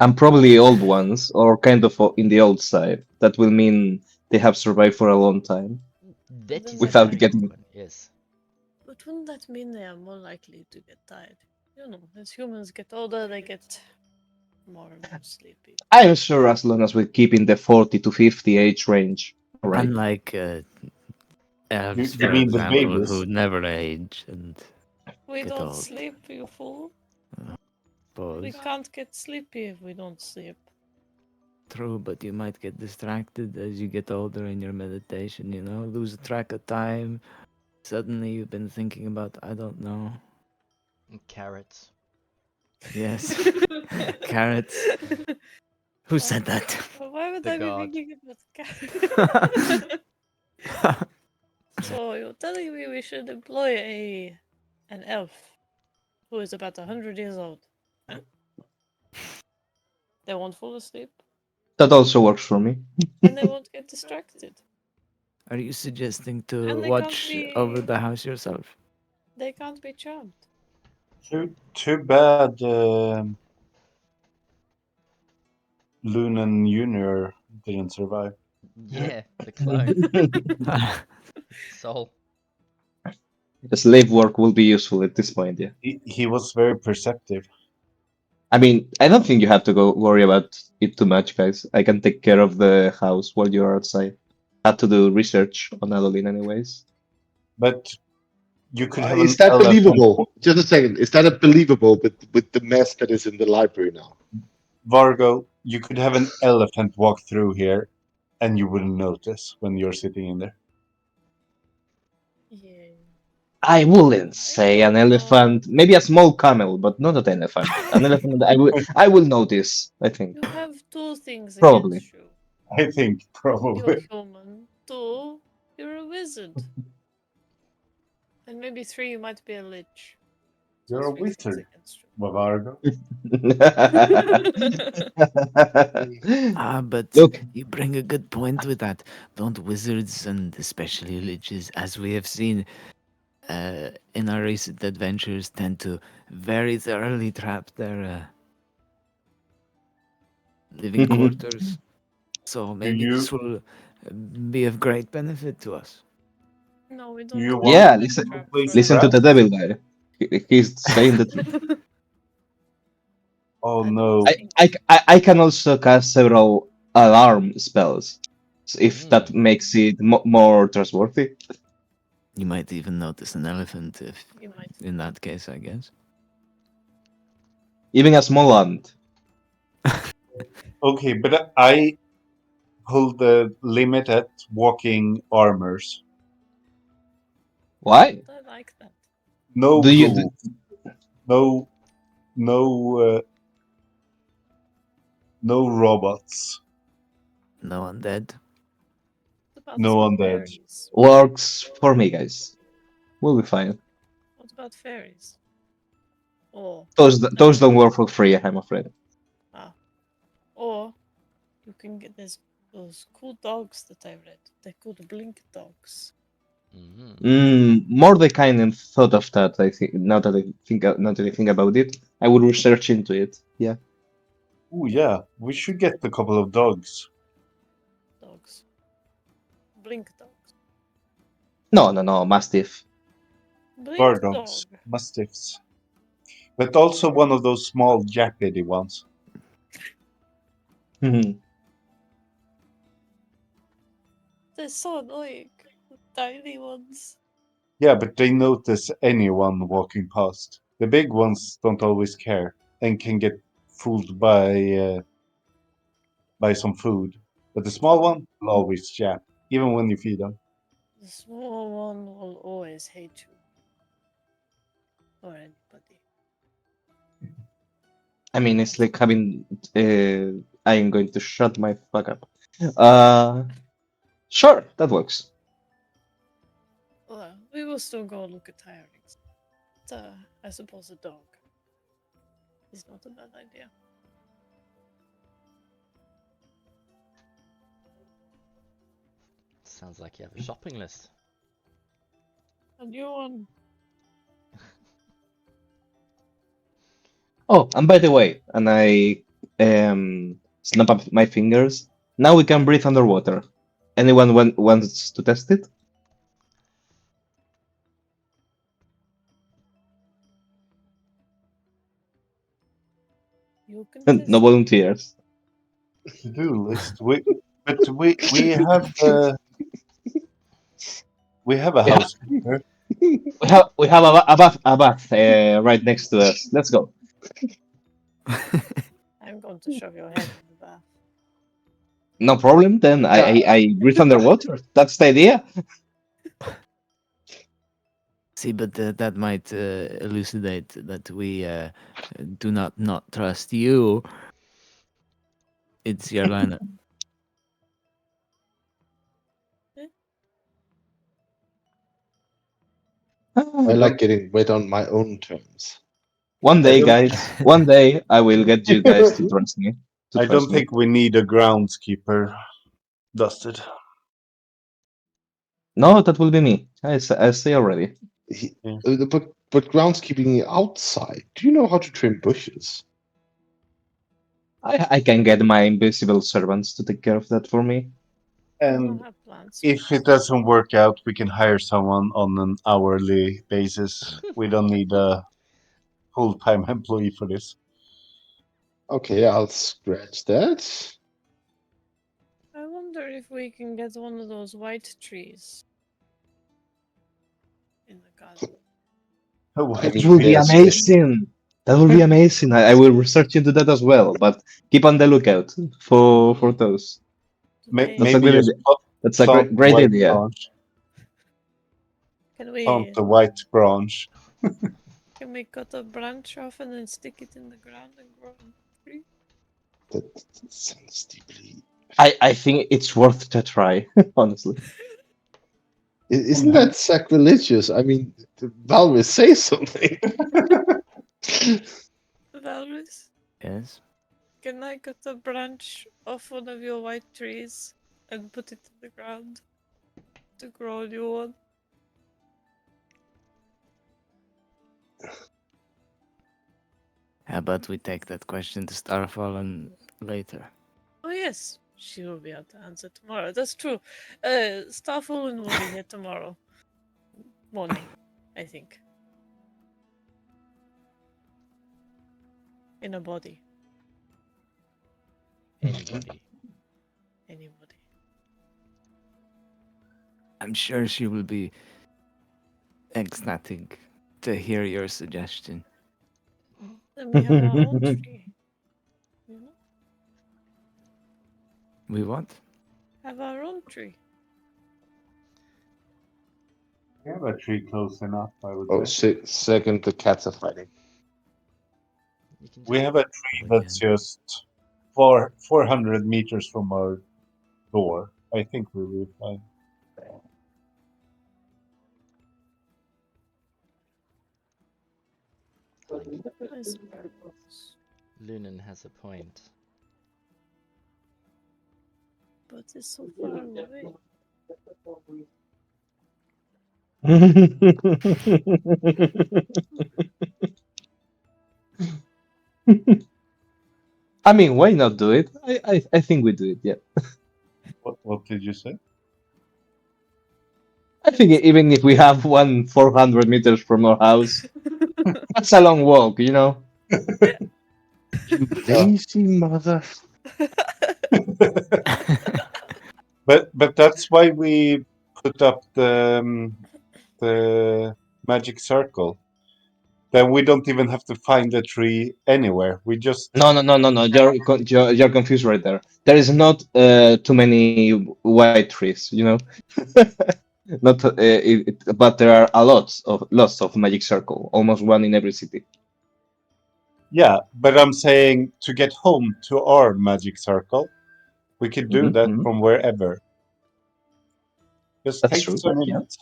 And probably old ones, or kind of in the old side. That will mean they have survived for a long time. That Then is they Without a very getting- good one, yes. But wouldn't that mean they are more likely to get tired? You know, as humans get older, they get more and more sleepy. I'm sure as long as we keep in the 40 to 50 age range. Right. Unlike elves, You for mean the example, babies? who never age and We Get don't old. sleep, you fool. We pause. can't get sleepy if we don't sleep. True, but you might get distracted as you get older in your meditation, you know, lose track of time. Suddenly you've been thinking about, I don't know. Carrots. Yes. Carrots. Who said that? Why would The I god. be thinking about carrots? So you're telling me we should employ an elf who is about 100 years old? Huh? They won't fall asleep, That also works for me. and they won't get distracted. Are you suggesting to And they can't watch over be- the house yourself? They can't be charmed. Too bad Lunan Junior didn't survive. Yeah, the clone. Soul. Slave work will be useful at this point, yeah. He was very perceptive. I mean, I don't think you have to go worry about it too much, guys. I can take care of the house while you're outside. Had to do research on Adeline anyways. But you could have Is an that elephant. believable? Just a second. Is that believable with the mess that is in the library now? Vargo, you could have an elephant walk through here, and you wouldn't notice when you're sitting in there. Yeah. I wouldn't say an don't know. elephant, maybe a small camel, but not an elephant. An elephant, I will notice, I think. You have two things Probably. against you. I think You're probably. human. Two, you're a wizard. And maybe three, you might be a lich. So You're a three things wizard, against you. Vargo. But Look, you bring a good point with that. Don't wizards and especially liches, as we have seen in our recent adventures, tend to very thoroughly trap their living quarters. So maybe you- this will be of great benefit to us. No, we don't. You want want yeah, to listen, trap please for listen to the trap? devil guy. He's saying the truth. Oh I don't no. think- I can also cast several alarm spells, if that makes it more trustworthy. You might even notice an elephant if, You might. in that case, I guess. Even a small ant. Okay, but I pulled the limit at walking armors. Why? I like that. No Do you- ghouls. No, no, no robots. No undead. What about No some undead. fairies? Works for me, guys. We'll be fine. What about fairies? Or Those don't work for free, I'm afraid. or you can get those cool dogs that I read. They're called blink dogs. Mordecai thought of that. I think now that I think about it, I would research into it. Yeah. Oh yeah, we should get a couple of dogs. Dogs. Blink dogs. No, Mastiff. Blink Guard dog. dogs, mastiffs. But also one of those small jackety ones. Mhm. They're so annoying. The tiny ones. Yeah, but they notice anyone walking past. The big ones don't always care and can get fooled by some food. But the small one will always jab, even when you feed them. The small one will always hate you. Or anybody. I mean, it's like having. I am going to shut my fuck up. Sure, that works. Well, we will still go look at hirings. But, I suppose a dog is not a bad idea. Sounds like you have a shopping list. A new one. Oh, and by the way, and I snap up my fingers. Now we can breathe underwater. Anyone wants to test it? You can No test. volunteers. To-do list. We have a We have, housekeeper. we have a bath right next to us. Let's go. I'm going to shove your head in the bath. No problem. Then I breathe underwater. That's the idea. See, but that might elucidate that we do not trust you. It's Yarlana. I like getting wet on my own terms. One I day, don't. guys. One day I will get you guys to trust me. To I don't trust me. think we need a groundskeeper. Dusted. No, that will be me. I say already. Yeah. But groundskeeping outside. Do you know how to trim bushes? I can get my invisible servants to take care of that for me. I don't And have plans. if it doesn't work out, we can hire someone on an hourly basis. We don't need a full-time employee for this. Okay, I'll scratch that. I wonder if we can get one of those white trees in the garden. A I white That mean, will be there's amazing. That will be amazing. I will research into that as well. But keep on the lookout for those. Do they, That's a Maybe good just idea. That's a plant the great white idea. branch. can Plant we the white branch. can we cut a branch off and then stick it in the ground and grow a tree? that sounds deeply. I think it's worth to try, honestly. Isn't that sacrilegious? I mean, Valvis, say something. Valrus, Yes. can I cut a branch off one of your white trees and put it in the ground to grow a new one? How about we take that question to Starfallen later? Oh yes, she will be able to answer tomorrow. That's true. Starfallen will be here tomorrow morning, I think. In a body. Anybody. Anybody. I'm sure she will be ecstatic to hear your suggestion. Then we have our own tree. You know? We what? Have our own tree. We have a tree close enough, I would Oh, say. second, the cats are fighting. You can We just have a tree We that's can. just 400 meters from our door. I think we will be fine. like I suppose. Lunan has a point. But it's so far away. I mean, why not do it? I think we do it. Yeah. What did you say? I think even if we have one 400 meters from our house, that's a long walk, you know. You lazy mother. But that's why we put up the magic circle. Then we don't even have to find a tree anywhere. We just No. You're confused right there. There is not too many white trees, you know. Not, but there are a lots of magic circle, almost one in every city. yeah. But I'm saying to get home to our magic circle, we could do that Mhm. from wherever. Just That's takes true. 2 minutes.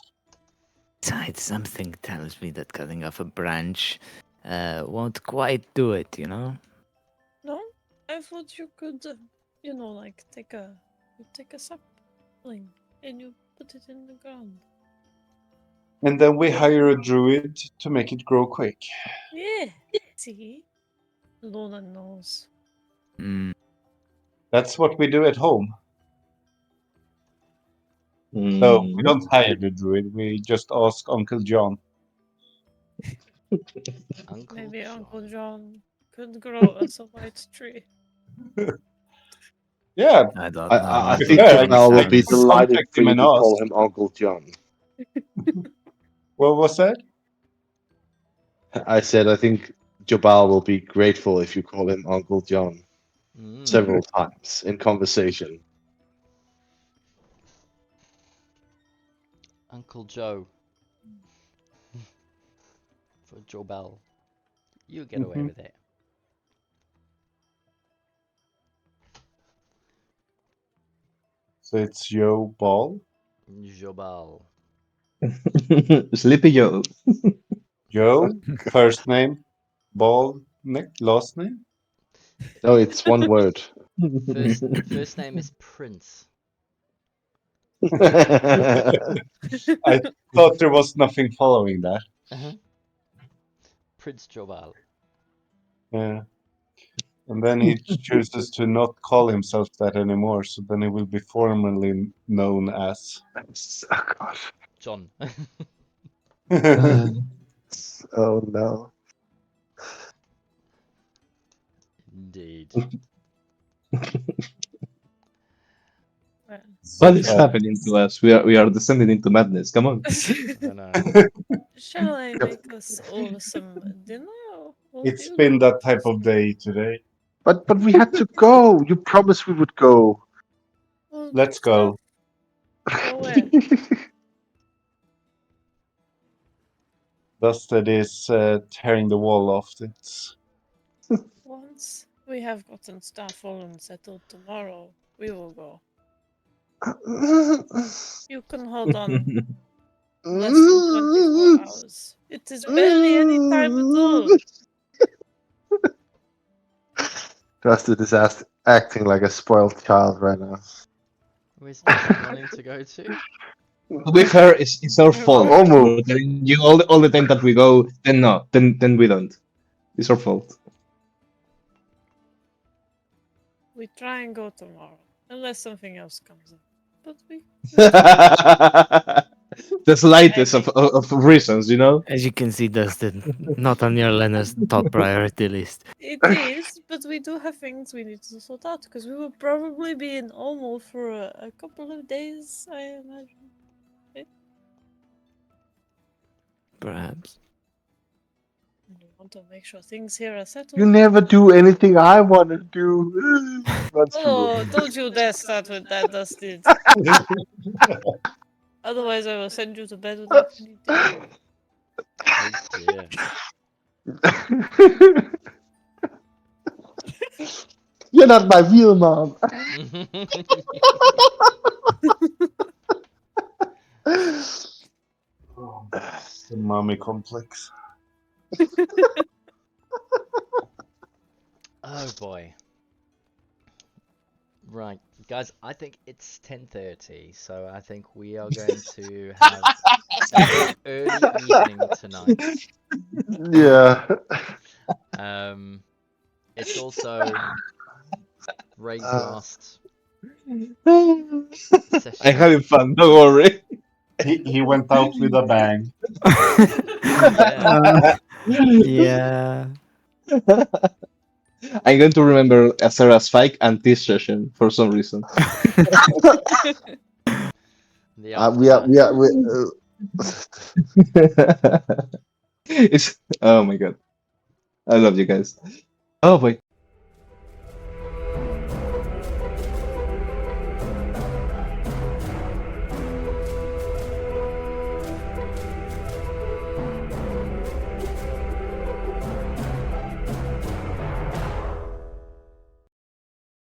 Besides, something tells me that cutting off a branch won't quite do it, you know? No? I thought you could, like take a sapling and you put it in the ground. And then we hire a druid to make it grow quick. Yeah. See? Luna knows. Mm. That's what we do at home. So we Mm. don't hire the druid. We just ask Uncle John. Uncle Maybe John. Uncle John could grow us a white tree. Yeah, I don't I, know. I, I To be think fair, Jabal will I be can delighted contact for him you and to call ask. him Uncle John. What was that? I said I think Jabal will be grateful if you call him Uncle John Mm. several times in conversation. Uncle Joe. For Jobel. You get away Mhm. with it. So it's Joe Ball. Jobal. Sleepy Joe. Joe, first name. Ball, last name. No, it's one word. First name is Prince. I thought there was nothing following that. Prince Jobal. Yeah. And then he chooses to not call himself that anymore, so then he will be formally known as. Oh God. John. Oh no. Indeed. Well, So What is sad. happening to us? We are descending into madness. Come on. I know. shall I make us all some dinner? Or It's you been go that type of day today. But we had to go. You promised we would go. Well, Let's go. Go where? Dusted is tearing the wall off. It's Once we have gotten Starfallen settled tomorrow, we will go. You can hold on less than 24 hours. It is barely any time at all. Dustin is acting like a spoiled child right now. Where's Dustin wanting to go to? To be fair, it's our fault. Almost. We're telling you all the time that we go, then no, then we don't. It's our fault. We try and go tomorrow, unless something else comes up. But we. The slightest of reasons, you know? As you can see, Dustin, not on your Lena's top priority list. It is, but we do have things we need to sort out because we will probably be in Olmo for a couple of days, I imagine. Perhaps. And we want to make sure things here are settled. You never do anything I want to do. That's Oh, true. don't you dare start with that, Dustin. Otherwise, I will send you to bed without any dinner. Oh dear. You're not my real mom. the mommy complex. Oh boy. Right, guys, I think it's 10:30, so I think we are going to have an early evening tonight. Yeah. It's also Ray's last I'm session. having fun, don't worry. He went out with a bang. Yeah. Yeah. I'm going to remember Sarah's spike and this session for some reason. The We are. aftermath. It's oh my god. I love you guys. Oh boy.